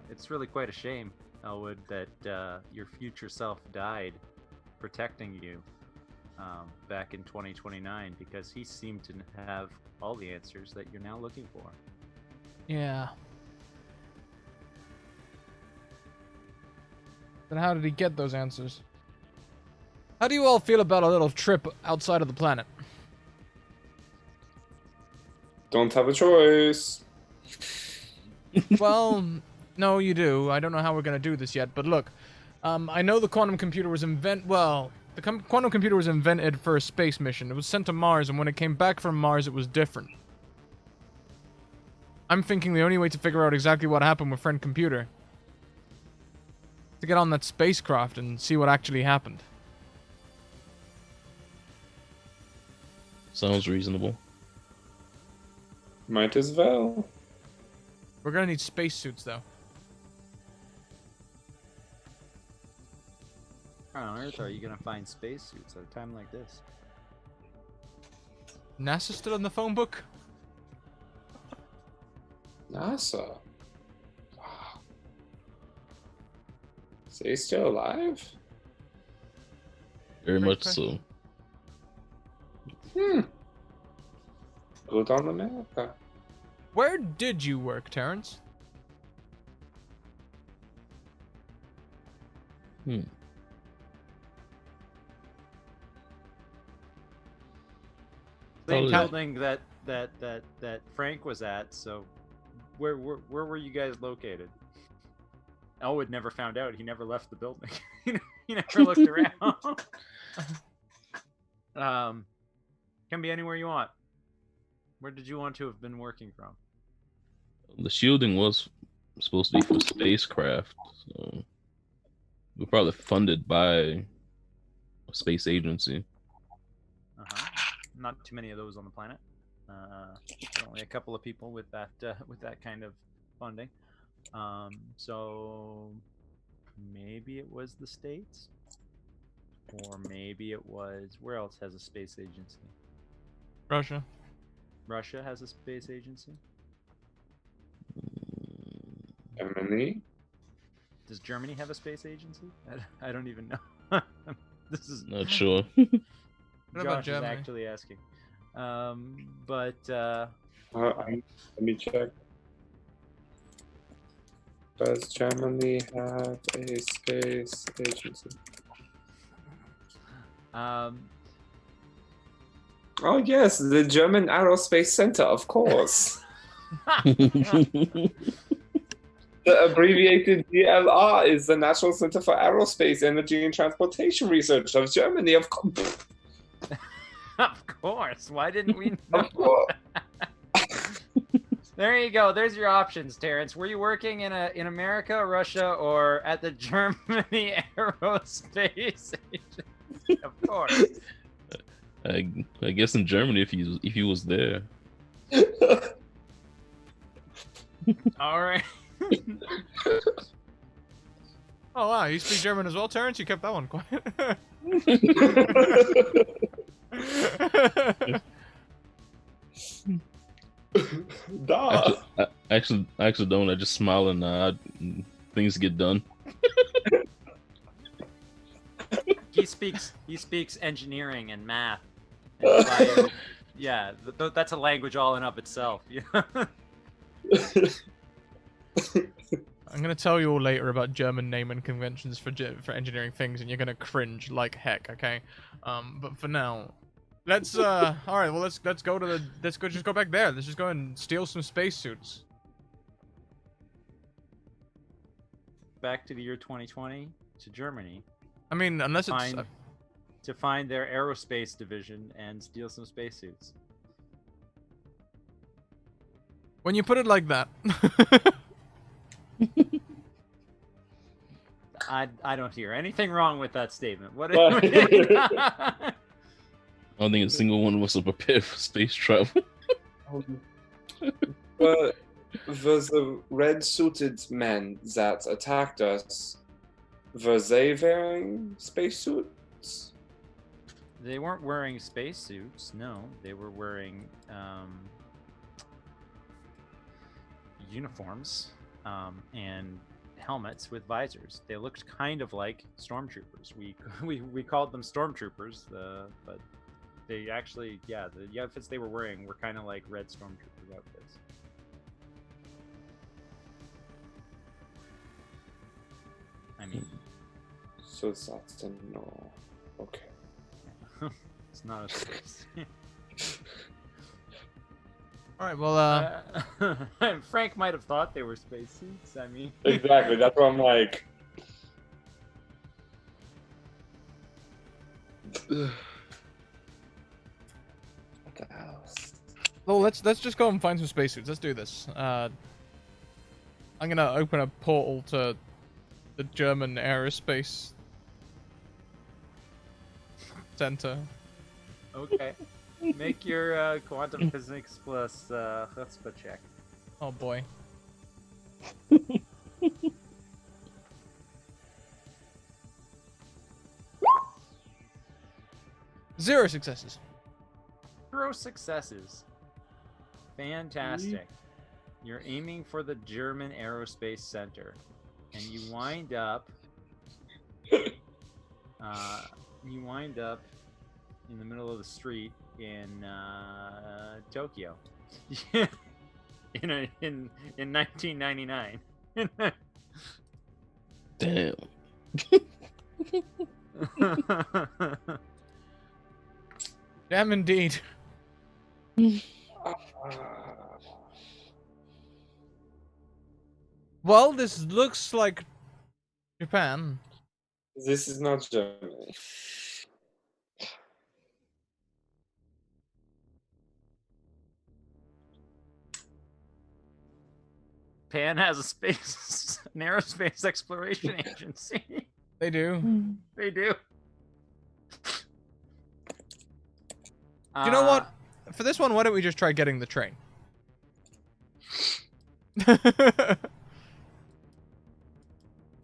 It's really quite a shame, Elwood, that your future self died protecting you back in 2029, because he seemed to have all the answers that you're now looking for. Yeah. Then how did he get those answers? How do you all feel about a little trip outside of the planet? Don't have a choice. Well, no, you do. I don't know how we're gonna do this yet, but look, I know the quantum computer was quantum computer was invented for a space mission. It was sent to Mars, and when it came back from Mars, it was different. I'm thinking the only way to figure out exactly what happened with friend computer is to get on that spacecraft and see what actually happened. Sounds reasonable. Might as well. We're gonna need spacesuits, though. How on earth are you gonna find spacesuits at a time like this? NASA still in the phone book? NASA. Wow. Is he still alive? Very Great much question. so. Good on America. Where did you work, Terrence? Hmm. Same Probably- building that Frank was at. So, where were you guys located? Elwood never found out. He never left the building. He never looked around. Can be anywhere you want. Where did you want to have been working from? The shielding was supposed to be for spacecraft, so we're probably funded by a space agency. Not too many of those on the planet. Only a couple of people with that kind of funding. So maybe it was the States, or maybe it was, where else has a space agency? Russia. Russia has a space agency. Germany? Does Germany have a space agency? I don't even know. This is Not sure. What about Josh is Germany? actually asking. But Let me check. Does Germany have a space agency? Oh yes, the German Aerospace Center, of course. The abbreviated DLR is the National Center for Aerospace Energy and Transportation Research of Germany, of course. of course. Why didn't we know? Of course. There you go. There's your options, Terrence. Were you working in America, Russia, or at the Germany Aerospace Agency? Of course. I guess in Germany if he was there. All right. Oh wow, you speak German as well, Terrence? You kept that one quiet. Duh. I actually don't. I just smile and nod, and things get done. He speaks engineering and math. And bio. Yeah, that's a language all in of itself. I'm gonna tell you all later about German naming conventions for engineering things, and you're gonna cringe like heck. Okay, but for now, let's all right. Well, let's just go back there. Let's just go and steal some spacesuits. Back to the year 2020 to Germany. I mean, unless it's to find their aerospace division and steal some spacesuits. when you put it like that. I don't hear anything wrong with that statement. What? I don't think a single one of us are prepared for space travel. But the red-suited men that attacked us, were they wearing spacesuits? They weren't wearing spacesuits. No, they were wearing uniforms and helmets with visors. They looked kind of like stormtroopers. We called them stormtroopers, but they actually, yeah, the outfits they were wearing were kind of like red stormtrooper outfits. I mean, So that's a no. Okay. it's not a space. All right, well, Frank might have thought they were spacesuits. I mean, Exactly. That's what I'm like. What the hell? well, let's just go and find some spacesuits. Let's do this. I'm gonna open a portal to the German aerospace center. okay. Make your quantum physics plus chutzpah check. Oh boy. Zero successes. 0 successes. Fantastic. You're aiming for the German Aerospace Center, and you wind up. You wind up in the middle of the street in Tokyo, in 1999. Damn. Damn indeed. Well, this looks like Japan. This is not Germany. Japan has an aerospace exploration agency. They do. They do. Do you know what? For this one, why don't we just try getting the train?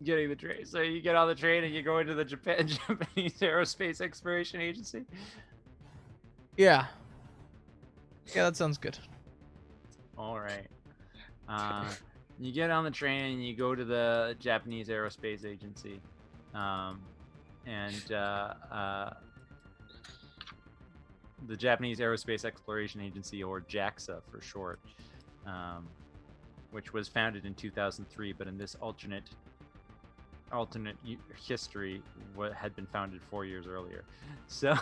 Getting the train. So you get on the train and you go into the Japanese Aerospace Exploration Agency. Yeah. Yeah, that sounds good. All right. You get on the train and you go to the Japanese Aerospace Agency, and the Japanese Aerospace Exploration Agency, or JAXA for short, which was founded in 2003, but in this alternate history, what had been founded 4 years earlier. So,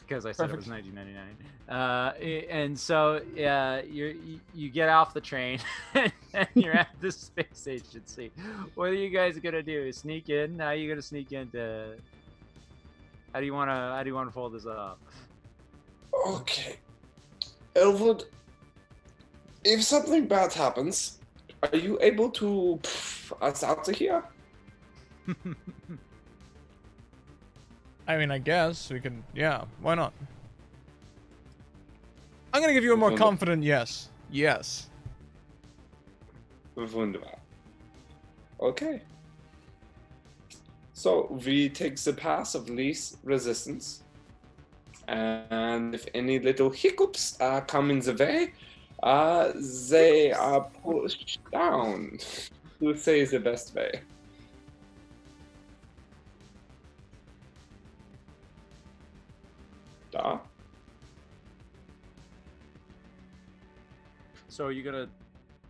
because I said It was 1999, and so you get off the train and you're at this space agency. What are you guys gonna do? Sneak in? How are you gonna sneak into? How do you wanna pull this off? Okay. Elwood, if something bad happens, are you able to us out of here? I mean, I guess we can. Yeah, why not? I'm gonna give you a more confident yes. Yes. Wunderbar. Okay. So we take the path of least resistance, and if any little hiccups come in the way, they are pushed down. Who says the best way? Da? So are you gonna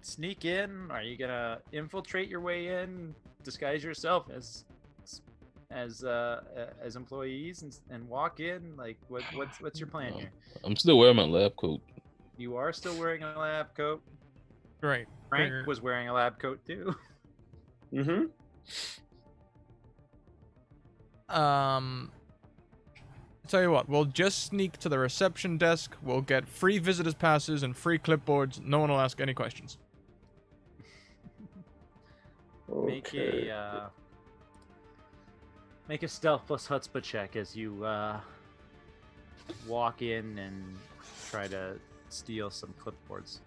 sneak in? Are you gonna infiltrate your way in? Disguise yourself as employees and walk in? Like what's your plan here? I'm still wearing my lab coat. You are still wearing a lab coat. Great. Frank Figured. was wearing a lab coat too. Mm-hmm. Tell you what, we'll just sneak to the reception desk. We'll get free visitors passes and free clipboards. No one will ask any questions. Make Okay. Make a stealth plus chutzpah check as you walk in and try to steal some clipboards.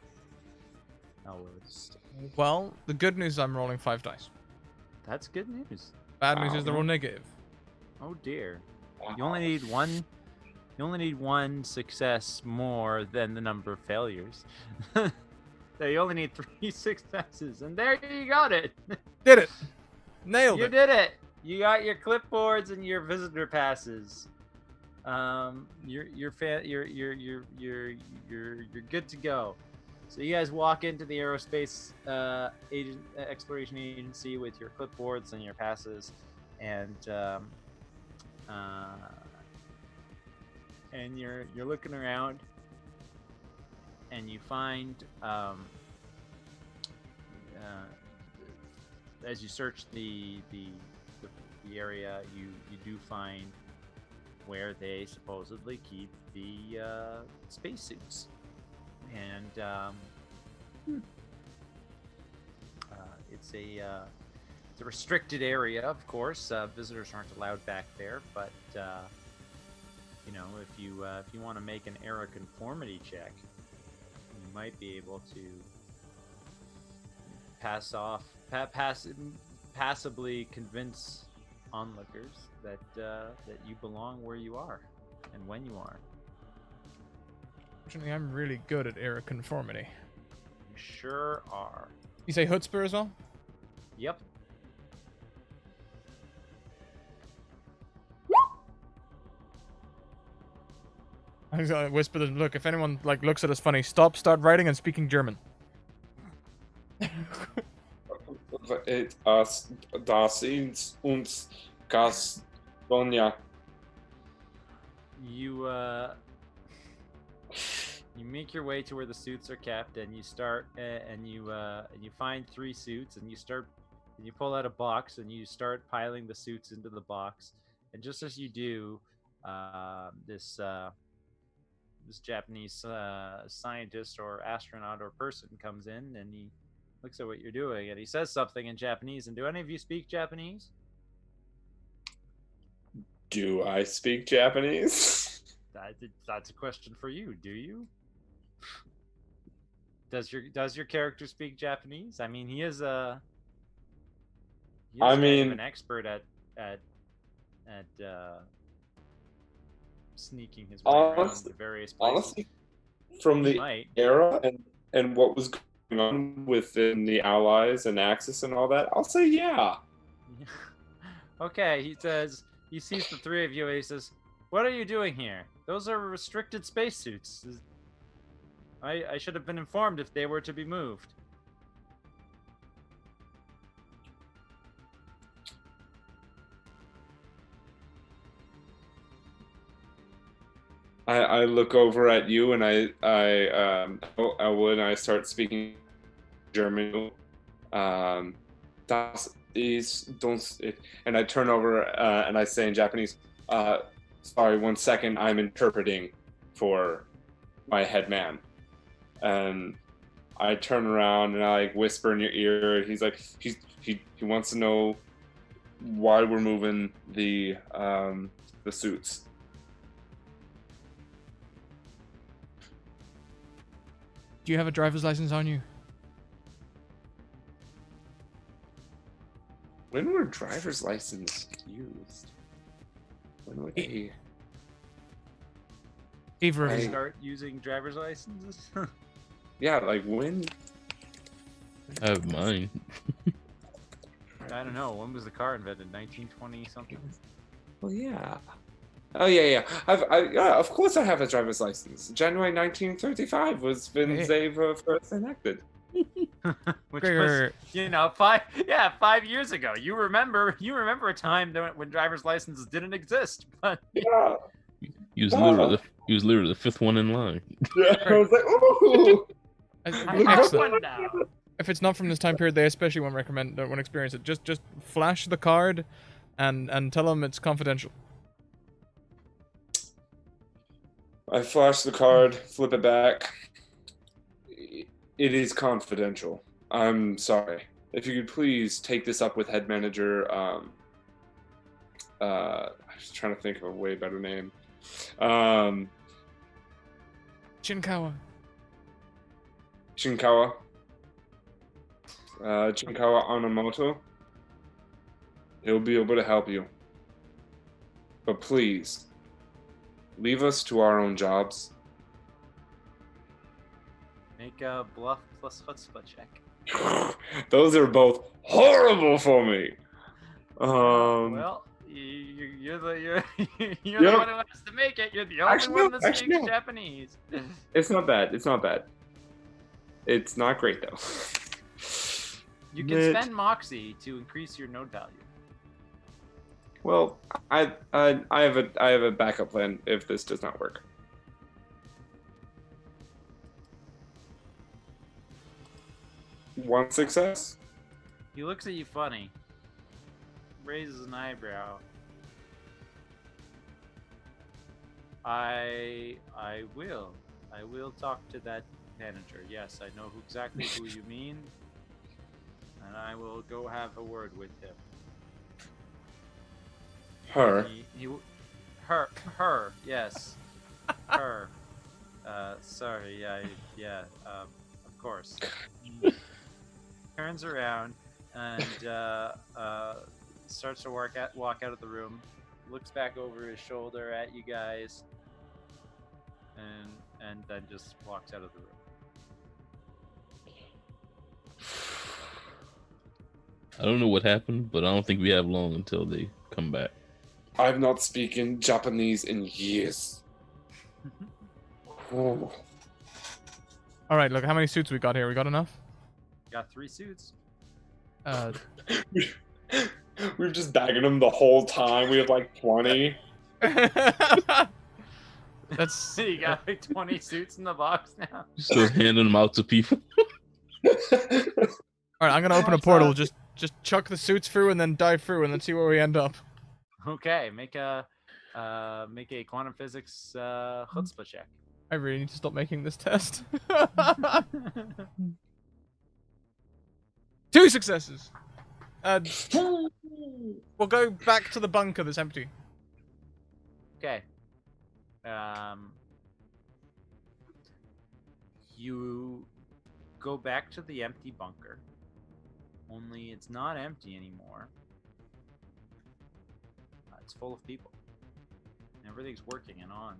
Well, the good news is I'm rolling 5 dice. That's good news. Bad news is they're all negative. Oh dear. You only need one. You only need one success more than the number of failures. So you only need 3 successes, and there you got it. Did it! Nailed You it! did it. You got your clipboards and your visitor passes. You're good to go. So you guys walk into the aerospace exploration agency with your clipboards and your passes, and you're looking around, and you find as you search the area, you do find where they supposedly keep the spacesuits, and it's a restricted area, of course. Visitors aren't allowed back there, but you know, if you want to make an era conformity check, you might be able to passably convince onlookers that you belong where you are and when you are. Fortunately, I'm really good at era conformity. You sure are. You say chutzpah as well? Yep. I was gonna whisper them, look, if anyone like looks at us funny, start writing and speaking German. Das ist uns Gastonia. You make your way to where the suits are kept, and you start and you find 3 suits, and you pull out a box, and you start piling the suits into the box. And just as you do, this Japanese scientist or astronaut or person comes in, and he looks at what you're doing, and he says something in Japanese. And do any of you speak Japanese? Do I speak Japanese? That's a question for you. Do you? Does your character speak Japanese? I mean, he is an expert at sneaking his way around to various places. Honestly, from the era and what was going on within the Allies and Axis and all that, I'll say yeah. Okay, he says, he sees the 3 of you, and he says, "What are you doing here? Those are restricted spacesuits. I should have been informed if they were to be moved." I look over at you, and when I start speaking German, das ist and I turn over and I say in Japanese, sorry, 1 second, I'm interpreting for my head man. And I turn around and I whisper in your ear. He's like, he wants to know why we're moving the suits. Do you have a driver's license on you? When were driver's licenses used? When were they? Either of you. Start using driver's licenses? Yeah, like when? I have mine. I don't know. When was the car invented? 1920 something? Well, yeah. Oh yeah. Yeah, of course I have a driver's license. January 1935 was when they were first enacted. Which was, 5 years ago. You remember a time when driver's licenses didn't exist, but Yeah. He was literally the 5th one in line. Yeah, I was like, ooh. Excellent. If it's not from this time period, they especially won't experience it. Just flash the card, and tell them it's confidential. I flash the card, flip it back. It is confidential. I'm sorry. If you could please take this up with head manager I was trying to think of a way better name. Shinkawa. Shinkawa. Shinkawa Anamoto. He'll be able to help you. But please, leave us to our own jobs. Make a bluff plus chutzpah check. Those are both horrible for me. Well, you're the Yep. one who has to make it. You're the only Actually, one no, that actually, speaks no. Japanese. It's not bad. It's not bad. It's not great though. You can spend Moxie to increase your node value. Well, I have a backup plan if this does not work. One success. He looks at you funny, raises an eyebrow. I will talk to that manager. Yes, I know exactly who you mean, and I will go have a word with him. Her. Her, yes, her. Sorry, of course. He turns around and starts to walk out of the room. Looks back over his shoulder at you guys, and then just walks out of the room. I don't know what happened, but I don't think we have long until they come back. I've not spoken Japanese in years. Oh. All right, look, how many suits we got here? We got enough? Got 3 suits. We've just bagging them the whole time. We have like 20. That's You got like 20 suits in the box now. Still handing them out to people. all right. I'm gonna open a portal. Just chuck the suits through and then dive through and then see where we end up. Okay, make a quantum physics chutzpah check. I really need to stop making this test. 2 successes. We'll go back to the bunker that's empty. Okay. You go back to the empty bunker. Only it's not empty anymore. It's full of people. Everything's working and on.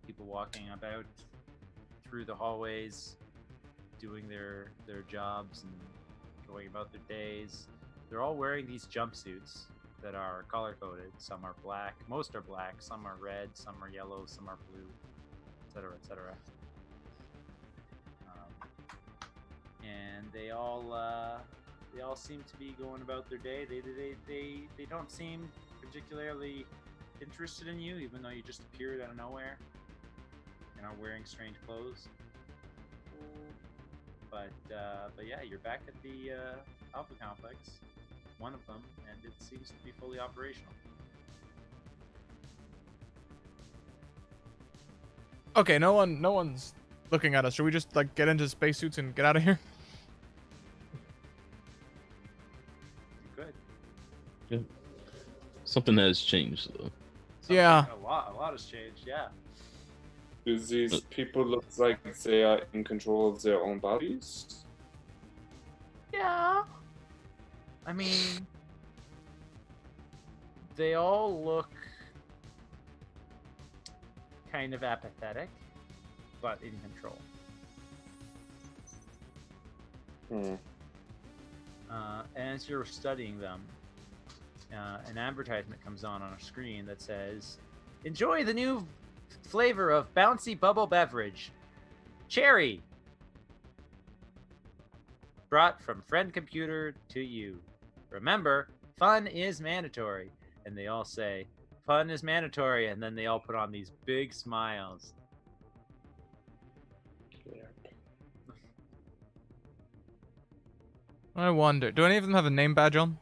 People walking about through the hallways, doing their jobs and going about their days. They're all wearing these jumpsuits that are color-coded. Some are black, most are black, some are red, some are yellow, some are blue, etc., etc. And they all seem to be going about their day. They don't seem particularly interested in you, even though you just appeared out of nowhere. You're not wearing strange clothes. But yeah, you're back at the Alpha Complex, one of them, and it seems to be fully operational. Okay, no one's looking at us. Should we just like get into spacesuits and get out of here? Good. Yeah. Something has changed, though. Yeah. A lot has changed. Yeah. Do these people look like they are in control of their own bodies? Yeah. I mean, they all look kind of apathetic, but in control. As you're studying them, an advertisement comes on a screen that says, "Enjoy the new flavor of bouncy bubble beverage, cherry. Brought from Friend Computer to you. Remember, fun is mandatory." And they all say, "Fun is mandatory," and then they all put on these big smiles. I wonder, do any of them have a name badge on?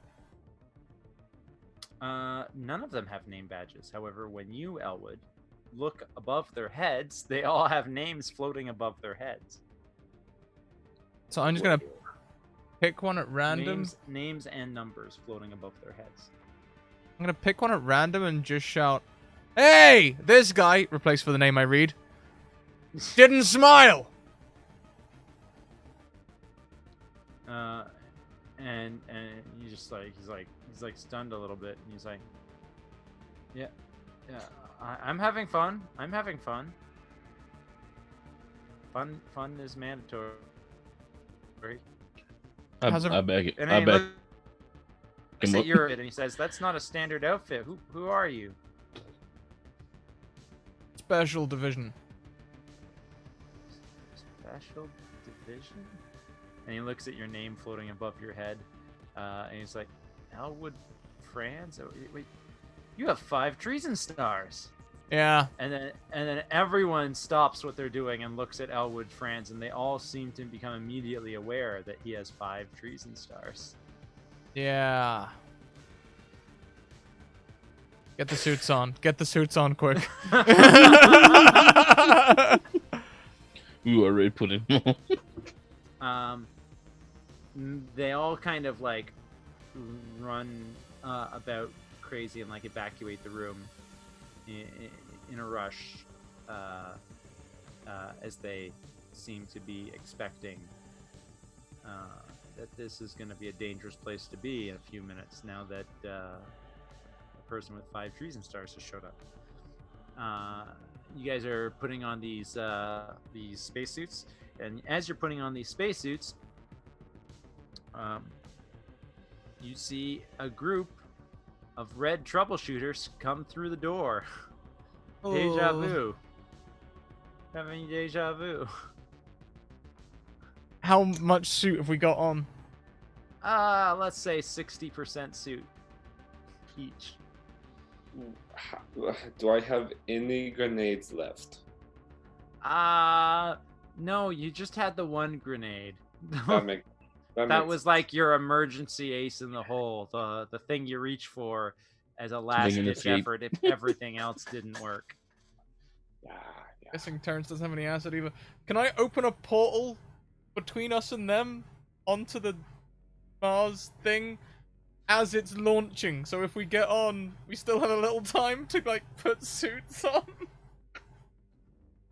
None of them have name badges. However, when you, Elwood, look above their heads, they all have names floating above their heads. So I'm just gonna Pick one at random. Names and numbers floating above their heads. I'm gonna pick one at random and just shout, "Hey, this guy!" Replace for the name I read. Didn't smile. And you just like he's like stunned a little bit, and he's like, yeah, I'm having fun. I'm having fun. Fun is mandatory. I How's it- back it. And I then he back looks him at up. your and he says, "That's not a standard outfit. Who are you?" Special division. Special division? And he looks at your name floating above your head, and he's like, "Elwood Franz? Oh, wait, you have 5 treason stars." Yeah. And then everyone stops what they're doing and looks at Elwood Franz, and they all seem to become immediately aware that he has 5 treason stars. Yeah. Get the suits on. Get the suits on quick. We already put him on. They all kind of like run about crazy and like evacuate the room in a rush, as they seem to be expecting that this is going to be a dangerous place to be in a few minutes now that a person with 5 treason stars has showed up. You guys are putting on these spacesuits, and as you're putting on these spacesuits, you see a group of red troubleshooters come through the door. Deja vu. Having deja vu. How much suit have we got on? Let's say 60% suit each. Do I have any grenades left? No, you just had the one grenade. That That makes was like your emergency ace in the hole, the thing you reach for as a last ditch escape. effort if everything else didn't work. yeah. Guessing Terrence doesn't have any acid either. Can I open a portal between us and them onto the Mars thing as it's launching? So if we get on, we still have a little time to like put suits on.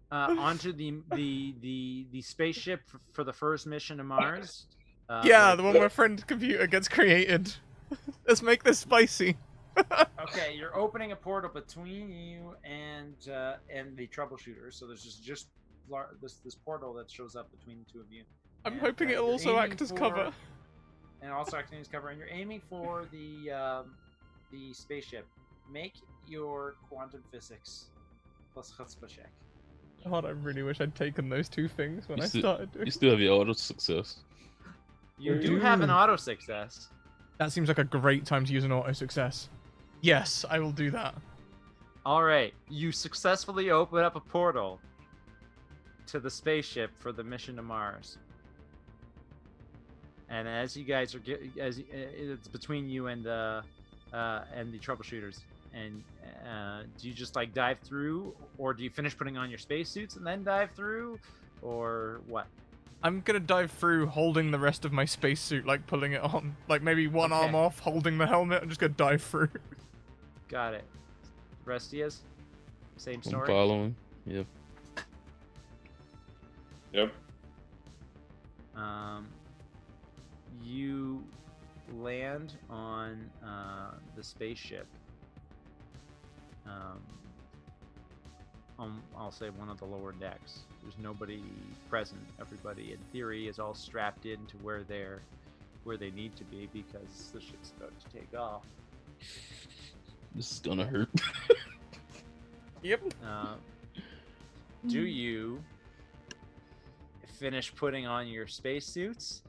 Onto the spaceship for the first mission to Mars. Yeah, like- the one where friend computer gets created. Let's make this spicy. Okay, you're opening a portal between you and the troubleshooter. So there's just this portal that shows up between the two of you. I'm And, hoping it'll you're also aiming act as for- cover. And also acting as cover. And you're aiming for the spaceship. Make your quantum physics plus chutzpah check. God, I really wish I'd taken those 2 things when You I still- started doing. You still have your auto success. You do have an auto success. That seems like a great time to use an auto success. Yes, I will do that. All right, you successfully open up a portal to the spaceship for the mission to Mars. And as you guys are it's between you and the troubleshooters. And do you just like dive through, or do you finish putting on your spacesuits and then dive through, or what? I'm gonna dive through holding the rest of my spacesuit, like pulling it on. Like maybe one arm Okay. off, holding the helmet. I'm just gonna dive through. Got it. Restias, same I'm story. following. Yep. Yep. You land on the spaceship. I'll say one of the lower decks. There's nobody present. Everybody, in theory, is all strapped in to where they need to be because the ship's about to take off. This is gonna hurt. Yep. Do you finish putting on your spacesuits,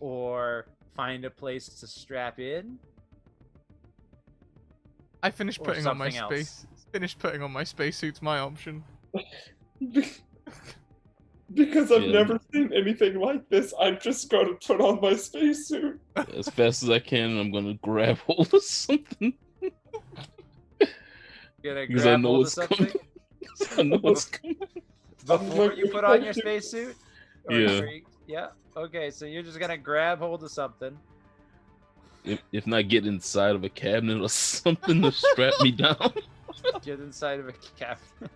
or find a place to strap in? I finished Or putting on my something else. space. Finished putting on my spacesuit's my option. Because I've Yeah. never seen anything like this, I'm just going to put on my spacesuit. As fast as I can, I'm gonna grab hold of something. You gonna Because I grab know hold of what's something coming. I know what's coming. before you put on your spacesuit? Or Yeah. are you- Yeah. Okay, so you're just gonna grab hold of something. If not get inside of a cabinet or something to strap me down. Get inside of a cabinet.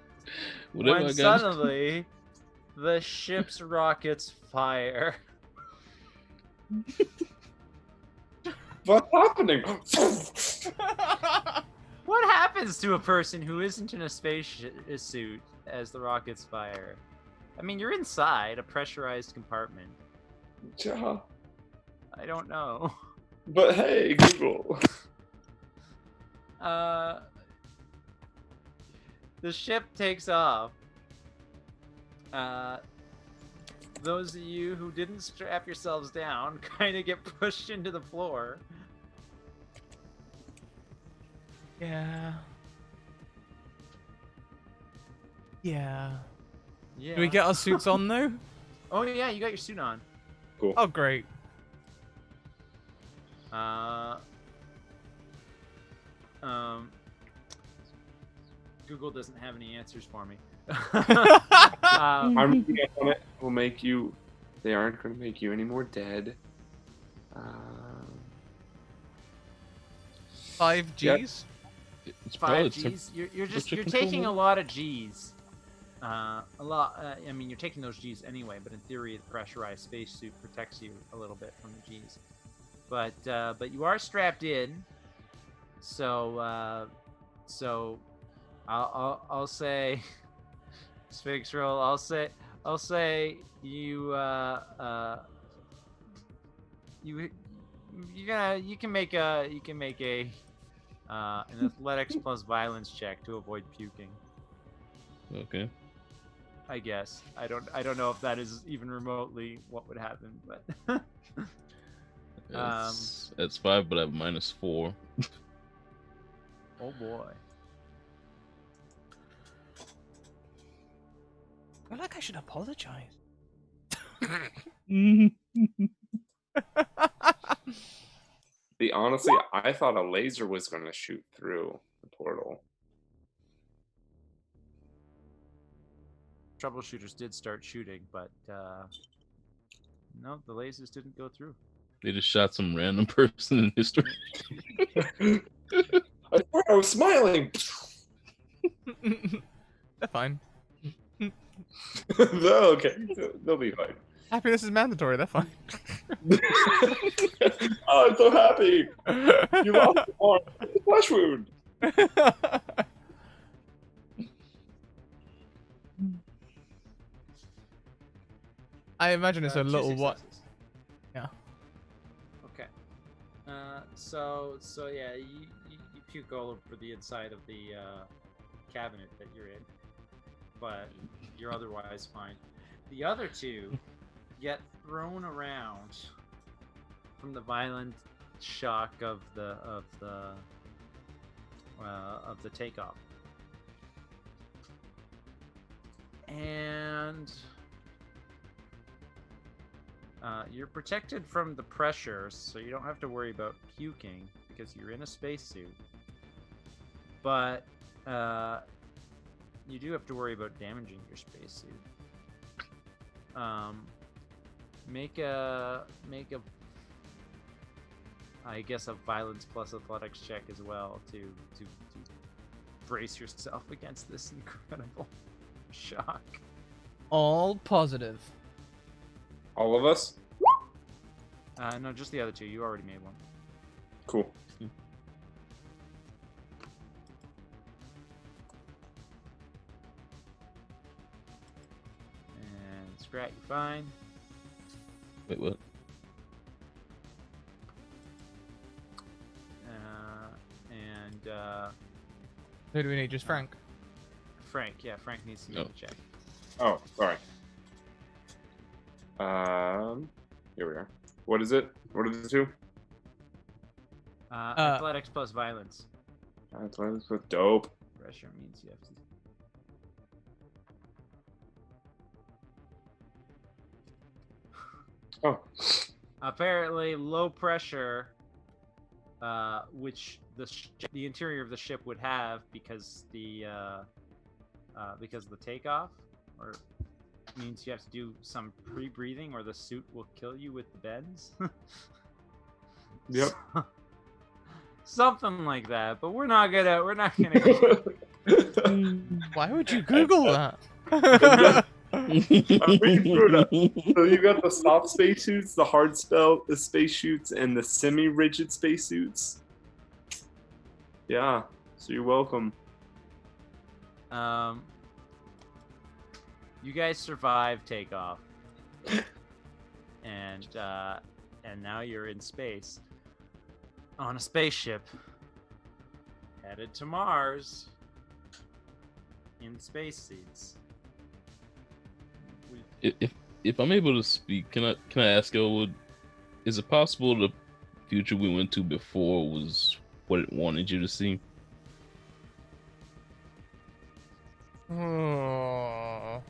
Whatever When I got. suddenly the ship's rockets fire. What's happening? What happens to a person who isn't in a space suit as the rockets fire? I mean, you're inside a pressurized compartment. Yeah. I don't know. But hey, Google. The ship takes off. Those of you who didn't strap yourselves down kind of get pushed into the floor. Yeah. Yeah. Yeah. Do we get our suits on though? Oh yeah, you got your suit on. Cool. Oh, great. Google doesn't have any answers for me. I'm reading up on it. Will make you. They aren't going to make you any more dead. 5 Yep. Gs? It's probably 5 Gs. You're temperature taking a control. lot of Gs. A lot. I mean, you're taking those Gs anyway, but in theory, the pressurized spacesuit protects you a little bit from the Gs. But you are strapped in, so I'll say Sphinx roll. I'll say you you can make a an athletics plus violence check to avoid puking. Okay. I guess I don't know if that is even remotely what would happen, but That's 5, but I have -4. oh boy. I feel like I should apologize. See, honestly, I thought a laser was going to shoot through the portal. Troubleshooters did start shooting, but no, the lasers didn't go through. They just shot some random person in history. I thought I was smiling. They're fine. Okay, they'll be fine. Happiness is mandatory, they're fine. Oh, I'm so happy. You lost the arm. It's a flesh wound. I imagine it's a Two little what? successes. Yeah. Okay. So yeah, you puke all over the inside of the cabinet that you're in, but you're otherwise fine. The other two get thrown around from the violent shock of the takeoff, and you're protected from the pressure, so you don't have to worry about puking because you're in a spacesuit. But you do have to worry about damaging your spacesuit. Make a I guess a violence plus athletics check as well to brace yourself against this incredible shock. All positive. All of us? No, just the other two. You already made one. Cool. And Scrat, you're fine. Wait, what? Who do we need? Just Frank? Frank, yeah, Frank needs to make a check. Oh, sorry. Here we are. What is it? What are the two? Athletics plus violence. Athletics with dope. Pressure means you have to. Oh. Apparently, low pressure, which the interior of the ship would have because of the takeoff, or means you have to do some pre-breathing or the suit will kill you with the bends. Yep. Something like that, but we're not gonna go. Why would you Google that? I'm reading through it. So you got the soft spacesuits, the hard spacesuits, and the semi-rigid spacesuits. Yeah, so you're welcome. You guys survive takeoff, and now you're in space on a spaceship headed to Mars in space seats. If I'm able to speak, can I ask Elwood, is it possible the future we went to before was what it wanted you to see? Oh.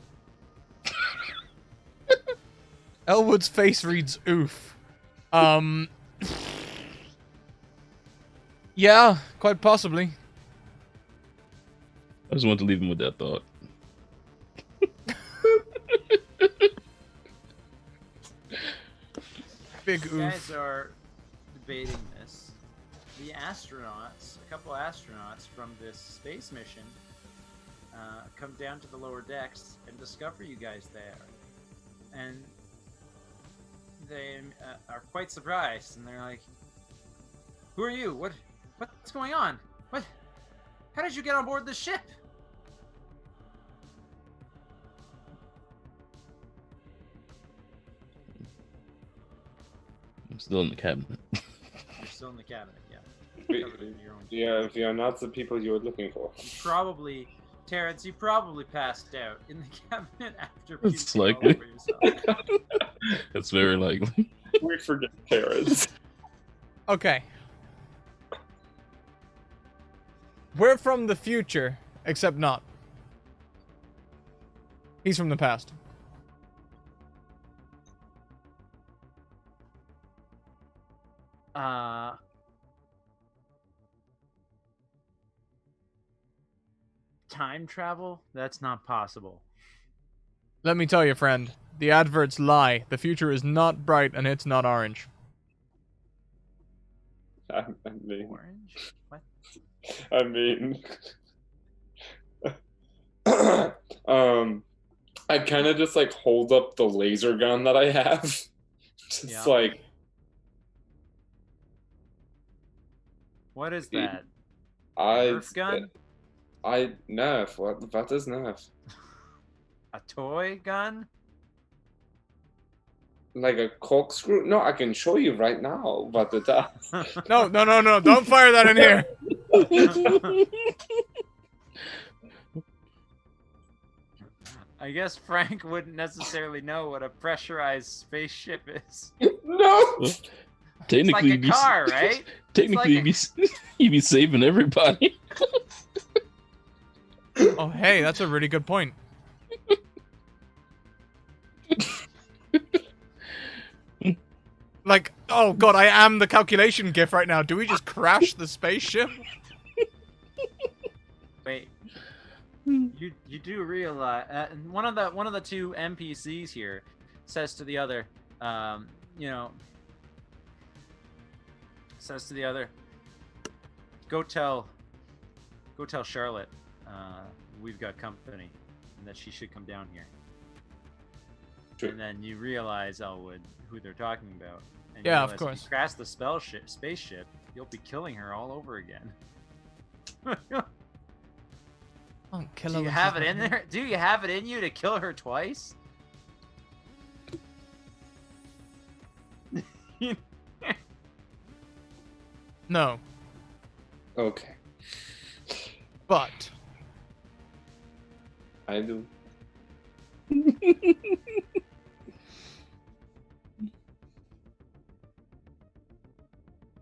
Elwood's face reads oof. Yeah, quite possibly. I just wanted to leave him with that thought. Big You oof. guys are debating this. The astronauts, a couple astronauts from this space mission, come down to the lower decks and discover you guys there. And they are quite surprised, and they're like, "Who are you? What's going on? What? How did you get on board the ship?" I'm still in the cabinet. You're still in the cabinet, yeah. We- Covered in your own. Yeah, we are not the people you were looking for. Terrence, you probably passed out in the cabinet after It's puking all likely. over yourself. That's very likely. We forget parents. Okay. We're from the future, except not. He's from the past. Time travel? That's not possible. Let me tell you, friend. The adverts lie. The future is not bright and it's not orange. I mean, Orange? What? I mean, I kind of just like hold up the laser gun that I have. Just Yeah. like, What is that? I, Nerf gun? Nerf. What is Nerf? A toy gun? Like a corkscrew? No, I can show you right now what it does. No. Don't fire that in here. I guess Frank wouldn't necessarily know what a pressurized spaceship is. No. It's Technically, like a car, right? Technically, you'd be saving everybody. Oh, hey, that's a really good point. Like, oh god, I am the calculation gif right now. Do we just crash the spaceship? Wait. You do realize one of the two NPCs here says to the other, go tell Charlotte we've got company and that she should come down here. Sure. And then you realize, Elwood, who they're talking about. And Yeah, of if course. you crash the spaceship, you'll be killing her all over again. Oh, kill Do her you when have she's it in not there? Do you have it in you to kill her twice? here. No, Okay, but I do.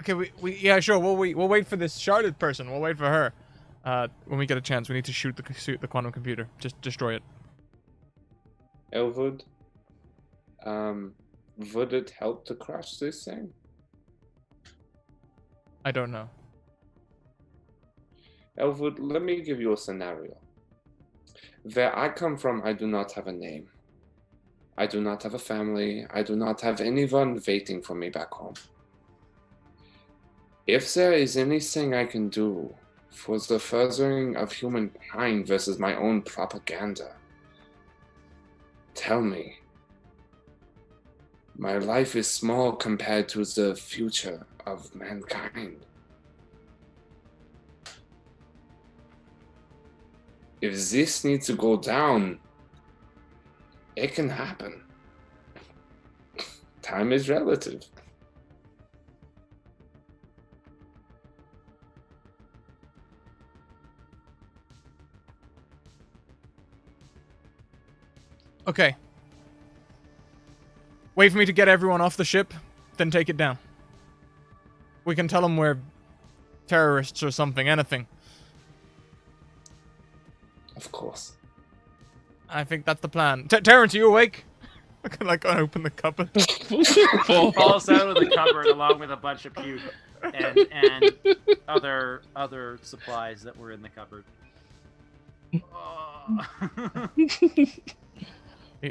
okay, we yeah, sure. We'll wait for this Charlotte person. We'll wait for her. When we get a chance, we need to shoot the quantum computer. Just destroy it. Elwood, would it help to crash this thing? I don't know. Elwood, let me give you a scenario. Where I come from, I do not have a name. I do not have a family. I do not have anyone waiting for me back home. If there is anything I can do for the furthering of humankind versus my own propaganda, tell me. My life is small compared to the future of mankind. If this needs to go down, it can happen. Time is relative. Okay. Wait for me to get everyone off the ship, then take it down. We can tell them we're terrorists or something, anything. Of course. I think that's the plan. Terrence, are you awake? I can like open the cupboard. Falls out of the cupboard along with a bunch of puke and other supplies that were in the cupboard.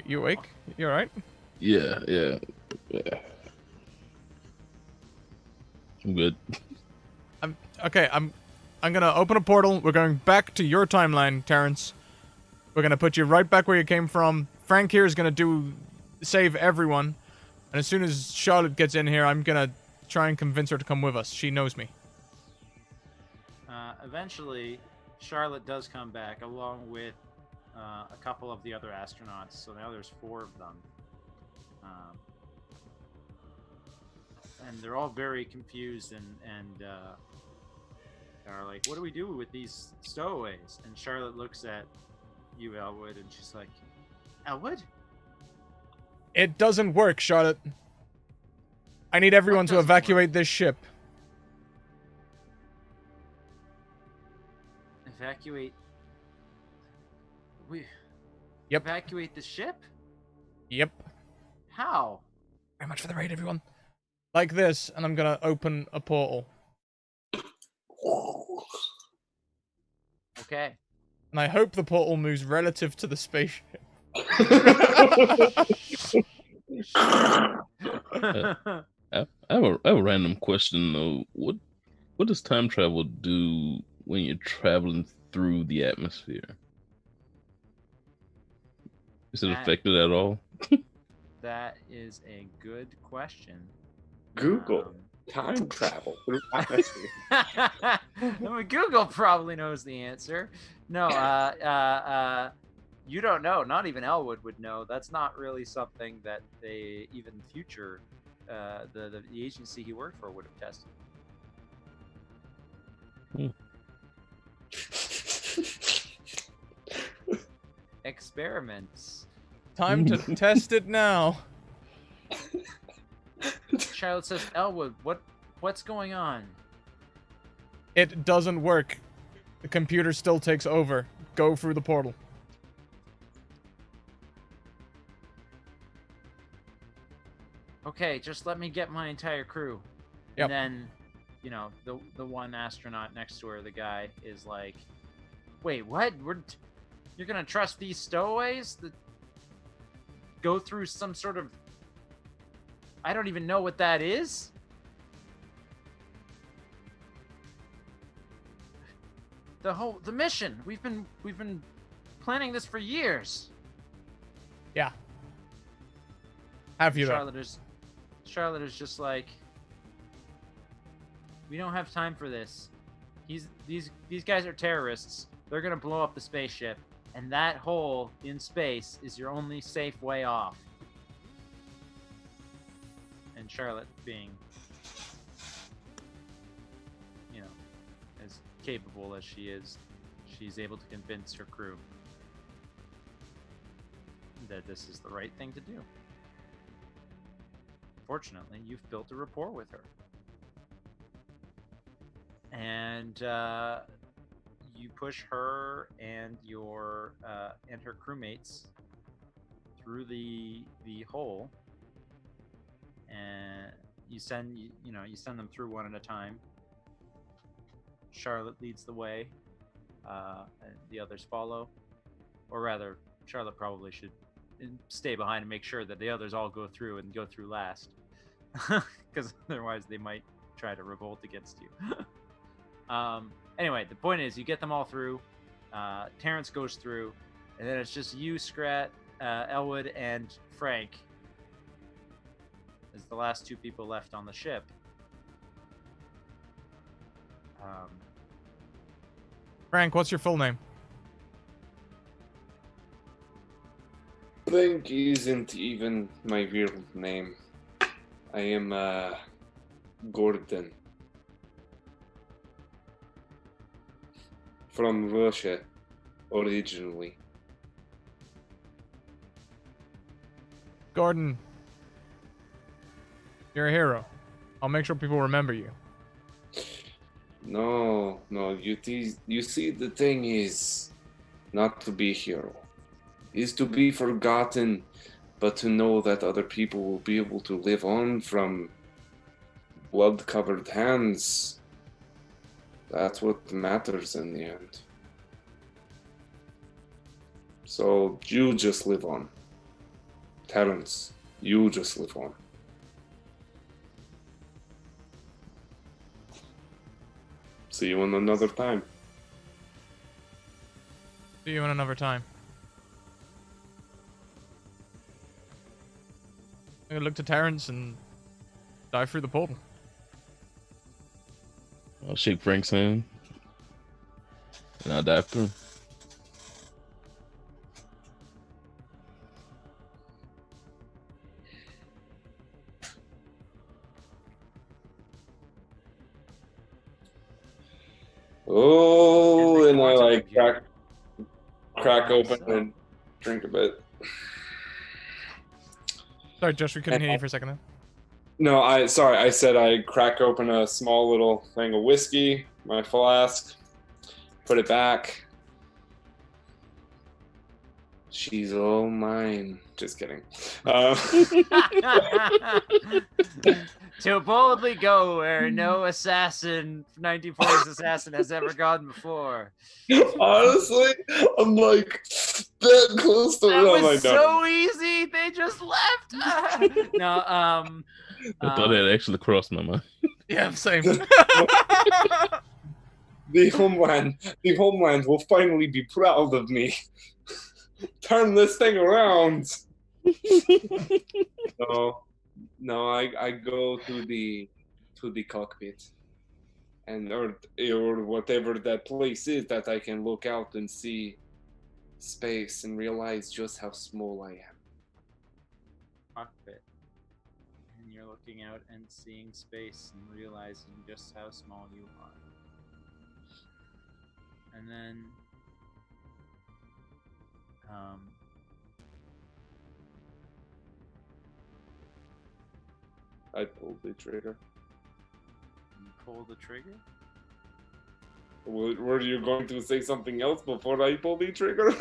You awake? You alright? Yeah. I'm good. Okay, I'm gonna open a portal. We're going back to your timeline, Terrence. We're gonna put you right back where you came from. Frank here is gonna save everyone. And as soon as Charlotte gets in here, I'm gonna try and convince her to come with us. She knows me. Eventually, Charlotte does come back along with a couple of the other astronauts. So now there's 4 of them. And they're all very confused and are like, what do we do with these stowaways? And Charlotte looks at you, Elwood, and she's like, Elwood? It doesn't work, Charlotte. I need everyone What to doesn't evacuate this ship. Evacuate? Yep. Evacuate the ship? Yep. How? Very much for the raid, everyone. Like this, and I'm gonna open a portal. Okay. And I hope the portal moves relative to the spaceship. I have a random question though. What does time travel do when you're traveling through the atmosphere? Is it affected at all? That is a good question. Google time travel through atmosphere. I mean, Google probably knows the answer. No, you don't know. Not even Elwood would know. That's not really something that they even future the agency he worked for would have tested. Experiments. Time to test it now. Charlotte says, Elwood, what's going on? It doesn't work. The computer still takes over. Go through the portal. Okay, just let me get my entire crew. Yep. And then, you know, the one astronaut next to her, the guy, is like, wait, what? You're gonna trust these stowaways that go through some sort of... I don't even know what that is? The mission. We've been planning this for years. Yeah. Have you though? Charlotte is just like, we don't have time for this. These guys are terrorists. They're gonna blow up the spaceship, and that hole in space is your only safe way off. And Charlotte, being, you know, as capable as she is, she's able to convince her crew that this is the right thing to do. Fortunately, you've built a rapport with her. And you push her and her crewmates through the hole, and you send them through one at a time. Charlotte leads the way, and the others follow, or rather, Charlotte probably should stay behind and make sure that the others all go through last, because otherwise they might try to revolt against you. Anyway, the point is, you get them all through. Terrence goes through, and then it's just you, Scrat, Elwood, and Frank as the last two people left on the ship. Frank, what's your full name? Frank isn't even my real name. I am Gordon. From Russia, originally. Gordon. You're a hero. I'll make sure people remember you. No, you see, the thing is not to be a hero. Is to be forgotten, but to know that other people will be able to live on from blood-covered hands. That's what matters in the end. So you just live on. Terrence, you just live on. See you in another time. See you in another time. I'm gonna look to Terrence and dive through the portal. I'll shake Frank's hand. And I'll dive through. Oh, and I like Quantum crack open and drink a bit. Sorry, Josh, we couldn't hear you for a second there. No, I said I crack open a small little thing of whiskey, my flask, put it back. She's all mine. Just kidding. To boldly go where no assassin, 1940s assassin, has ever gone before. Honestly, I'm like that close to it. That I'm was like, no. so easy. They just left. No, I thought that actually crossed my mind. Yeah, same. The homeland will finally be proud of me. Turn this thing around. No, I go to the cockpit, and or whatever that place is that I can look out and see space and realize just how small I am. Cockpit. And you're looking out and seeing space and realizing just how small you are. And then I pulled the trigger. you pull the trigger. Were you going to say something else before I pull the trigger?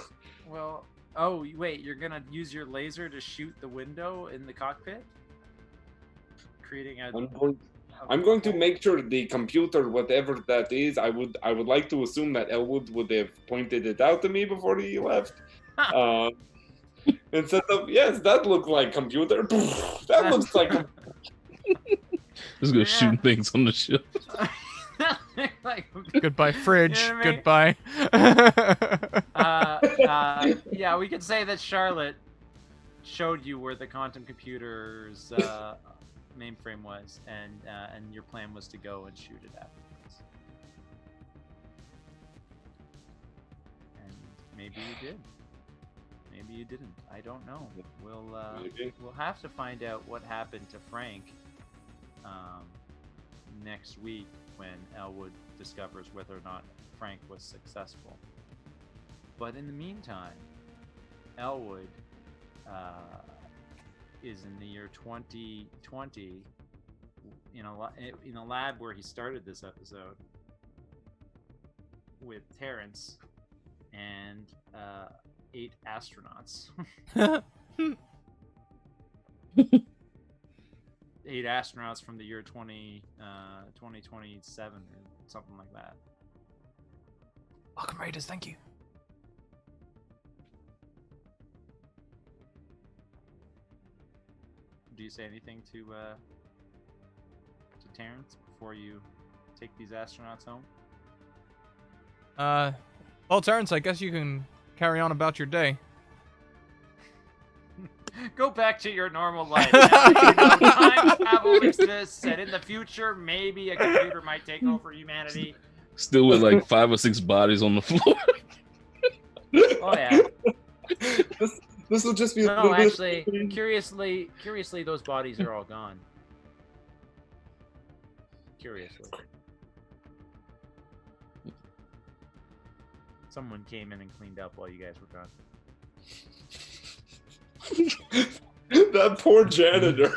Well, oh wait, you're gonna use your laser to shoot the window in the cockpit, creating a. I'm going to make sure the computer, whatever that is, I would like to assume that Elwood would have pointed it out to me before he left. Instead of, yes, that looked like computer. That looks like. Just go shooting things on the ship. Like, Goodbye, fridge. You know what I mean? Goodbye. Yeah, we could say that Charlotte showed you where the quantum computer's mainframe was, and your plan was to go and shoot it afterwards. And maybe you did. Maybe you didn't. I don't know. We'll have to find out what happened to Frank next week when Elwood discovers whether or not Frank was successful. But in the meantime, Elwood is in the year 2020 in a lab where he started this episode with Terrence and 8 astronauts. 8 astronauts from the year 2027 or something like that. Welcome, Raiders. Thank you. do you say anything to Terrence before you take these astronauts home? Well, Terrence, I guess you can carry on about your day. Go back to your normal life. Now, you know, time travel exists, and in the future, maybe a computer might take over humanity. Still with like 5 or 6 bodies on the floor. Oh yeah. This will just be. No, actually, curiously, those bodies are all gone. Curiously. Someone came in and cleaned up while you guys were gone. That poor janitor.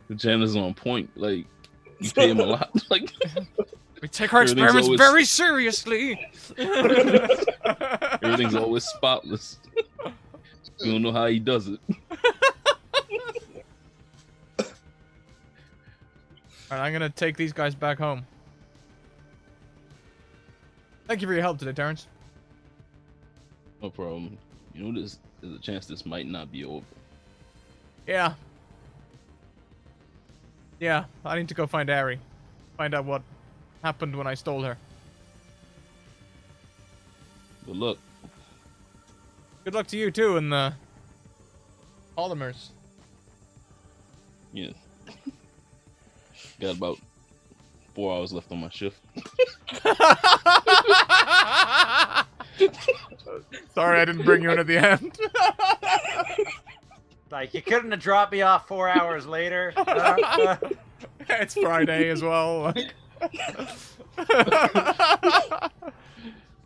The janitor's on point. Like, you pay him a lot. Like, we take our Everything's experiments always- very seriously. everything's always spotless. You don't know how he does it. Alright, I'm gonna take these guys back home. Thank you for your help today, Terrence. No problem. You know, there's a chance this might not be over. Yeah. Yeah, I need to go find Ari. Find out what happened when I stole her. Good luck. Good luck to you too and the polymers. Yeah. Got about 4 hours left on my shift. Sorry, I didn't bring you in at the end. Like, you couldn't have dropped me off 4 hours later. It's Friday as well.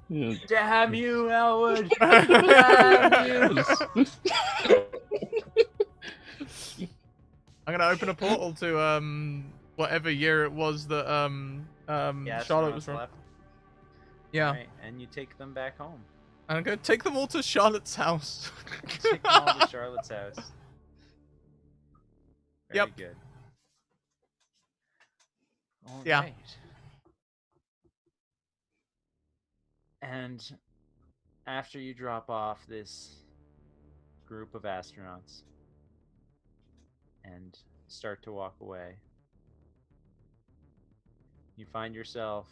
Yeah. Damn you, Elwood! Damn you! I'm gonna open a portal to whatever year it was that Yeah, Charlotte was from. left. Yeah, Right, and you take them back home. I'm gonna take them all to Charlotte's house. Take them all to Charlotte's house. Very Yep. good. All Yeah. right. And after you drop off this group of astronauts and start to walk away, you find yourself,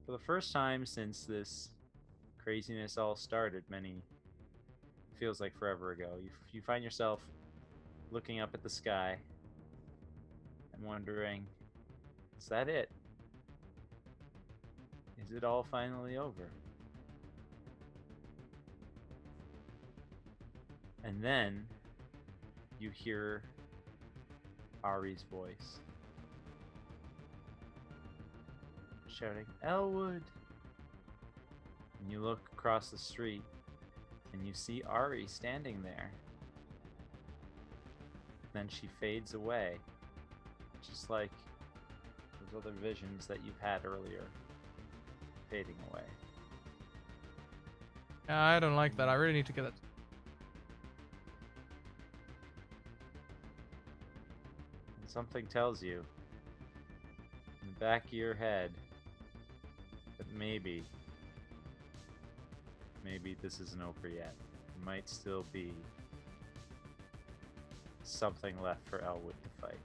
for the first time since this craziness all started, feels like forever ago, you find yourself looking up at the sky and wondering, is that it? Is it all finally over? And then you hear Ari's voice shouting, Elwood! And you look across the street and you see Ari standing there. Then she fades away, just like those other visions that you've had earlier, fading away. Yeah, I don't like that. I really need to get that. And something tells you in the back of your head that maybe this isn't over yet. There might still be something left for Elwood to fight.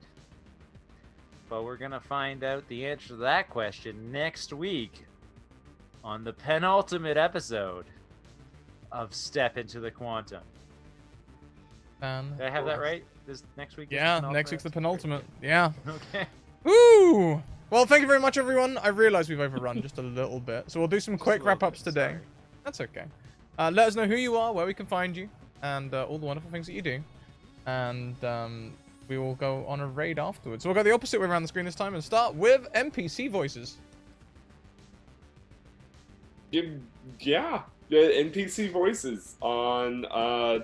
But we're gonna find out the answer to that question next week on the penultimate episode of Step into the Quantum. Did I have that right? This next week? is Yeah, the next week's the penultimate penultimate. Yeah. episode? Okay. Woo! Well, thank you very much, everyone. I realize we've overrun just a little bit, so we'll do some quick Just a little wrap-ups bit, today. sorry. That's okay. Let us know who you are, where we can find you, and all the wonderful things that you do. And we will go on a raid afterwards. So we'll go the opposite way around the screen this time and start with NPC voices. Yeah, NPC voices on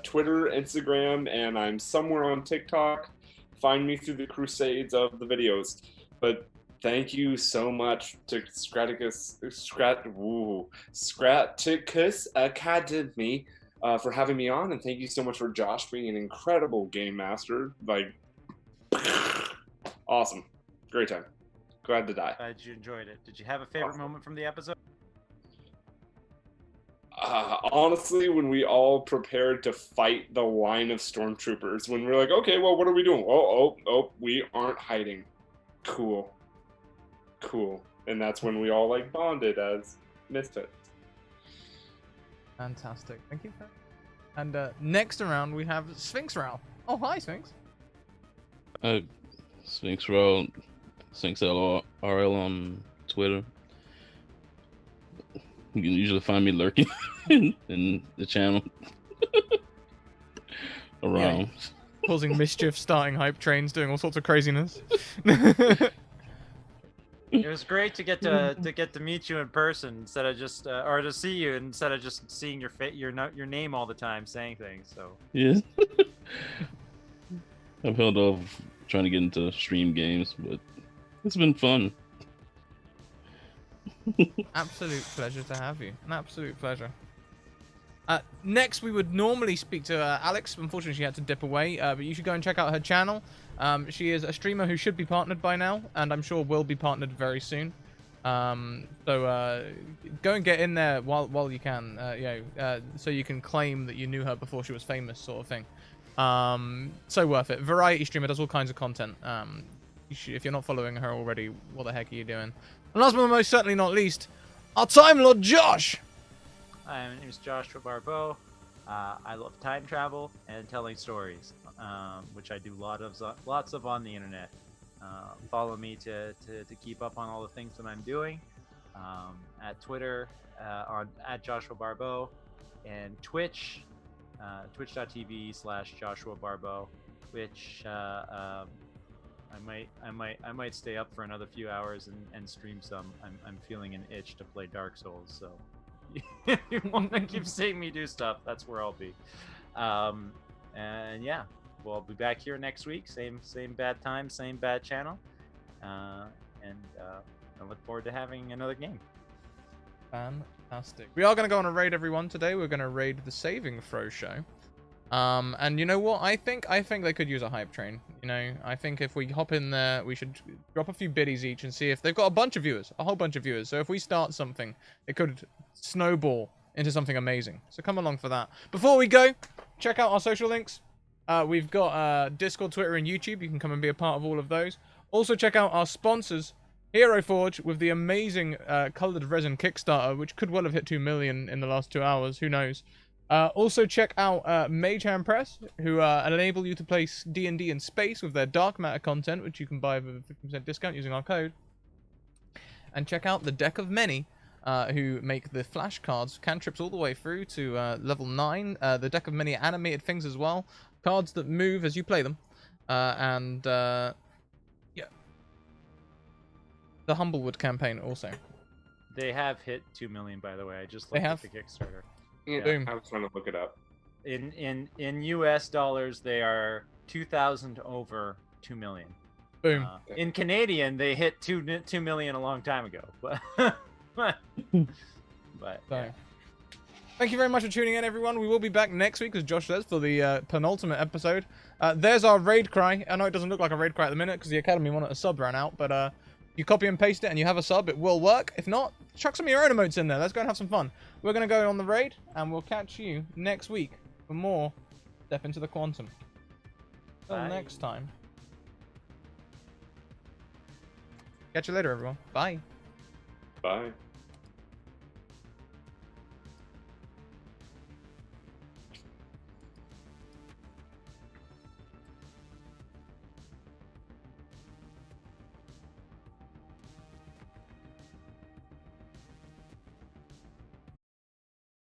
Twitter, Instagram, and I'm somewhere on TikTok. Find me through the crusades of the videos. But thank you so much to Scratticus Academy for having me on, and thank you so much for Josh being an incredible game master. Like, awesome, great time. Glad to die. Glad you enjoyed it. Did you have a favorite moment from the episode? Honestly, when we all prepared to fight the line of stormtroopers, when we're like, okay, well, what are we doing? Oh, we aren't hiding. Cool. And that's when we all like bonded as misfits. Fantastic. Thank you. And next around we have Sphinx Ral. Oh, hi, Sphinx. Sphinx Row, Sphinx LRL on Twitter. You can usually find me lurking in the channel around. Yeah. Causing mischief, starting hype trains, doing all sorts of craziness. It was great to get to meet you in person instead of just or to see you instead of just seeing your name all the time saying things. So Yeah. I've held off trying to get into stream games, but it's been fun. Absolute pleasure to have you. An absolute pleasure. Next, we would normally speak to Alex. Unfortunately, she had to dip away, but you should go and check out her channel. She is a streamer who should be partnered by now, and I'm sure will be partnered very soon. So go and get in there while you can, so you can claim that you knew her before she was famous, sort of thing. So worth it. Variety streamer, does all kinds of content. If you're not following her already, what the heck are you doing? And last but most certainly not least, our Time Lord Josh! Hi, my name is Joshua Barbeau. I love time travel and telling stories, which I do lots of on the internet. Follow me to keep up on all the things that I'm doing at Twitter at Joshua Barbeau, and Twitch, twitch.tv/Joshua Barbeau, which I might stay up for another few hours and stream some. I'm feeling an itch to play Dark Souls, so if you want to keep seeing me do stuff, that's where I'll be. And yeah, well, I'll be back here next week. Same bad time, same bad channel. And I look forward to having another game. Fantastic. We are going to go on a raid, everyone. Today we're going to raid the Saving Throw show. And you know what? I think they could use a hype train. You know, I think if we hop in there, we should drop a few biddies each and see if they've got a bunch of viewers, a whole bunch of viewers. So if we start something, it could snowball into something amazing. So come along for that. Before we go, check out our social links. We've got Discord, Twitter, and YouTube. You can come and be a part of all of those. Also check out our sponsors, Hero Forge, with the amazing colored resin Kickstarter, which could well have hit 2 million in the last 2 hours. Who knows? Also check out Mage Hand Press, who enable you to play D&D in space with their dark matter content, which you can buy with a 50% discount using our code. And check out the Deck of Many, who make the flash cards, cantrips all the way through to level 9. The Deck of Many animated things as well, cards that move as you play them. Yeah. The Humblewood campaign also. They have hit 2 million, by the way. I just They looked have? at the Kickstarter. Yeah, Boom. I was trying to look it up. In US dollars, they are 2,000 over 2 million. Boom. In Canadian, they hit 2 million a long time ago. But yeah. Thank you very much for tuning in, everyone. We will be back next week, as Josh says, for the penultimate episode. There's our raid cry. I know it doesn't look like a raid cry at the minute because the Academy wanted a sub ran out, but you copy and paste it and you have a sub, it will work. If not, chuck some of your own emotes in there. Let's go and have some fun. We're going to go on the raid, and we'll catch you next week for more Step into the Quantum. Until next time. Catch you later, everyone. Bye. Bye.